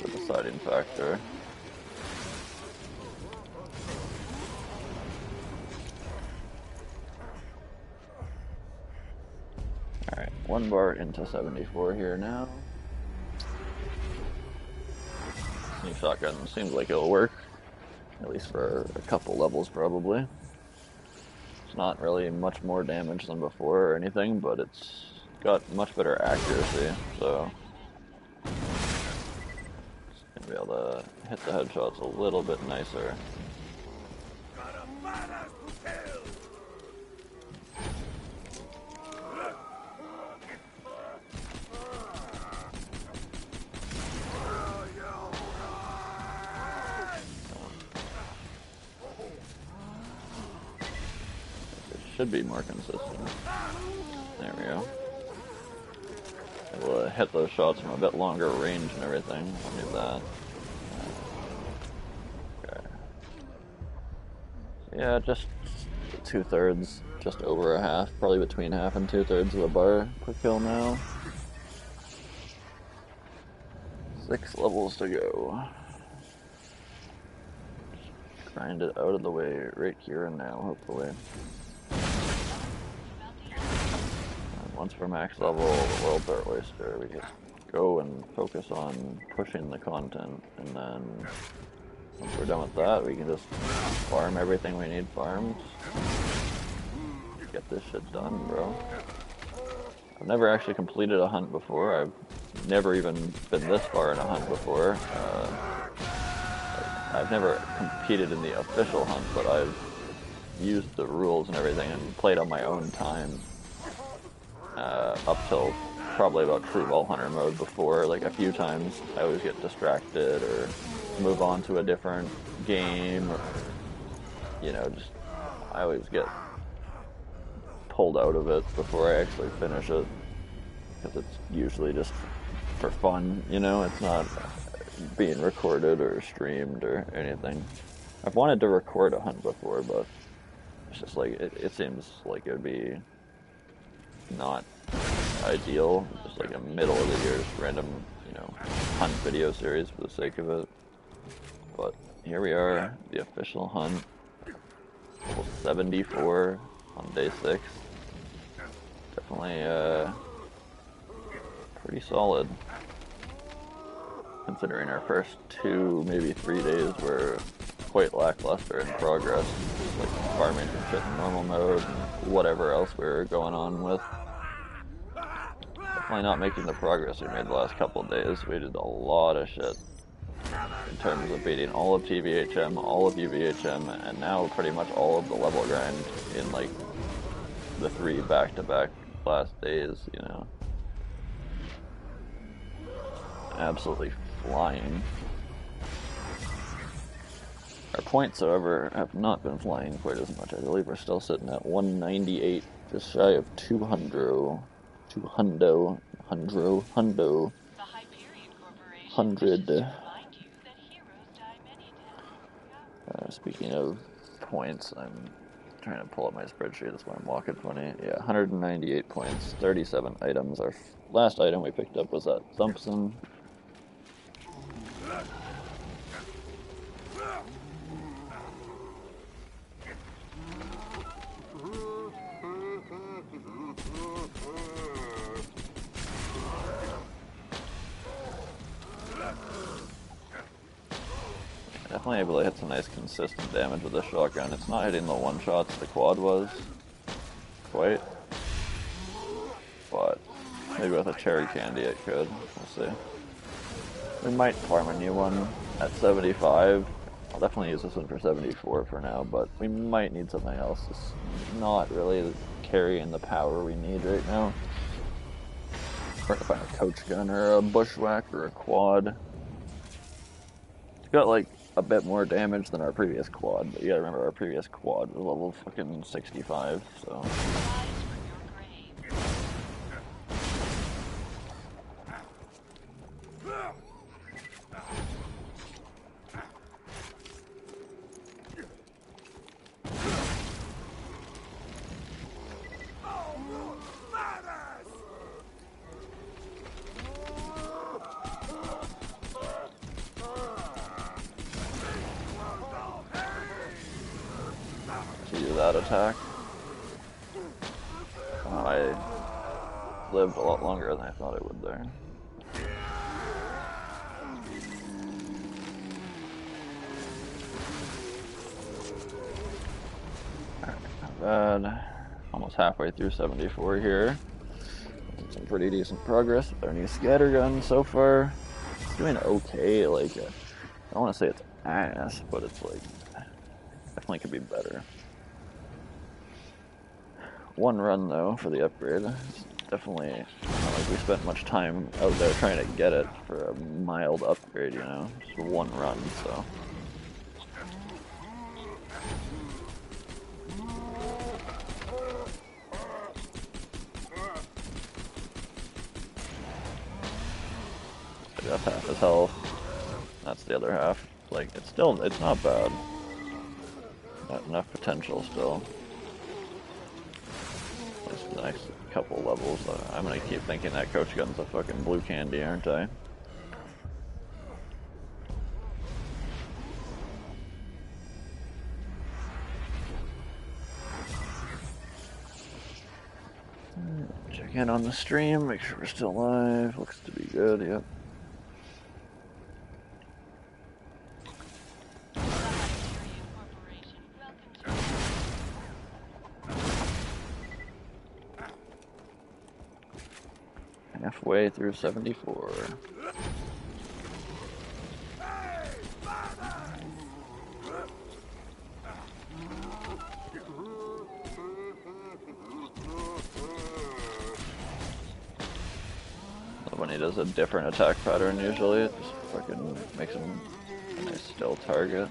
the deciding factor. Alright, 1 bar into 74 here now. New shotgun seems like it'll work, at least for a couple levels probably. It's not really much more damage than before or anything, but it's got much better accuracy, so it's gonna be able to hit the headshots a little bit nicer. Should be more consistent. There we go. Able to hit those shots from a bit longer range and everything. Look at that. Okay. So yeah, just 2/3, just over a half, probably between half and 2/3 of a bar per kill now. 6 levels to go. Just grind it out of the way right here and now, hopefully. Once we're max level, the World's our oyster. We just go and focus on pushing the content, and then once we're done with that, we can just farm everything we need farmed. Get this shit done, bro. I've never actually completed a hunt before. I've never even been this far in a hunt before. I've never competed in the official hunt, but I've used the rules and everything and played on my own time. Up till probably about True Vault Hunter mode before, like a few times I always get distracted or move on to a different game, or, you know, just I always get pulled out of it before I actually finish it, because it's usually just for fun, you know, it's not being recorded or streamed or anything. I've wanted to record a hunt before, but it's just like, it seems like it would be not ideal, just like a middle of the year, just random, you know, hunt video series for the sake of it. But here we are, the official hunt, level 74 on day 6. Definitely pretty solid, considering our first 2, maybe 3 days were quite lackluster in progress, like farming and shit in normal mode and whatever else we were going on with. Definitely not making the progress we made the last couple of days. We did a lot of shit in terms of beating all of TVHM, all of UVHM, and now pretty much all of the level grind in like the 3 back-to-back last days, you know. Absolutely flying. Our points, however, have not been flying quite as much. I believe we're still sitting at 198, just shy of 200. 200. Speaking of points, I'm trying to pull up my spreadsheet. That's why I'm walking funny. Yeah, 198 points, 37 items. Our last item we picked up was that Thompson. definitely able to hit some nice consistent damage with this shotgun. It's not hitting the one-shots the quad was, quite, but maybe with a cherry candy it could. We'll see. We might farm a new one at 75. I'll definitely use this one for 74 for now, but we might need something else. It's not really carrying the power we need right now. We're gonna find a coach gun or a bushwhack or a quad. It's got like a bit more damage than our previous quad, but you gotta remember our previous quad was level fucking 65, so. Do that attack. Oh, I lived a lot longer than I thought I would there. Alright, not bad. Almost halfway through 74 here. Some pretty decent progress with our new scattergun so far. It's doing okay, like, I don't want to say it's ass, but it's like, definitely could be better. One run though for the upgrade. It's definitely not like we spent much time out there trying to get it for a mild upgrade, you know? Just one run, so. That's half his health. That's the other half. Like, it's not bad. Got enough potential still. The next couple levels, I'm gonna keep thinking that coach gun's a fucking blue candy, aren't I? Check in on the stream, make sure we're still live. Looks to be good, yep. Halfway through 74. When he does a different attack pattern usually, it just fucking makes him a nice still target.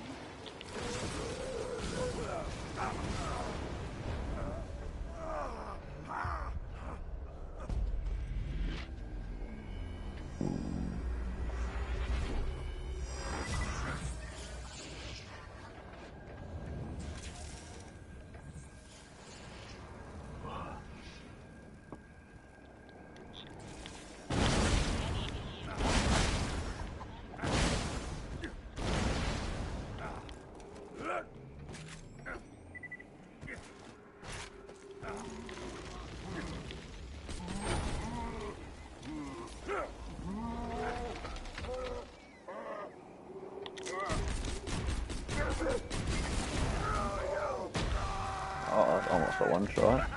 Oh, that's almost a one shot.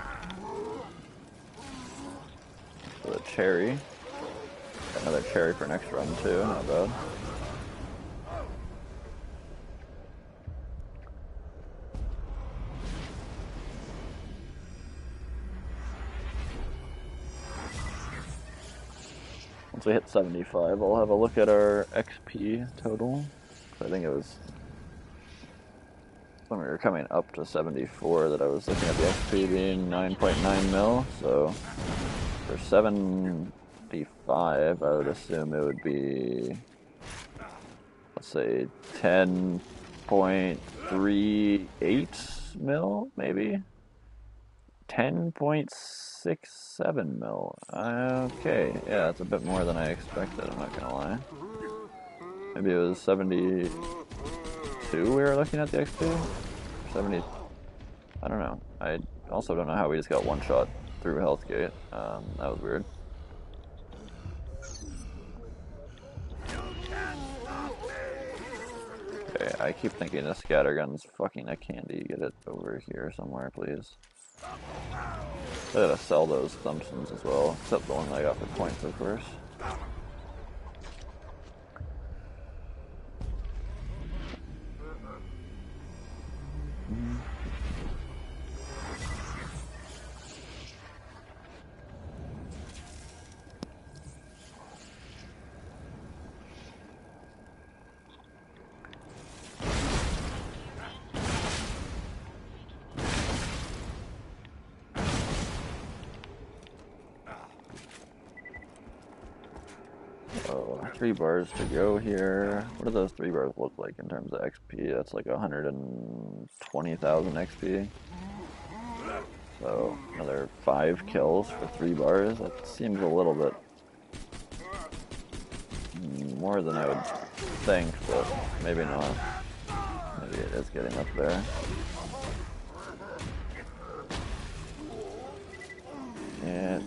With a cherry. Got another cherry for next run too, not bad. Once we hit 75, I'll have a look at our XP total. I think it was when we were coming up to 74 that I was looking at the XP being 9.9 mil, so for 75 I would assume it would be, let's say, 10.38 mil, maybe? 10.67 mil. Okay, yeah, that's a bit more than I expected, I'm not gonna lie. Maybe it was 72 we were looking at the XP? 70, I don't know. I also don't know how we just got one shot through Healthgate. That was weird. Okay, Okay, I keep thinking the scattergun's fucking a candy. Get it over here somewhere, please. I gotta sell those Thompsons as well, except the one I got for points, of course. Oh, 3 bars to go here. What do those 3 bars look like in terms of XP? That's like 120,000 XP. So another 5 kills for 3 bars. That seems a little bit more than I would think, but maybe not. Maybe it is getting up there. Yeah,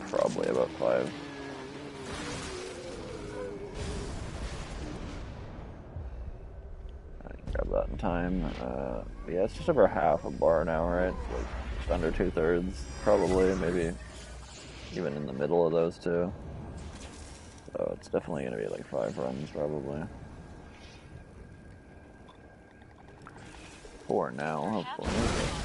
probably about 5. Grab that in time. Yeah, it's just over half a bar now, right? Like just under 2/3, probably, maybe even in the middle of those two. So it's definitely gonna be like 5 runs, probably. 4 now, hopefully.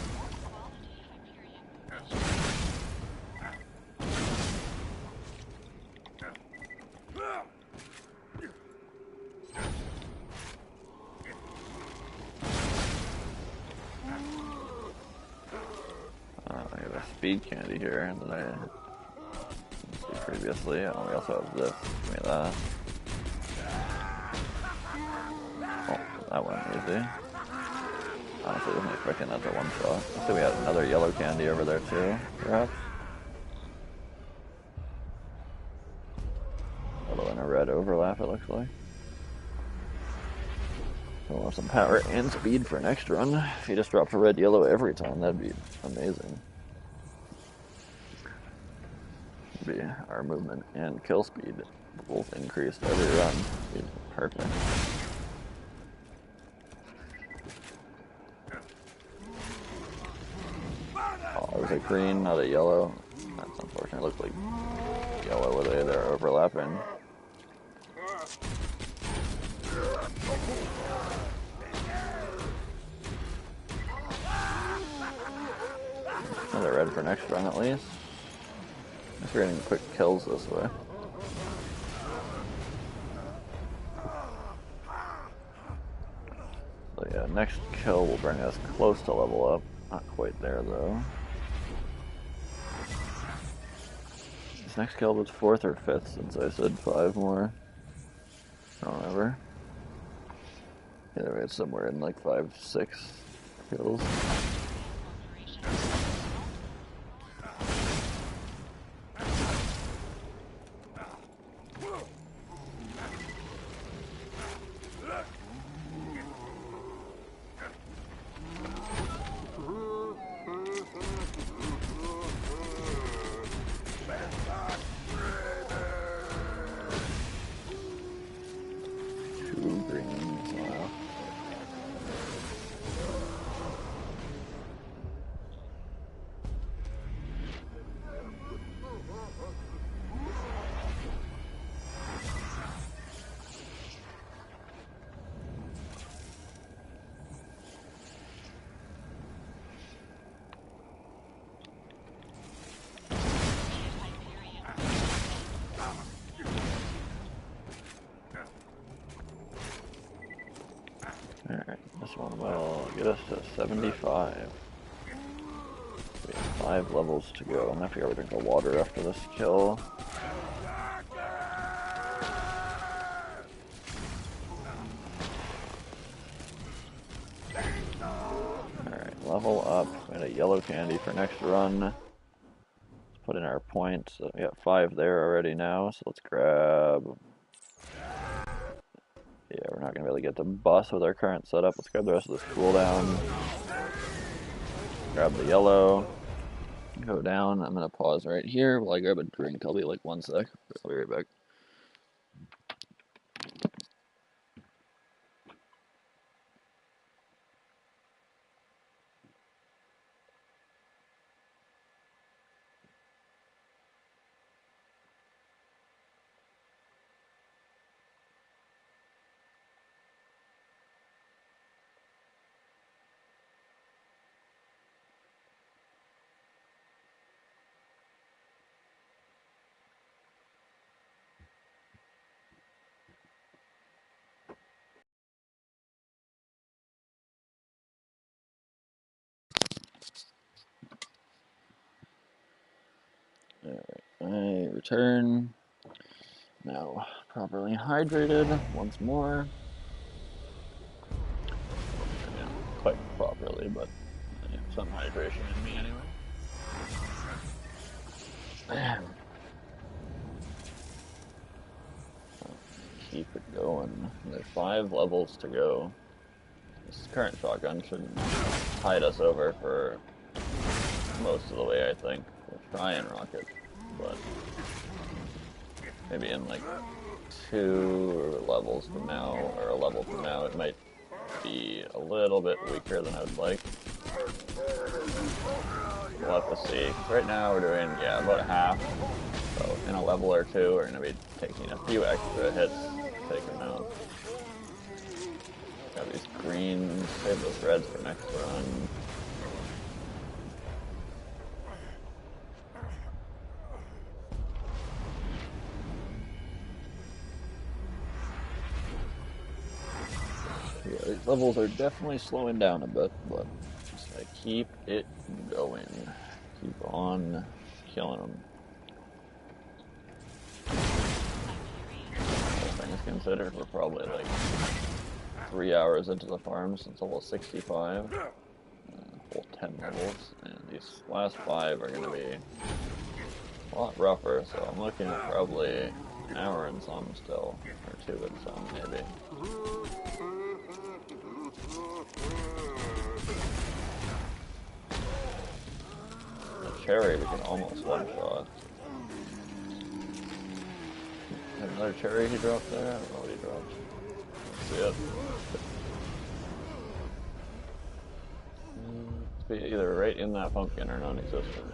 I have a speed candy here that I didn't see previously. Oh, we also have this. Give me that. Oh, that went easy. Honestly, wasn't expecting that to one shot. Let's see, we had another yellow candy over there too, perhaps. Yellow and a red overlap, it looks like. We'll have some power and speed for next run. If you just dropped a red yellow every time, that'd be amazing. Be our movement and kill speed both increased every run. Be perfect. Oh, it was a green, not a yellow. That's unfortunate. It looked like yellow were they there overlapping. Another red for next run at least. I guess we're getting quick kills this way. So yeah, next kill will bring us close to level up. Not quite there though. This next kill was 4th or 5th since I said 5 more. I don't remember. Either way, it's somewhere in like 5, 6 kills. Alright, this one will get us to 75. We have 5 levels to go. I'm gonna figure out where to drink the water after this kill. Alright, level up. We got a yellow candy for next run. Let's put in our points. We got 5 there already now, so let's grab... Yeah, we're not gonna really get to bus with our current setup. Let's grab the rest of this cooldown. Grab the yellow. Go down. I'm gonna pause right here while I grab a drink. I'll be like 1 sec. I'll be right back. Alright, I return. Now properly hydrated once more. Yeah, quite properly, but I have some hydration in me anyway. Keep it going. There's 5 levels to go. This current shotgun should tide us over for most of the way, I think. We'll try and rock it, but maybe in like 2 levels from now, or a level from now, it might be a little bit weaker than I would like. We'll have to see. Right now we're doing, yeah, about half. So in a level or 2, we're going to be taking a few extra hits to take them out. Got these greens, save those reds for next run. Yeah, these levels are definitely slowing down a bit, but just gotta keep it going. Keep on killing them. All things considered, we're probably like 3 hours into the farm since level 65. Full 10 levels, and these last 5 are going to be a lot rougher, so I'm looking at probably an hour and some still, or 2 and some maybe. The cherry we can almost one-shot. Another cherry he dropped there? I don't know what he dropped. Let's see it. Be either right in that pumpkin or non-existent.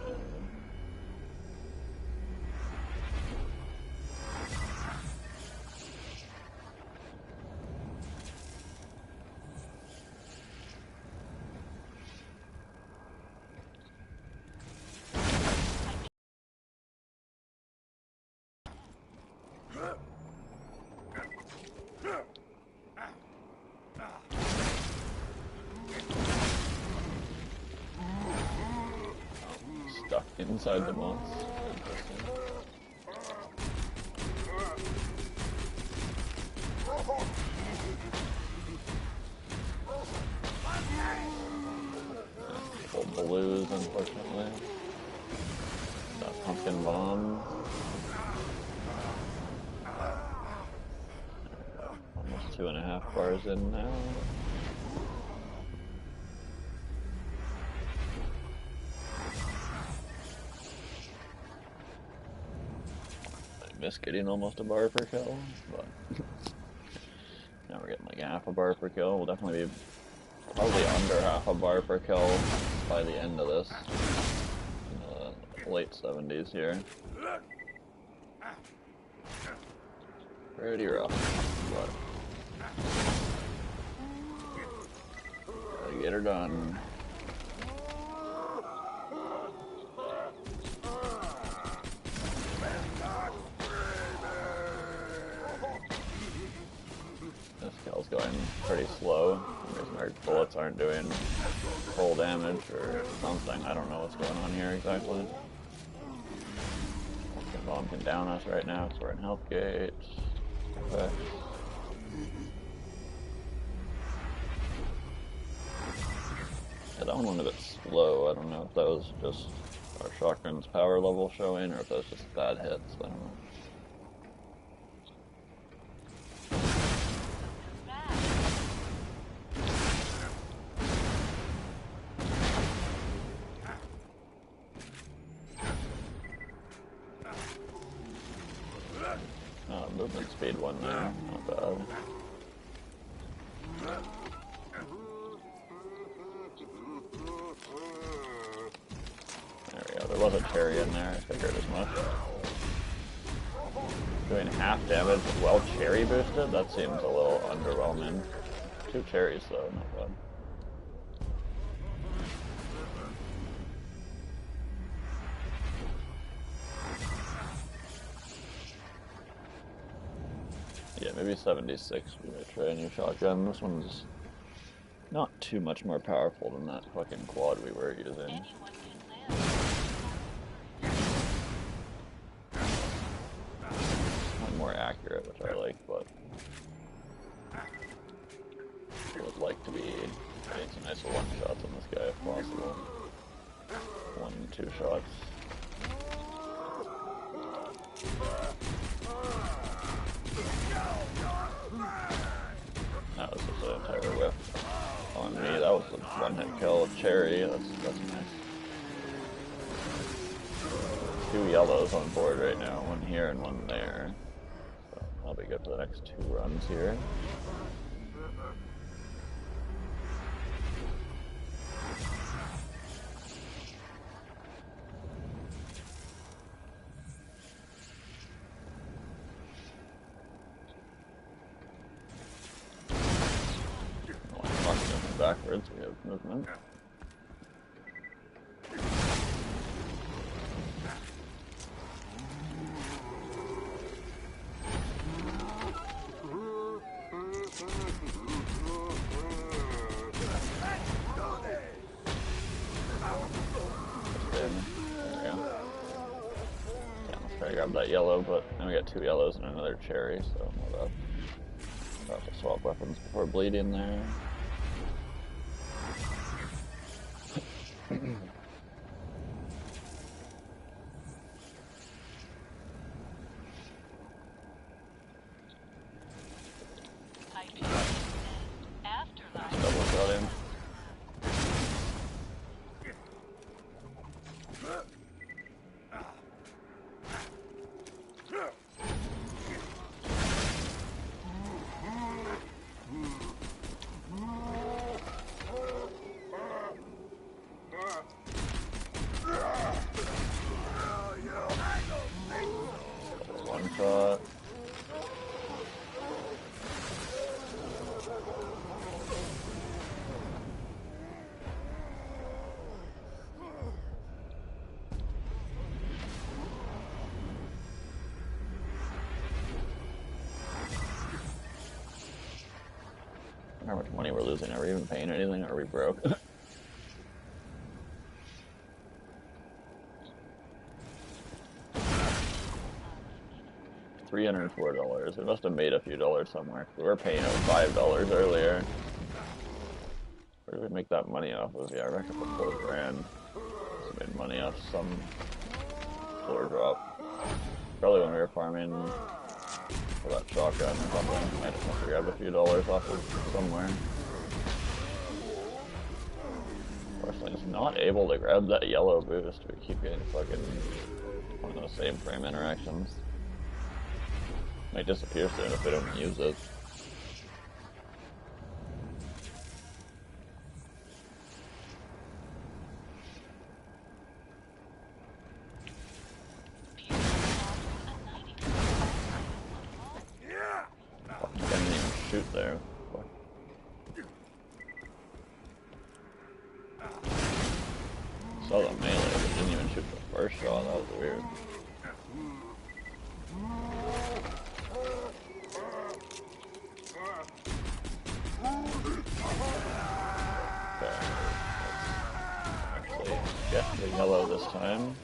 Stuck inside the moss. Full blues, unfortunately. That pumpkin bomb. Almost 2.5 bars in now. Miss getting almost a bar per kill, but now we're getting like half a bar per kill. We'll definitely be probably under half a bar per kill by the end of this. In the late 70s here. Pretty rough, but gotta get her done. This kill's going pretty slow. Our bullets aren't doing full damage or something. I don't know what's going on here exactly. Bomb can down us right now because we're in health gate. Okay. Yeah, that one went a bit slow. I don't know if that was just our shotgun's power level showing or if that was just bad hits. I don't know. Movement speed one there, not bad. There we go, there was a cherry in there, I figured as much. Doing half damage while cherry boosted? That seems a little underwhelming. 2 cherries though, not bad. Yeah, maybe 76. We might try a new shotgun. This one's Not too much more powerful than that fucking quad we were using. Anyone can land. One more accurate, which I like, but I would like to be getting some nice one shots on this guy if possible. 1 and 2 shots. That was just an entire whip on me. That was a one-hit kill. Cherry, that's nice. 2 yellows on board right now, 1 here and 1 there. So that'll be good for the next 2 runs here. Backwards, we have movement. Try to grab that yellow, but then we got 2 yellows and another cherry, so we'll have to swap weapons before bleeding there. Double shot him. One shot. I wonder how much money we're losing. Are we even paying anything, or are we broke? $304. We must have made a few dollars somewhere. We were paying out $5 earlier. Where did we make that money off of? Yeah, I reckon for $4 grand. We made money off some floor drop. Probably when we were farming for that shotgun or something. I just must have grabbed a few dollars off of somewhere. Unfortunately, just not able to grab that yellow boost. We keep getting fucking one of those same frame interactions. Might disappear soon if we don't use it. I didn't even shoot there. Saw the melee, but didn't even shoot the first shot. That was weird. Get the yellow this time.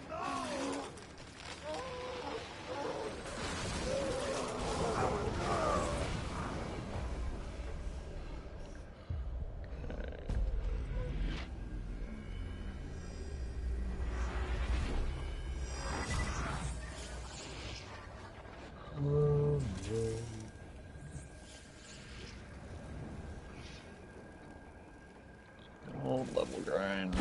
Old level grind.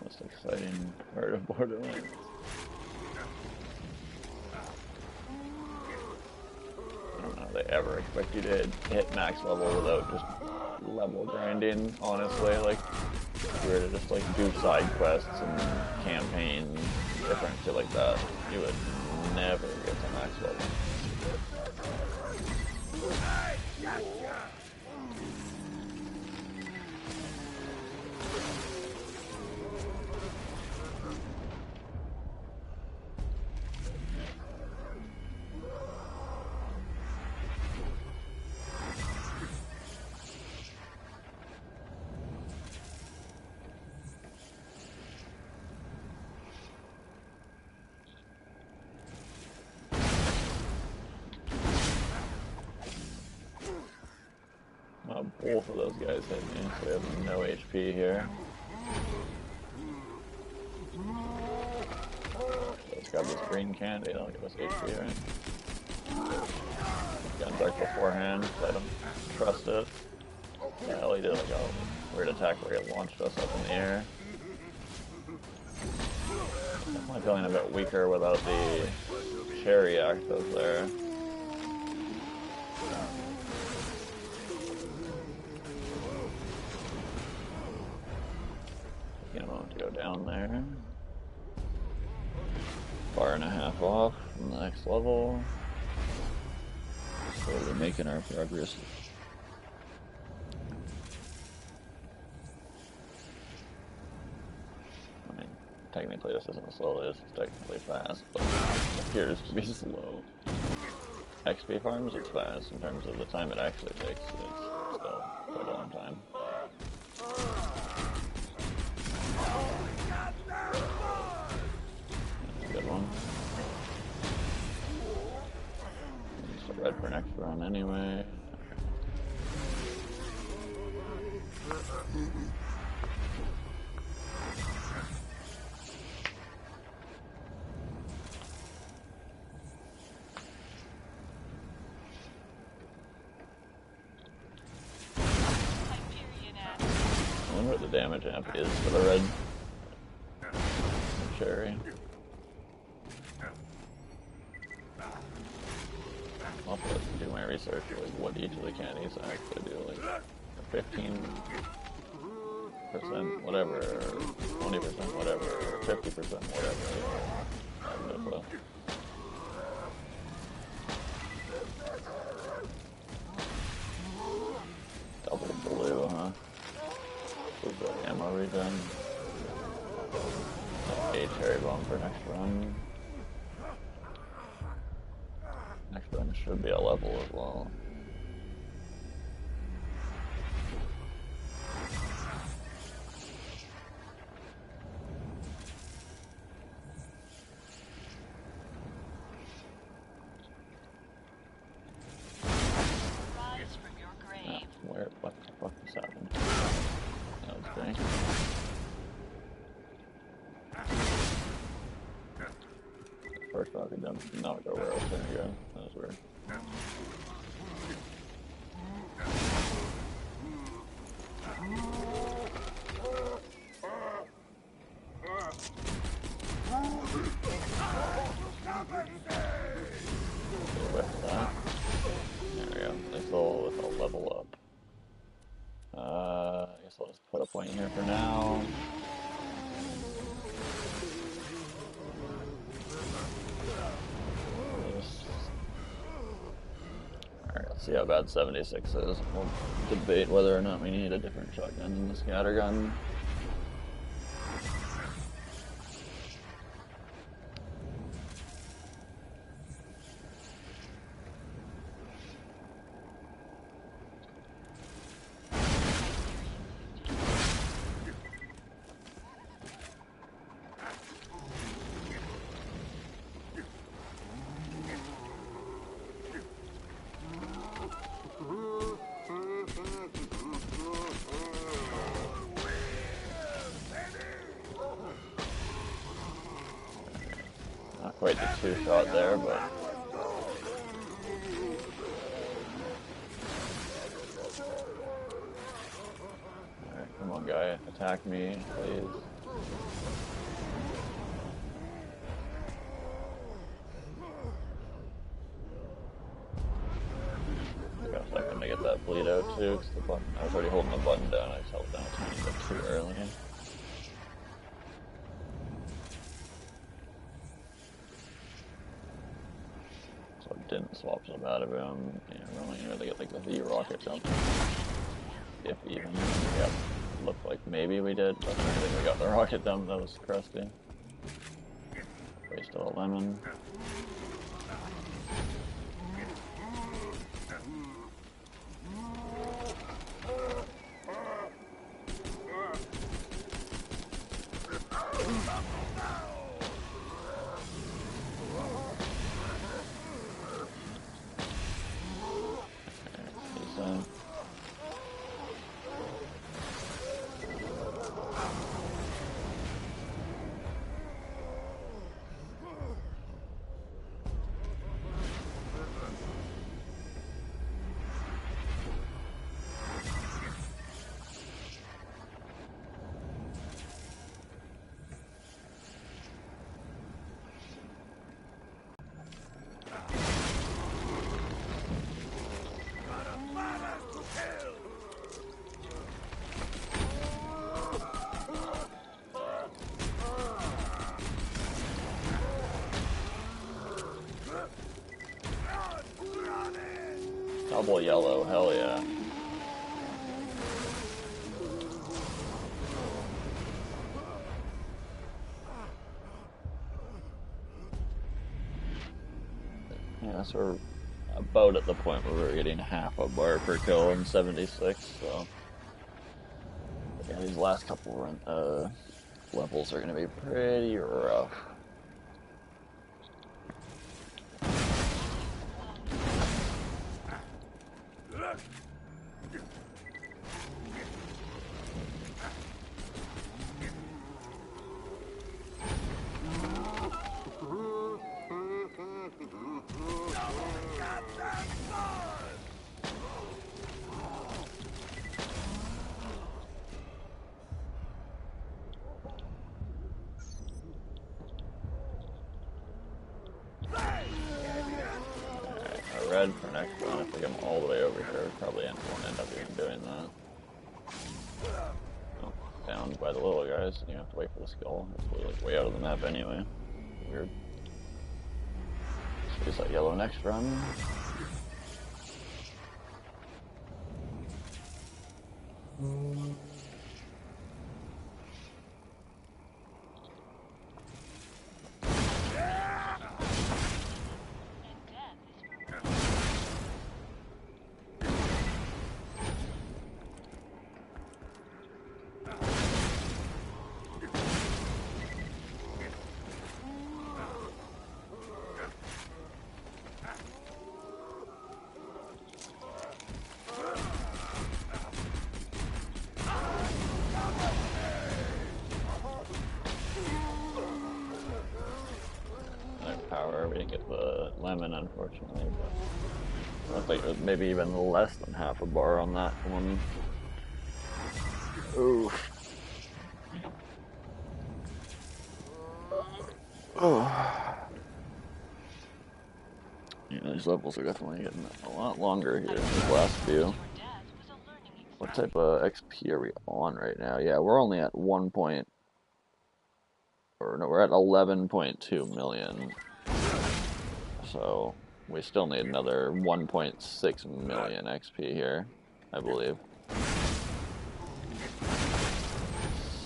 Most exciting part of Borderlands. I don't know how they ever expect you to hit max level without just level grinding, honestly. Like, if you were to just like do side quests and campaigns, different shit like that, you would never get to max level. Both of those guys hit me, so we have no HP here. Let's grab this green candy, that'll give us HP, right? Gun back beforehand, I don't trust it. Yeah, he did like a weird attack where he launched us up in the air. Definitely feeling a bit weaker without the cherry active there. Taking a moment to go down there. Bar and a half off from the next level. Slowly making our progress. I mean, technically this isn't slow, it's technically fast, but it appears to be slow. XP farms, it's fast. In terms of the time it actually takes, it's still quite a long time. That's a good one. Just red for next run anyway. I wonder what the damage amp is for the red cherry. I'll have to do my research, like what each of the candies actually do, like 15%, whatever, 20%, whatever, 50%, whatever. I have no clue. Double blue, huh? The ammo regen. A cherry bomb for next run. Next run should be a level as well. Rise from your grave. Where? What the fuck just happened? That was great. First rocket did not go where I was trying to go. That was weird. With that. There we go. Nice little level up. I guess I'll just put a point here for now. Alright, let's see how bad 76 is. We'll debate whether or not we need a different shotgun than the scattergun. Not quite the two-shot there, but alright, come on guy, attack me, please. Took a second to get that bleed out too, because the button, I was already holding the button down, I just held it down a tiny bit too early. So it didn't swap so bad of him. Yeah, we're only gonna really get like the V rocket jump. If even. Yep. Looked like maybe we did, but I think we got the rocket dump, that was crusty. Wasted a lemon. Decent. Double yellow, hell yeah. Yeah, so we're about at the point where we're getting half a bar per kill in 76, so yeah, these last couple levels are going to be pretty rough. Red for next one. If we get them all the way over here, we probably won't end up even doing that. Oh, down by the little guys, and you have to wait for the skull. It's like way out of the map anyway. Weird. So use that yellow next run. Power. We didn't get the lemon, unfortunately, but I think it was maybe even less than half a bar on that one. Oof. Oh. Yeah, these levels are definitely getting a lot longer here than the last few. What type of XP are we on right now? Yeah, we're only at 1 point, or no, we're at 11.2 million. So we still need another 1.6 million XP here, I believe.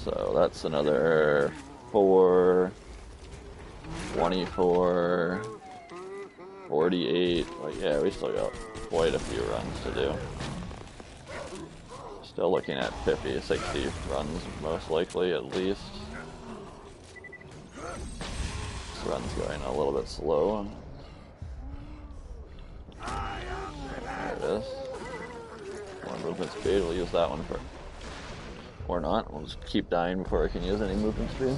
So that's another 4, 24, 48. Like, yeah, we still got quite a few runs to do. Still looking at 50, 60 runs, most likely, at least. This run's going a little bit slow. There it is. More movement speed, we'll use that one for... Or not, we'll just keep dying before I can use any movement speed.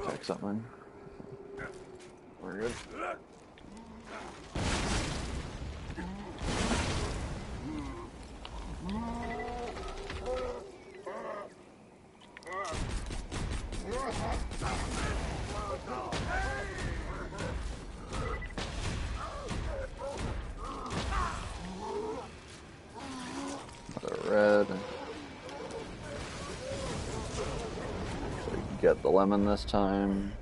Check something. We're good. The red. Actually get the lemon this time.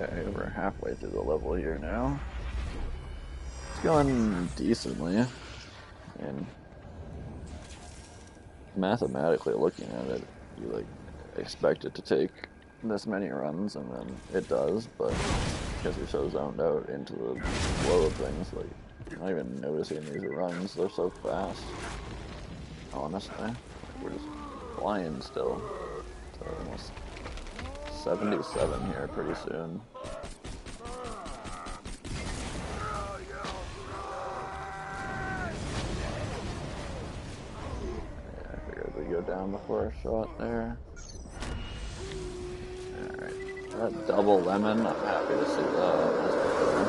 Okay, we're halfway through the level here now. It's going decently, and mathematically looking at it, you like expect it to take this many runs, and then it does, but because you're so zoned out into the flow of things, like you're not even noticing these runs. They're so fast. Honestly, like, we're just flying still. So almost 77 here pretty soon. Yeah, I figured we'd go down before a shot there. Alright, that double lemon, I'm happy to see that. That's for sure.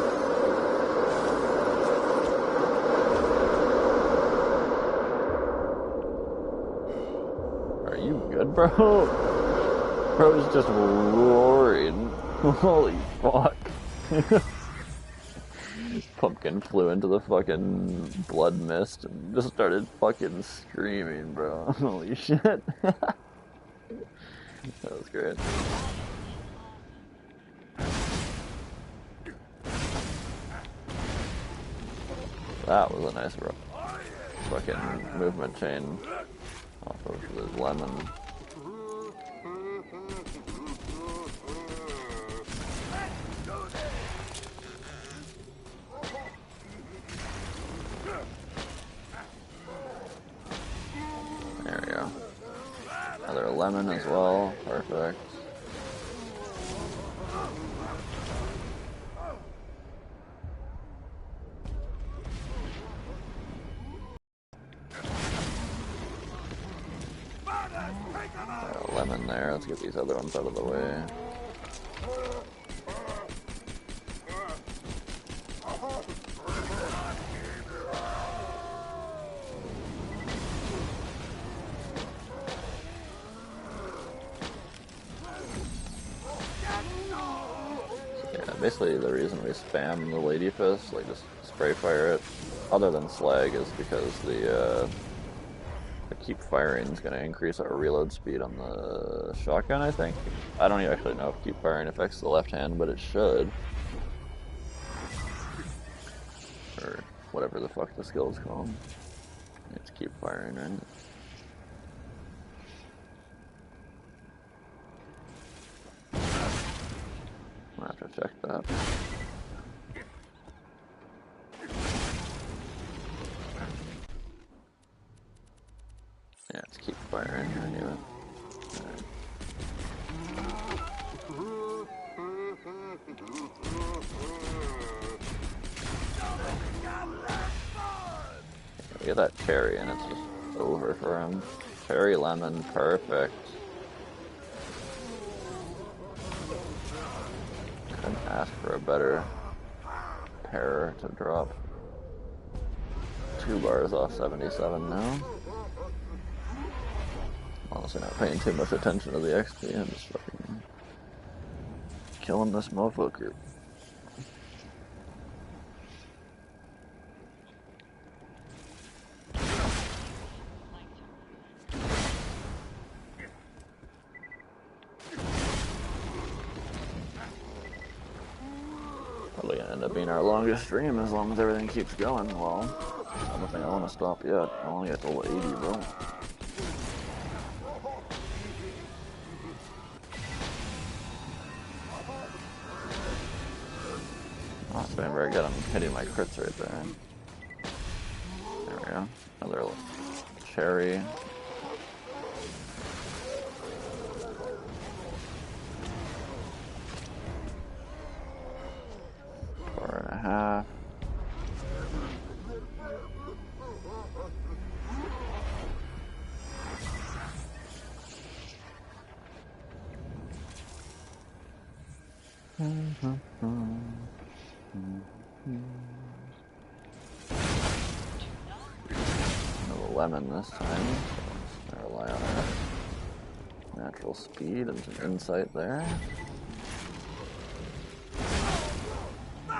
Are you good, bro? Bro's just roaring. Holy fuck. Pumpkin flew into the fucking blood mist and just started fucking screaming, bro. Holy shit. That was great. That was a nice fucking movement chain off of the lemon. There we go. Another lemon as well. Perfect. Got a lemon there. Let's get these other ones out of the way. Basically, the reason we spam the Lady Fist, like just spray fire it, other than slag, is because the keep firing is going to increase our reload speed on the shotgun, I think. I don't actually know if keep firing affects the left hand, but it should. Or whatever the fuck the skill is called. It's keep firing, right? I'll have to check that. Yeah, it's keep firing. I knew it. Right. Get that cherry and it's just over for him. Cherry lemon, perfect. Couldn't ask for a better pair to drop. 2 bars off 77 now. Honestly not paying too much attention to the XP, I'm just fucking killing this motherfucker. Probably gonna end up being our longest stream as long as everything keeps going. Well, I don't think I want to stop yet. I only got till 80, bro. Oh, it's been very good. I'm hitting my crits right there. There we go. Another cherry. Four and a half. No lemon this time, so I'm rely on our natural speed and some insight there. I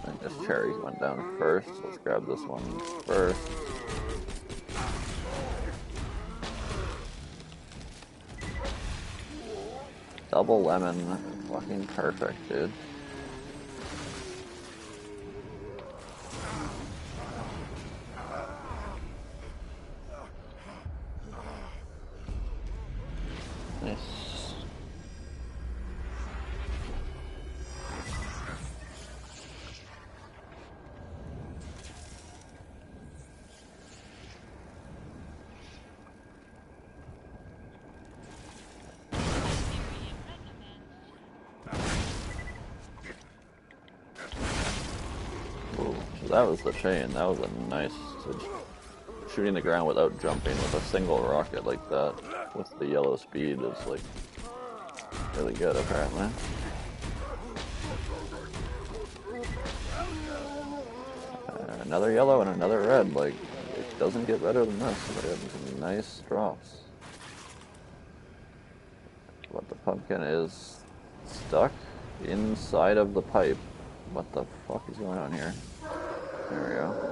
think this cherry went down first, so let's grab this one first. double lemon. Fucking perfect, dude. Nice. Ooh, so that was the chain. That was a nice... Shooting the ground without jumping with a single rocket like that with the yellow speed is like really good apparently. Another yellow and another red, like it doesn't get better than this. They have some nice drops. But the pumpkin is stuck inside of the pipe. What the fuck is going on here? There we go.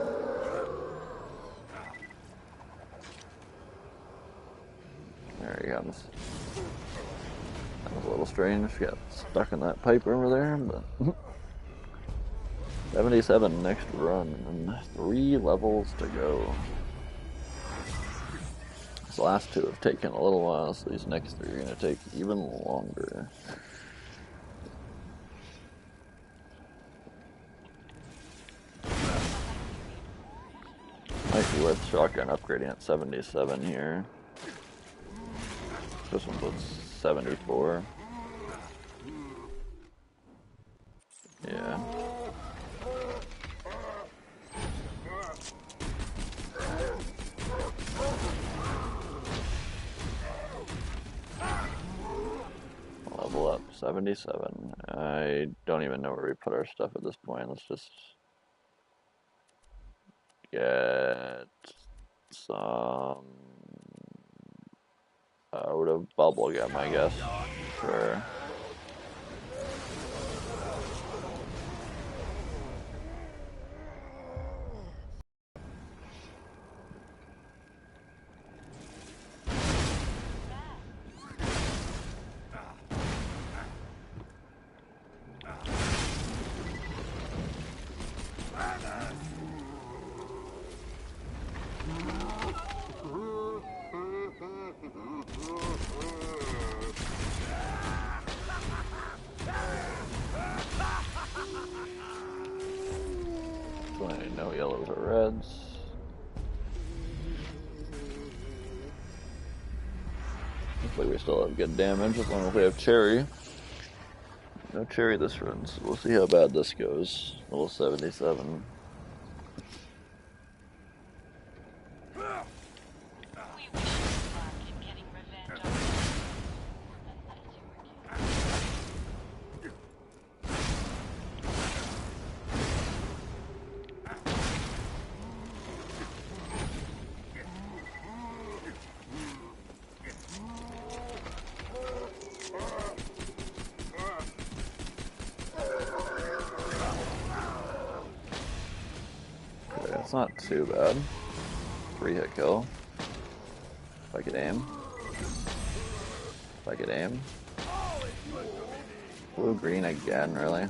There he comes. That was a little strange. Got stuck in that pipe over there, but 77 next run, and 3 levels to go. These last 2 have taken a little while, so these next 3 are going to take even longer. Might be worth shotgun upgrading at 77 here. This one was 74. Yeah. Level up, 77. I don't even know where we put our stuff at this point. Let's just get some out of bubblegum, I guess. Sure. No yellows or reds. Hopefully we still have good damage as long as we have cherry. No cherry this run, so we'll see how bad this goes. Level 77. It's not too bad. 3-hit kill. If I could aim. If I could aim. Blue green again, really?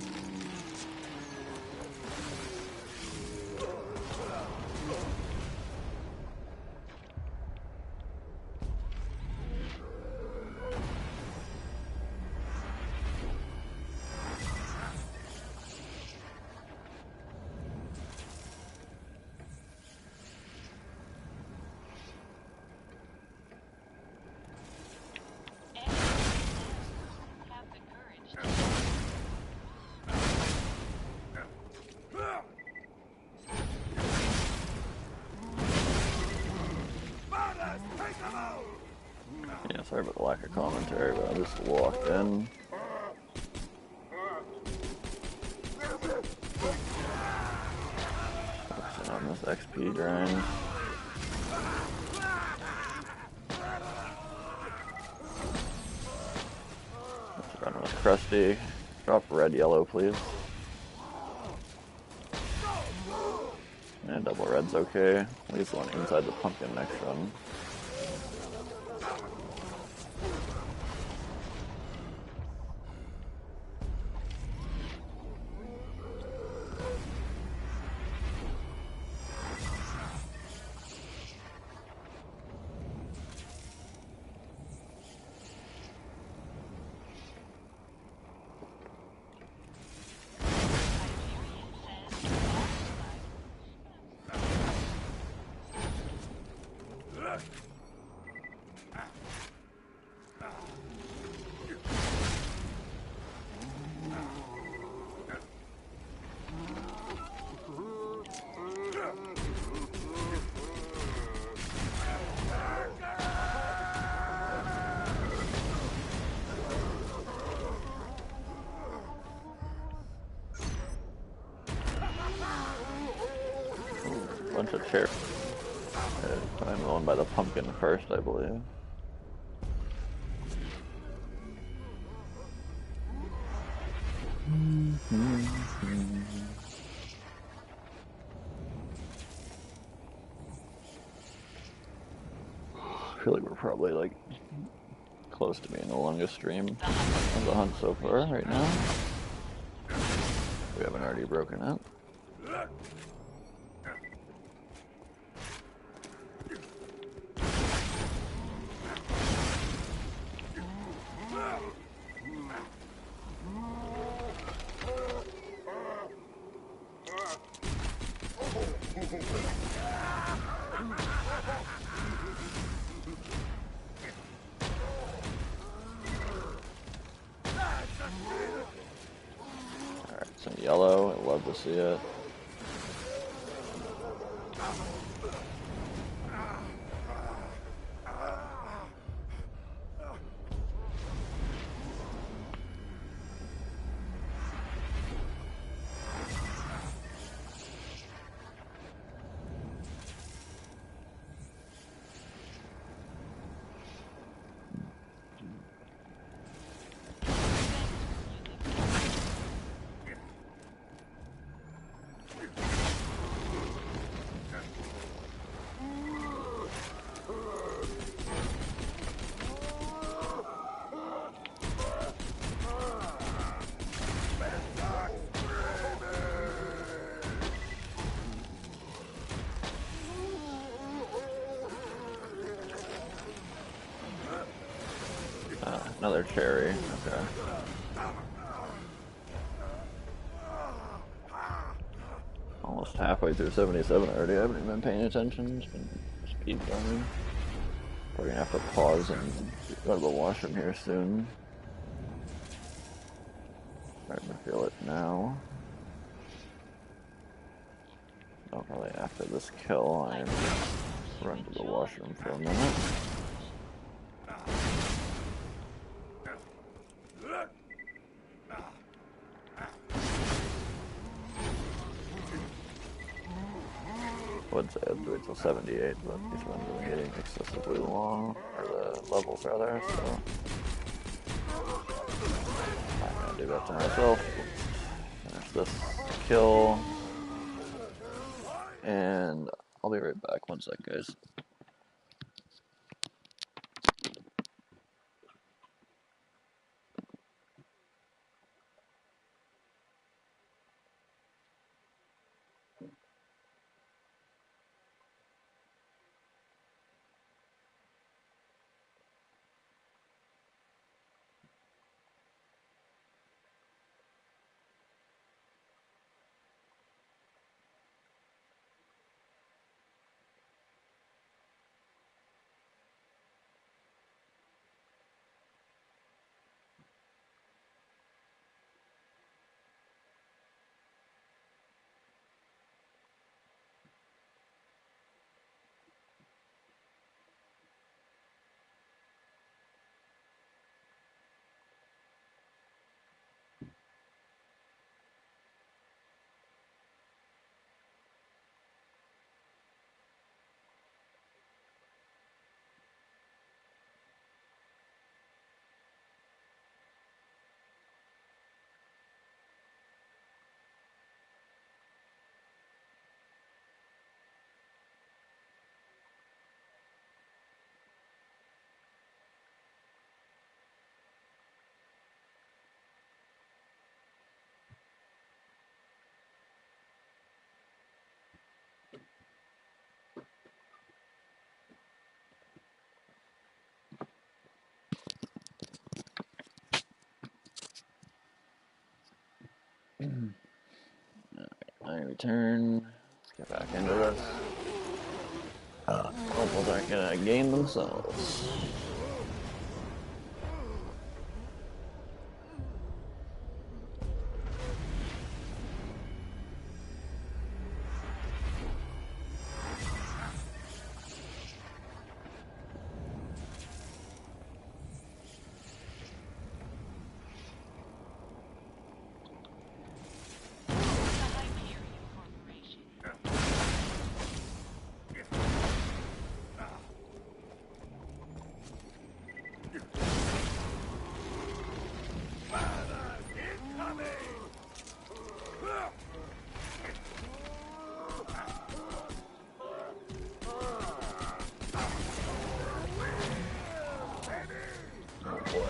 Yeah, sorry about the lack of commentary, but I just walked in. Focusing on this XP grind. Let's run with Krusty. Drop red, yellow, please. And double red's okay. Leave one inside the pumpkin next run. bunch of cherries. I'm going by the pumpkin first, I believe. I feel like we're probably like close to being the longest stream of the hunt so far right now. We haven't already broken up. Alright, some yellow, I'd love to see it. Another cherry, okay. Almost halfway through 77 already. I haven't even been paying attention. Just been speed running. Probably gonna have to pause and go to the washroom here soon. Starting to feel it now. Oh, probably after this kill, I'm gonna run to the washroom for a minute. I would say I'd do it till 78, but these ones are getting excessively long, or the levels rather, so I'm gonna do that to myself. Finish this kill, and I'll be right back. One sec, guys. I return. Let's get back into this. Levels aren't gonna game themselves.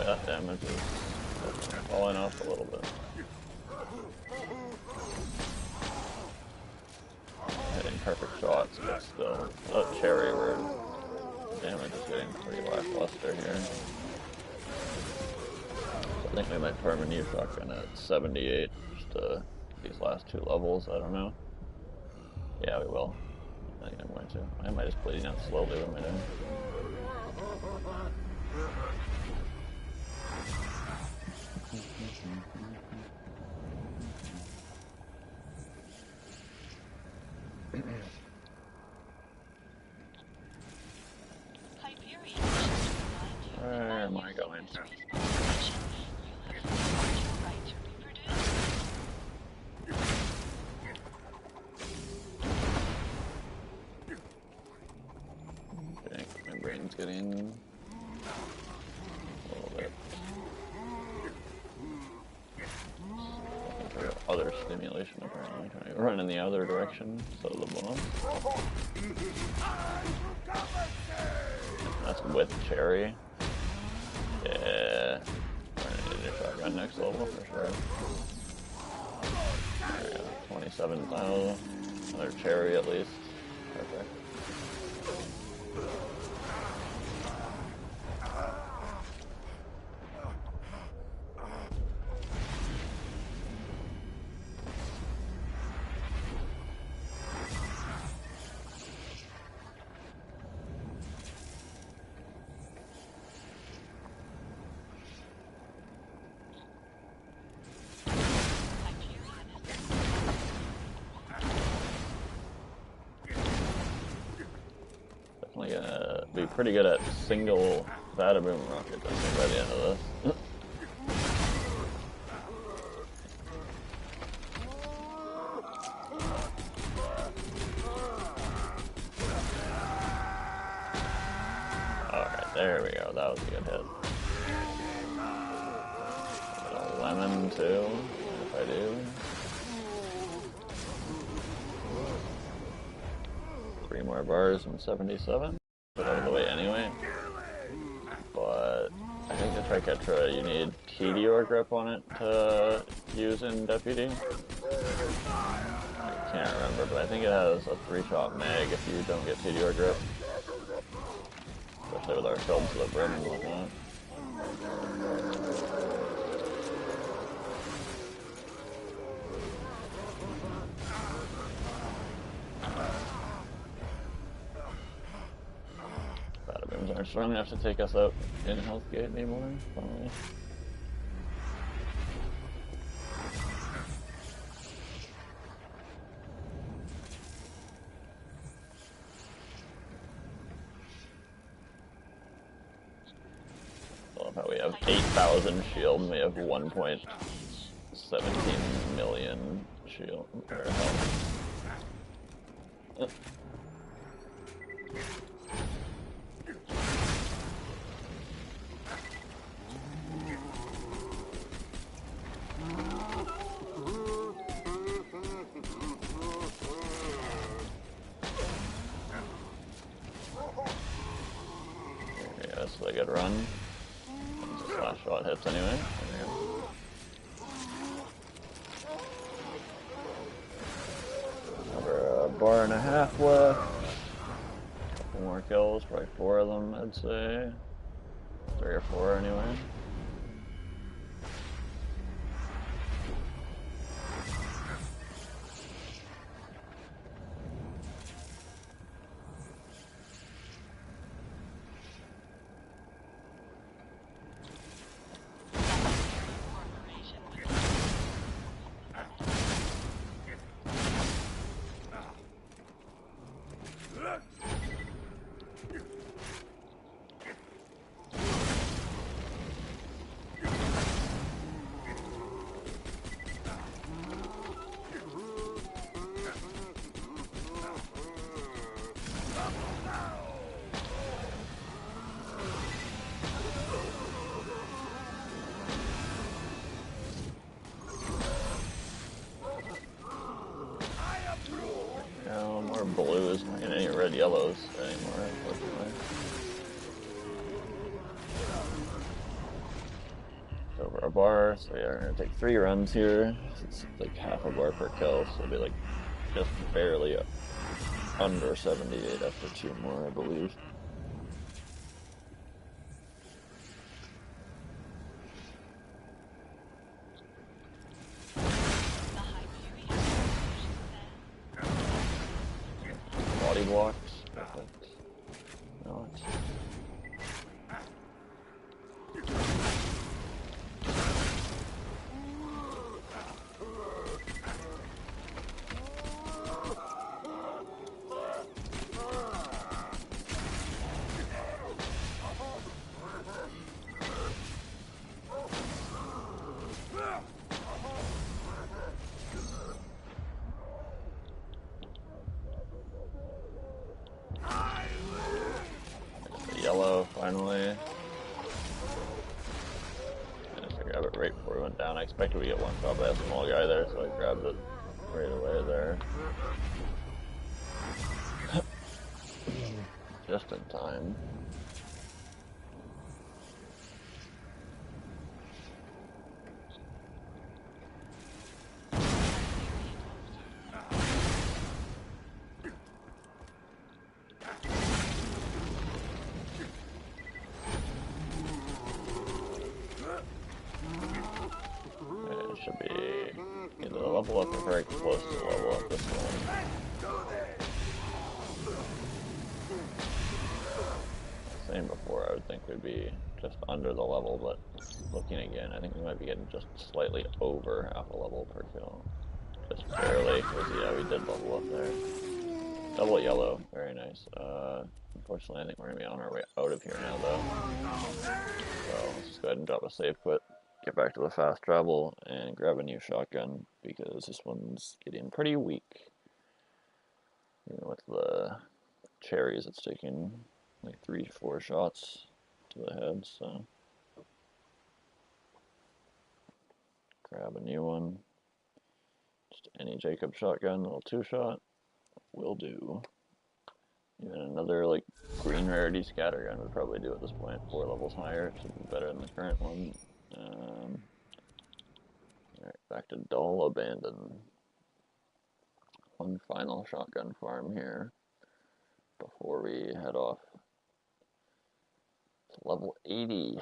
that damage is falling off a little bit. Hitting perfect shots, but still, cherry where damage is getting pretty lackluster here. So I think we might farm a new shotgun at 78 just these last 2 levels. I don't know. Yeah, we will. I think I'm going to. I might just bleeding out slowly with my doing. Where am I going? Okay, my brain's getting a little bit. Other stimulation apparently. Trying to run in the other direction, so the bomb. That's with cherry. Yeah. We're gonna need a shotgun next level for sure. There we go. 27,000. Another cherry at least. Perfect. Gonna be pretty good at single Vadaboom rockets, I think, by the end of this. Alright, there we go. That was a good hit. A lemon, too, if I do. 3 more bars and 77. Put out of the way anyway. But I think the Triquetra, you need Meteor grip on it to use in Deputy. I can't remember, but I think it has a 3-shot mag if you don't get Meteor grip. Especially with our filled to the brim and whatnot. Aren't strong enough to take us out in health gate anymore, probably. I love how we have 8,000 shield and we have 1.17 million shield or health. That's a good run. This last shot hits anyway. Another bar and a half left. Couple more kills, probably 4 of them, I'd say. 3 or 4 anyway. Blues and any red yellows anymore, unfortunately. over a bar, so yeah, we're gonna take 3 runs here. It's like half a bar per kill, so it'll be like just barely under 78 after 2 more, I believe. Body blocks, perfect. Not. Yellow, finally. Managed to grab it right before we went down. I expected we get one shot by a small guy there, so I grabbed it right away there. Just in time. It should be either a level up or very close to level up this one. Same before, I would think we'd be just under the level, but looking again, I think we might be getting just slightly over half a level per kill. Just barely, because yeah, we did level up there. Double yellow, very nice. Unfortunately, I think we're going to be on our way out of here now, though. So let's just go ahead and drop a save quit, get back to the fast travel, and grab a new shotgun, because this one's getting pretty weak. Even with the cherries, it's taking like 3 to 4 shots to the head, so grab a new one. Just any Jacob shotgun, little 2-shot, will do. Even another like green rarity scattergun would probably do at this point. 4 levels higher, should be better than the current one. Alright, back to dull abandon. One final shotgun farm here before we head off to level 80.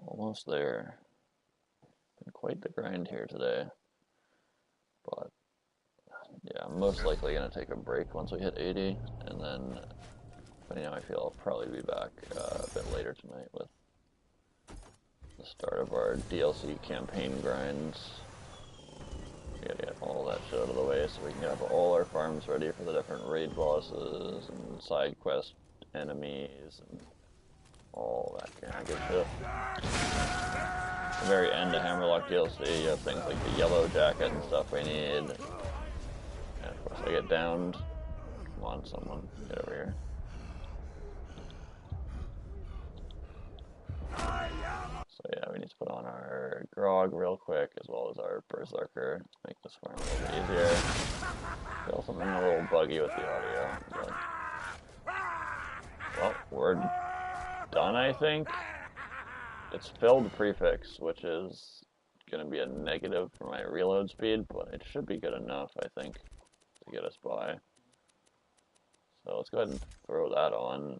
Almost there. Been quite the grind here today. But yeah, I'm most likely going to take a break once we hit 80, and then, depending on how I feel, I'll probably be back a bit later tonight with the start of our DLC campaign grinds. We gotta get all that shit out of the way so we can have all our farms ready for the different raid bosses and side quest enemies and all that kind of good shit. At the very end of Hammerlock DLC, you have things like the yellow jacket and stuff we need. And of course I get downed. Come on, someone, get over here. So yeah, we need to put on our grog real quick, as well as our berserker, to make this farm a little bit easier. Feel something a little buggy with the audio, but well, we're done, I think. It's filled prefix, which is going to be a negative for my reload speed, but it should be good enough, I think, to get us by. So let's go ahead and throw that on.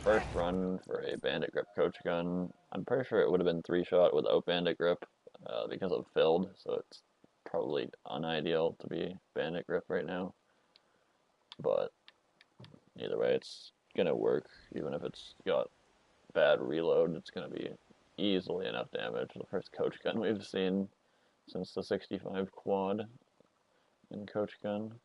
First run for a bandit grip coach gun. I'm pretty sure it would have been 3-shot without bandit grip because of filled, so it's probably unideal to be bandit grip right now. But either way, it's gonna work. Even if it's got bad reload, it's gonna be easily enough damage. The first coach gun we've seen since the 65 quad in coach gun.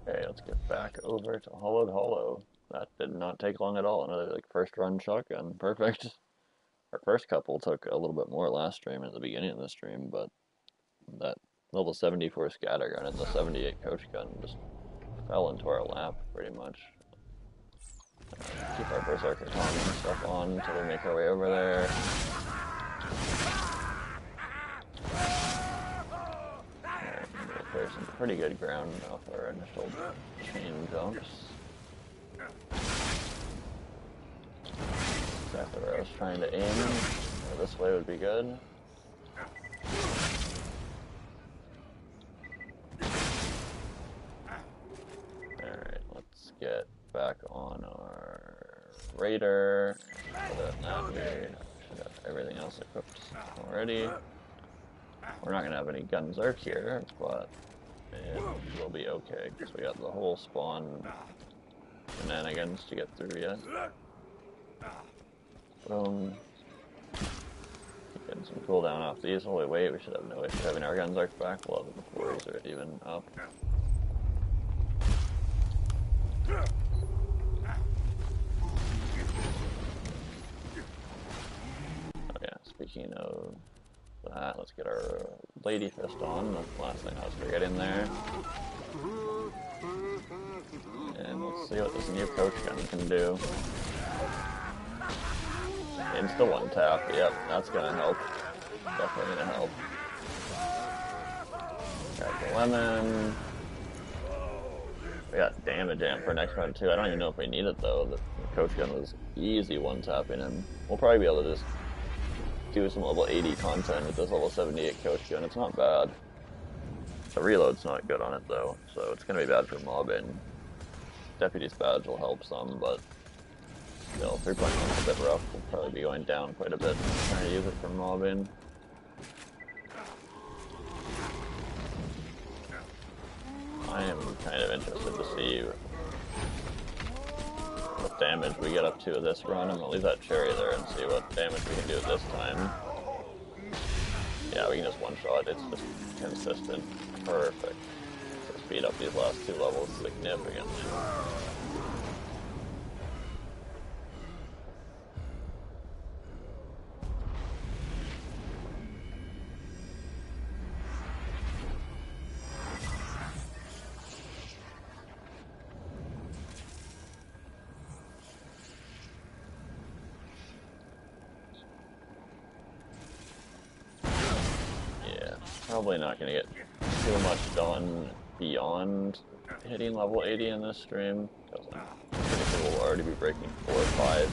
Okay, let's get back over to Hollowed Hollow. That did not take long at all. Another like first run shotgun. Perfect. Our first couple took a little bit more last stream at the beginning of the stream, but that level 74 scattergun and the 78 coach gun just fell into our lap pretty much. Keep our Berserker Taunt and stuff on until we make our way over there. We'll clear some pretty good ground off our initial chain jumps. Exactly where I was trying to aim. This way would be good. Alright, let's get back on our Raider. Other than that, we should have everything else equipped already. We're not going to have any Gunzerk here, but it will be okay, because we got the whole spawn shenanigans to get through yet. Boom. Getting some cooldown off these. Holy wait, we should have no issue having our Gunzerk back. We'll have it before he's already even up. Oh yeah, speaking of that, let's get our Lady Fist on. That's the last thing I was going to get in there. And let's see what this new coach gun can do. Insta one tap, yep, that's gonna help. Definitely gonna help. Got the lemon. We got damage amp for next round too. I don't even know if we need it though. The coach gun was easy one tapping him. We'll probably be able to just do some level 80 content with this level 78 coach gun. It's not bad. The reload's not good on it though, so it's gonna be bad for mobbing. Deputy's badge will help some, but still, 3.1's a bit rough. We'll probably be going down quite a bit trying to use it for mobbing. I am kind of interested to see what damage we get up to this run. I'm going to leave that cherry there and see what damage we can do this time. Yeah, we can just one-shot. It's just consistent. Perfect. So speed up these last two levels significantly. Probably not going to get too much done beyond hitting level 80 in this stream, because I'm pretty sure we'll already be breaking 4 or 5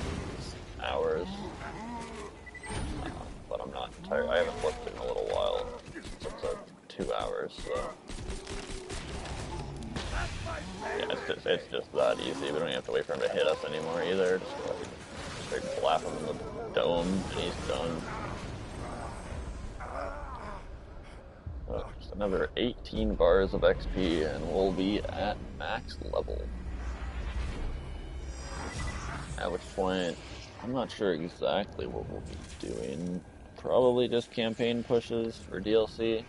hours. But I'm not entirely, I haven't looked in a little while, since it's 2 hours, so. Yeah, it's just that easy. We don't even have to wait for him to hit us anymore either. Just straight blap him in the dome, and he's done. Oh, just another 18 bars of XP and we'll be at max level. At which point, I'm not sure exactly what we'll be doing. Probably just campaign pushes for DLC.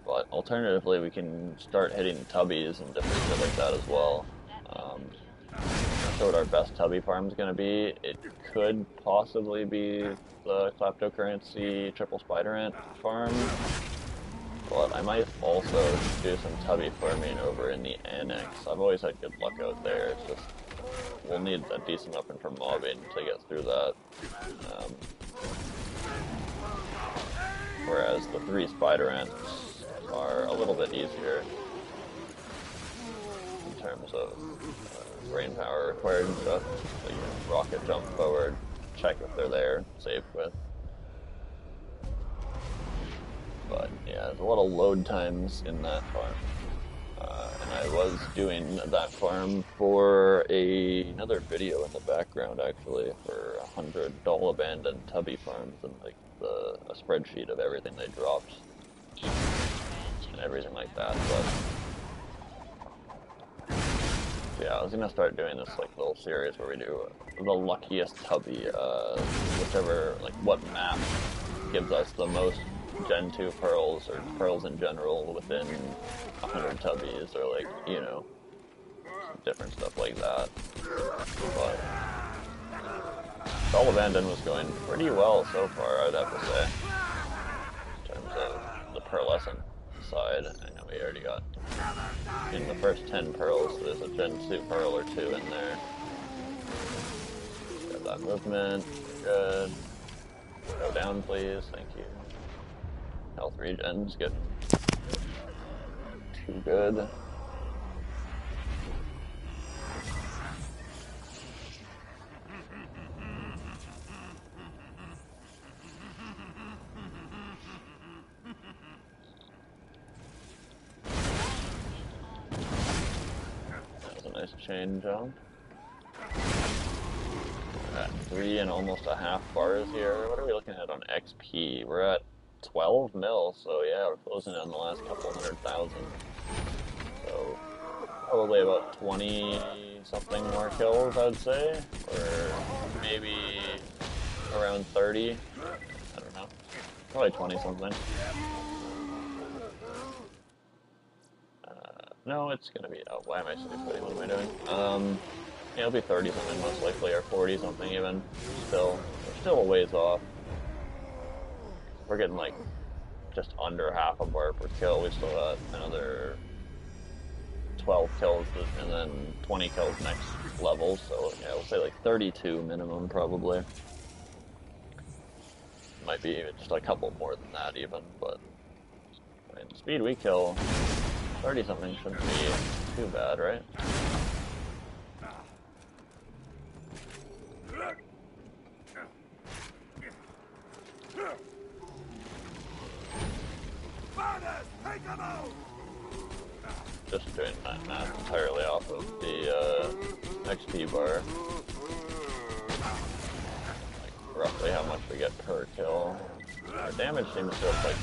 But alternatively, we can start hitting tubbies and different shit like that as well. I'm not sure what our best tubby farm is going to be. It could possibly be the Kleptocurrency Triple Spider Ant farm. But I might also do some tubby farming over in the Annex. I've always had good luck out there. It's just, we'll need a decent weapon for mobbing to get through that. Whereas the 3 Spider Ants are a little bit easier in terms of brain power required and stuff. So you can rocket jump forward, check if they're there, save with. But yeah, there's a lot of load times in that farm. And I was doing that farm for another video in the background actually, for 100 doll abandoned tubby farms, and like a spreadsheet of everything they dropped and everything like that. But yeah, I was gonna start doing this like little series where we do the luckiest tubby, whichever, like what map gives us the most Gen 2 pearls, or pearls in general, within 100 tubbies, or like, you know, different stuff like that. But Doll Abandon was going pretty well so far, I'd have to say, in terms of the pearlescent side. I know we already got, in the first 10 pearls, there's a Gen 2 pearl or 2 in there. that movement. Good. Go down, please. Thank you. Health regen's getting too good. That was a nice chain jump. We're at 3 and almost a half bars here. What are we looking at on XP? We're at 12 mil, so yeah, we're closing in on the last couple 100,000. So probably about 20 something more kills, I'd say, or maybe around 30. I don't know, probably 20 something. No, it's gonna be. Oh, why am I splitting? What am I doing? Yeah, it'll be 30 something most likely, or 40 something even. Still, we're still a ways off. We're getting like just under half a bar per kill. We've still got another 12 kills and then 20 kills next level. So yeah, we'll say like 32 minimum probably. Might be just a couple more than that even, but I mean, the speed we kill, 30 something shouldn't be too bad, right? Just doing that math entirely off of the XP bar. Like roughly how much we get per kill. Our damage seems to have like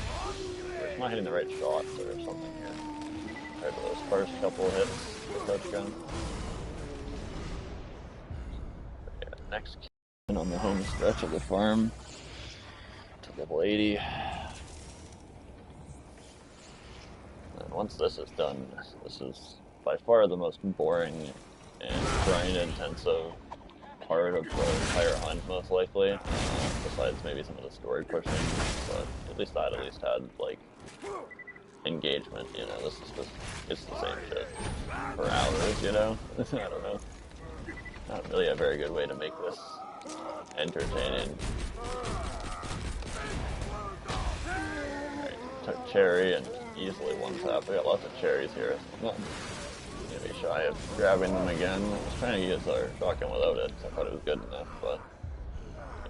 we're just not hitting the right shots or something here. Compared to those first couple hits with the touch gun. Yeah, next kill on the home stretch of the farm to level 80. And once this is done, this is by far the most boring and grind-intensive part of the entire hunt, most likely. Besides maybe some of the story pushing, but at least that had like engagement. You know, this is just it's the same shit for hours. You know, I don't know. Not really a very good way to make this entertaining. Alright, took cherry and easily one tap. We got lots of cherries here. So I'm not gonna be shy of grabbing them again. I was trying to use our shotgun without it, so I thought it was good enough, but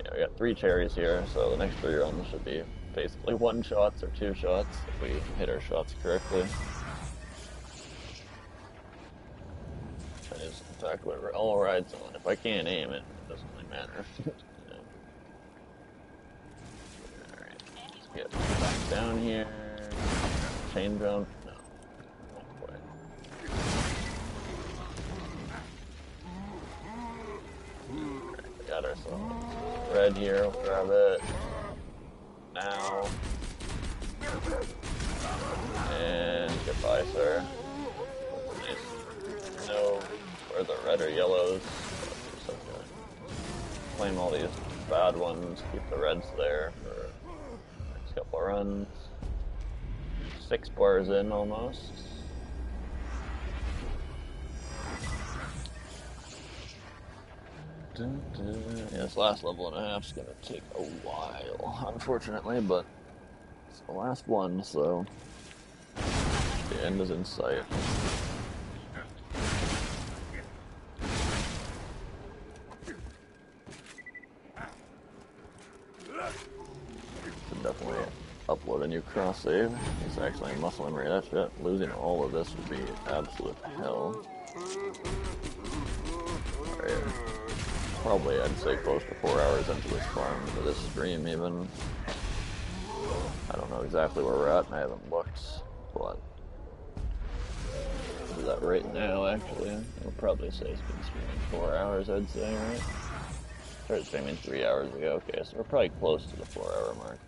yeah, we got 3 cherries here, so the next 3 runs should be basically 1 shots or 2 shots if we hit our shots correctly. That is, in fact, what all rides on. If I can't aim it, it doesn't really matter. You know. Alright, let's get back down here. Chain jump? No, not quite. Alright, we got ourselves red here, we'll grab it. Now. And goodbye, sir. Nice. Know where the red or yellows. So good. Claim all these bad ones, keep the reds there for the next couple of runs. 6 bars in almost. Yeah, this last level and a half is gonna take a while, unfortunately, but it's the last one, so the end is in sight. Should definitely upload a new cross save. It's actually muscle memory. That shit, losing all of this would be absolute hell. Alright. Probably, I'd say, close to 4 hours into this farm, into this stream even. I don't know exactly where we're at, and I haven't looked, but I'll do that right now, actually. I'll probably say it's been streaming 4 hours, I'd say, right? Started streaming 3 hours ago, okay, so we're probably close to the 4-hour mark.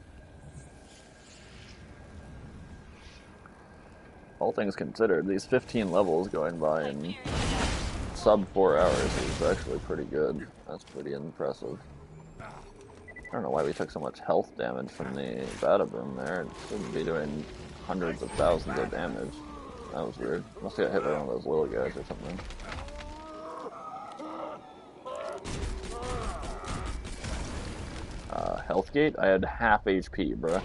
All things considered, these 15 levels going by in sub 4 hours is actually pretty good. That's pretty impressive. I don't know why we took so much health damage from the Bada Boom there. It shouldn't be doing hundreds of thousands of damage. That was weird. Must have got hit by one of those little guys or something. health gate, I had half HP, bruh.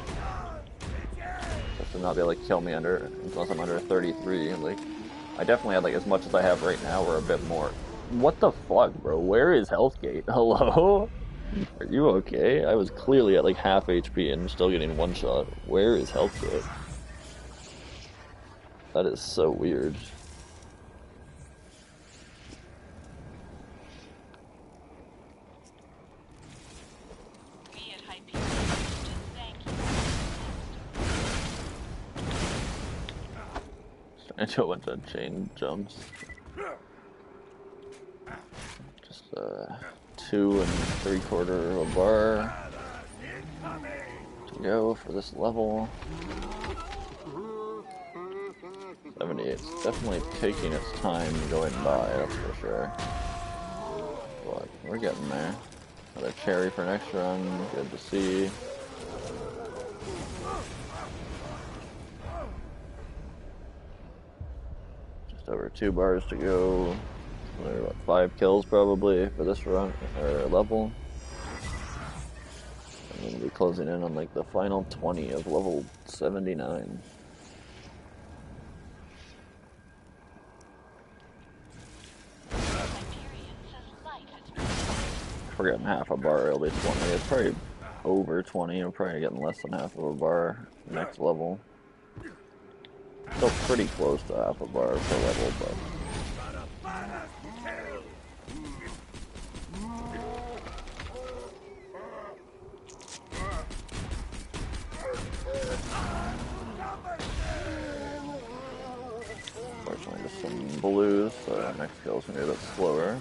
Just to not be able to kill me unless I'm under 33. Like, I definitely had like as much as I have right now, or a bit more. What the fuck, bro? Where is health gate? Hello? Are you okay? I was clearly at like half HP and still getting one shot. Where is health gate? That is so weird. I do a bunch of chain jumps. Just 2 3/4 of a bar to go for this level. 78. It's definitely taking its time going by, that's for sure. But we're getting there. Another cherry for next run. Good to see. Over 2 bars to go. We're about 5 kills probably for this run or level. And then we'll be closing in on like the final 20 of level 79. If we're getting half a bar, it'll be 20. It's probably over 20. I'm probably getting less than half of a bar next level. Still pretty close to half a bar per level, but unfortunately just some blues, so next kill's gonna be a bit slower.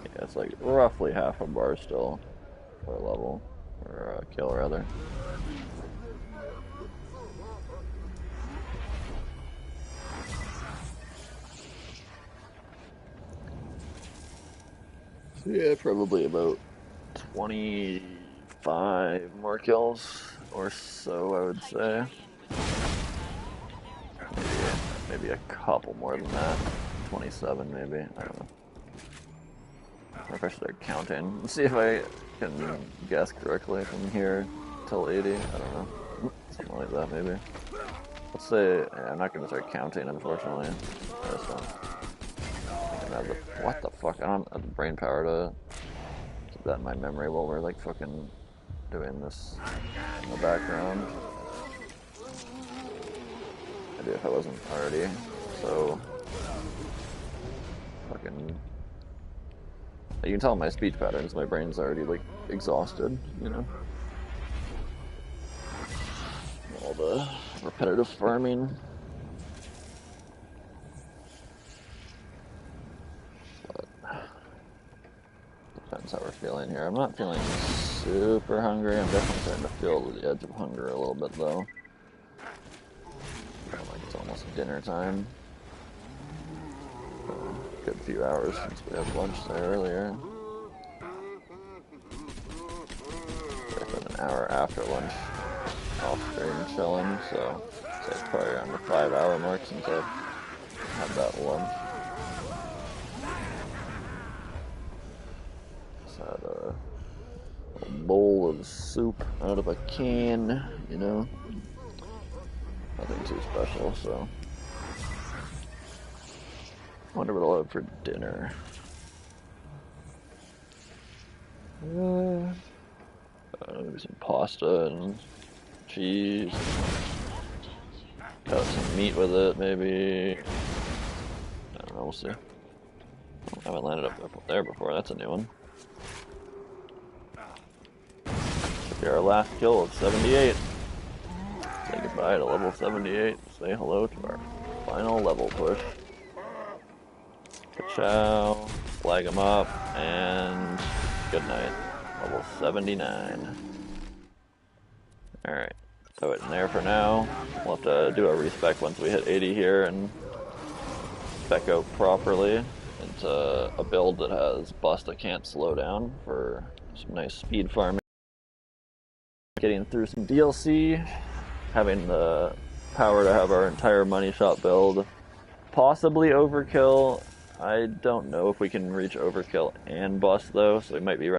Yeah, it's like roughly half a bar still per level, or kill rather. So yeah, probably about 25 more kills or so, I would say. Maybe a couple more than that. 27 maybe, I don't know. Or if I should start counting. Let's see if I can guess correctly from here till 80, I don't know. Something like that maybe. Let's say, yeah, I'm not going to start counting, unfortunately. I just don't. What the fuck? I don't have the brain power to keep that in my memory while we're like fucking doing this in the background. Maybe if I wasn't already so fucking. You can tell my speech patterns, my brain's already like exhausted, you know? All the repetitive farming. Depends how we're feeling here. I'm not feeling super hungry. I'm definitely starting to feel the edge of hunger a little bit, though. Feeling like it's almost dinner time. A good few hours since we had lunch there earlier. Been an hour after lunch, off stream chilling, so it's probably around the 5-hour mark since I've had that lunch. Had a bowl of soup out of a can, you know. Nothing too special, so. Wonder what I'll have for dinner. Maybe some pasta and cheese. Got some meat with it, maybe. I don't know, we'll see. I haven't landed up there before, that's a new one. Our last kill of 78. Say goodbye to level 78. Say hello to our final level push. Ka-chow. Flag him up. And good night. Level 79. Alright. Throw it in there for now. We'll have to do a respec once we hit 80 here and spec out properly into a build that has bust that can't slow down for some nice speed farming. Getting through some DLC, having the power to have our entire money shot build possibly overkill, I don't know if we can reach overkill and bust though, so we might be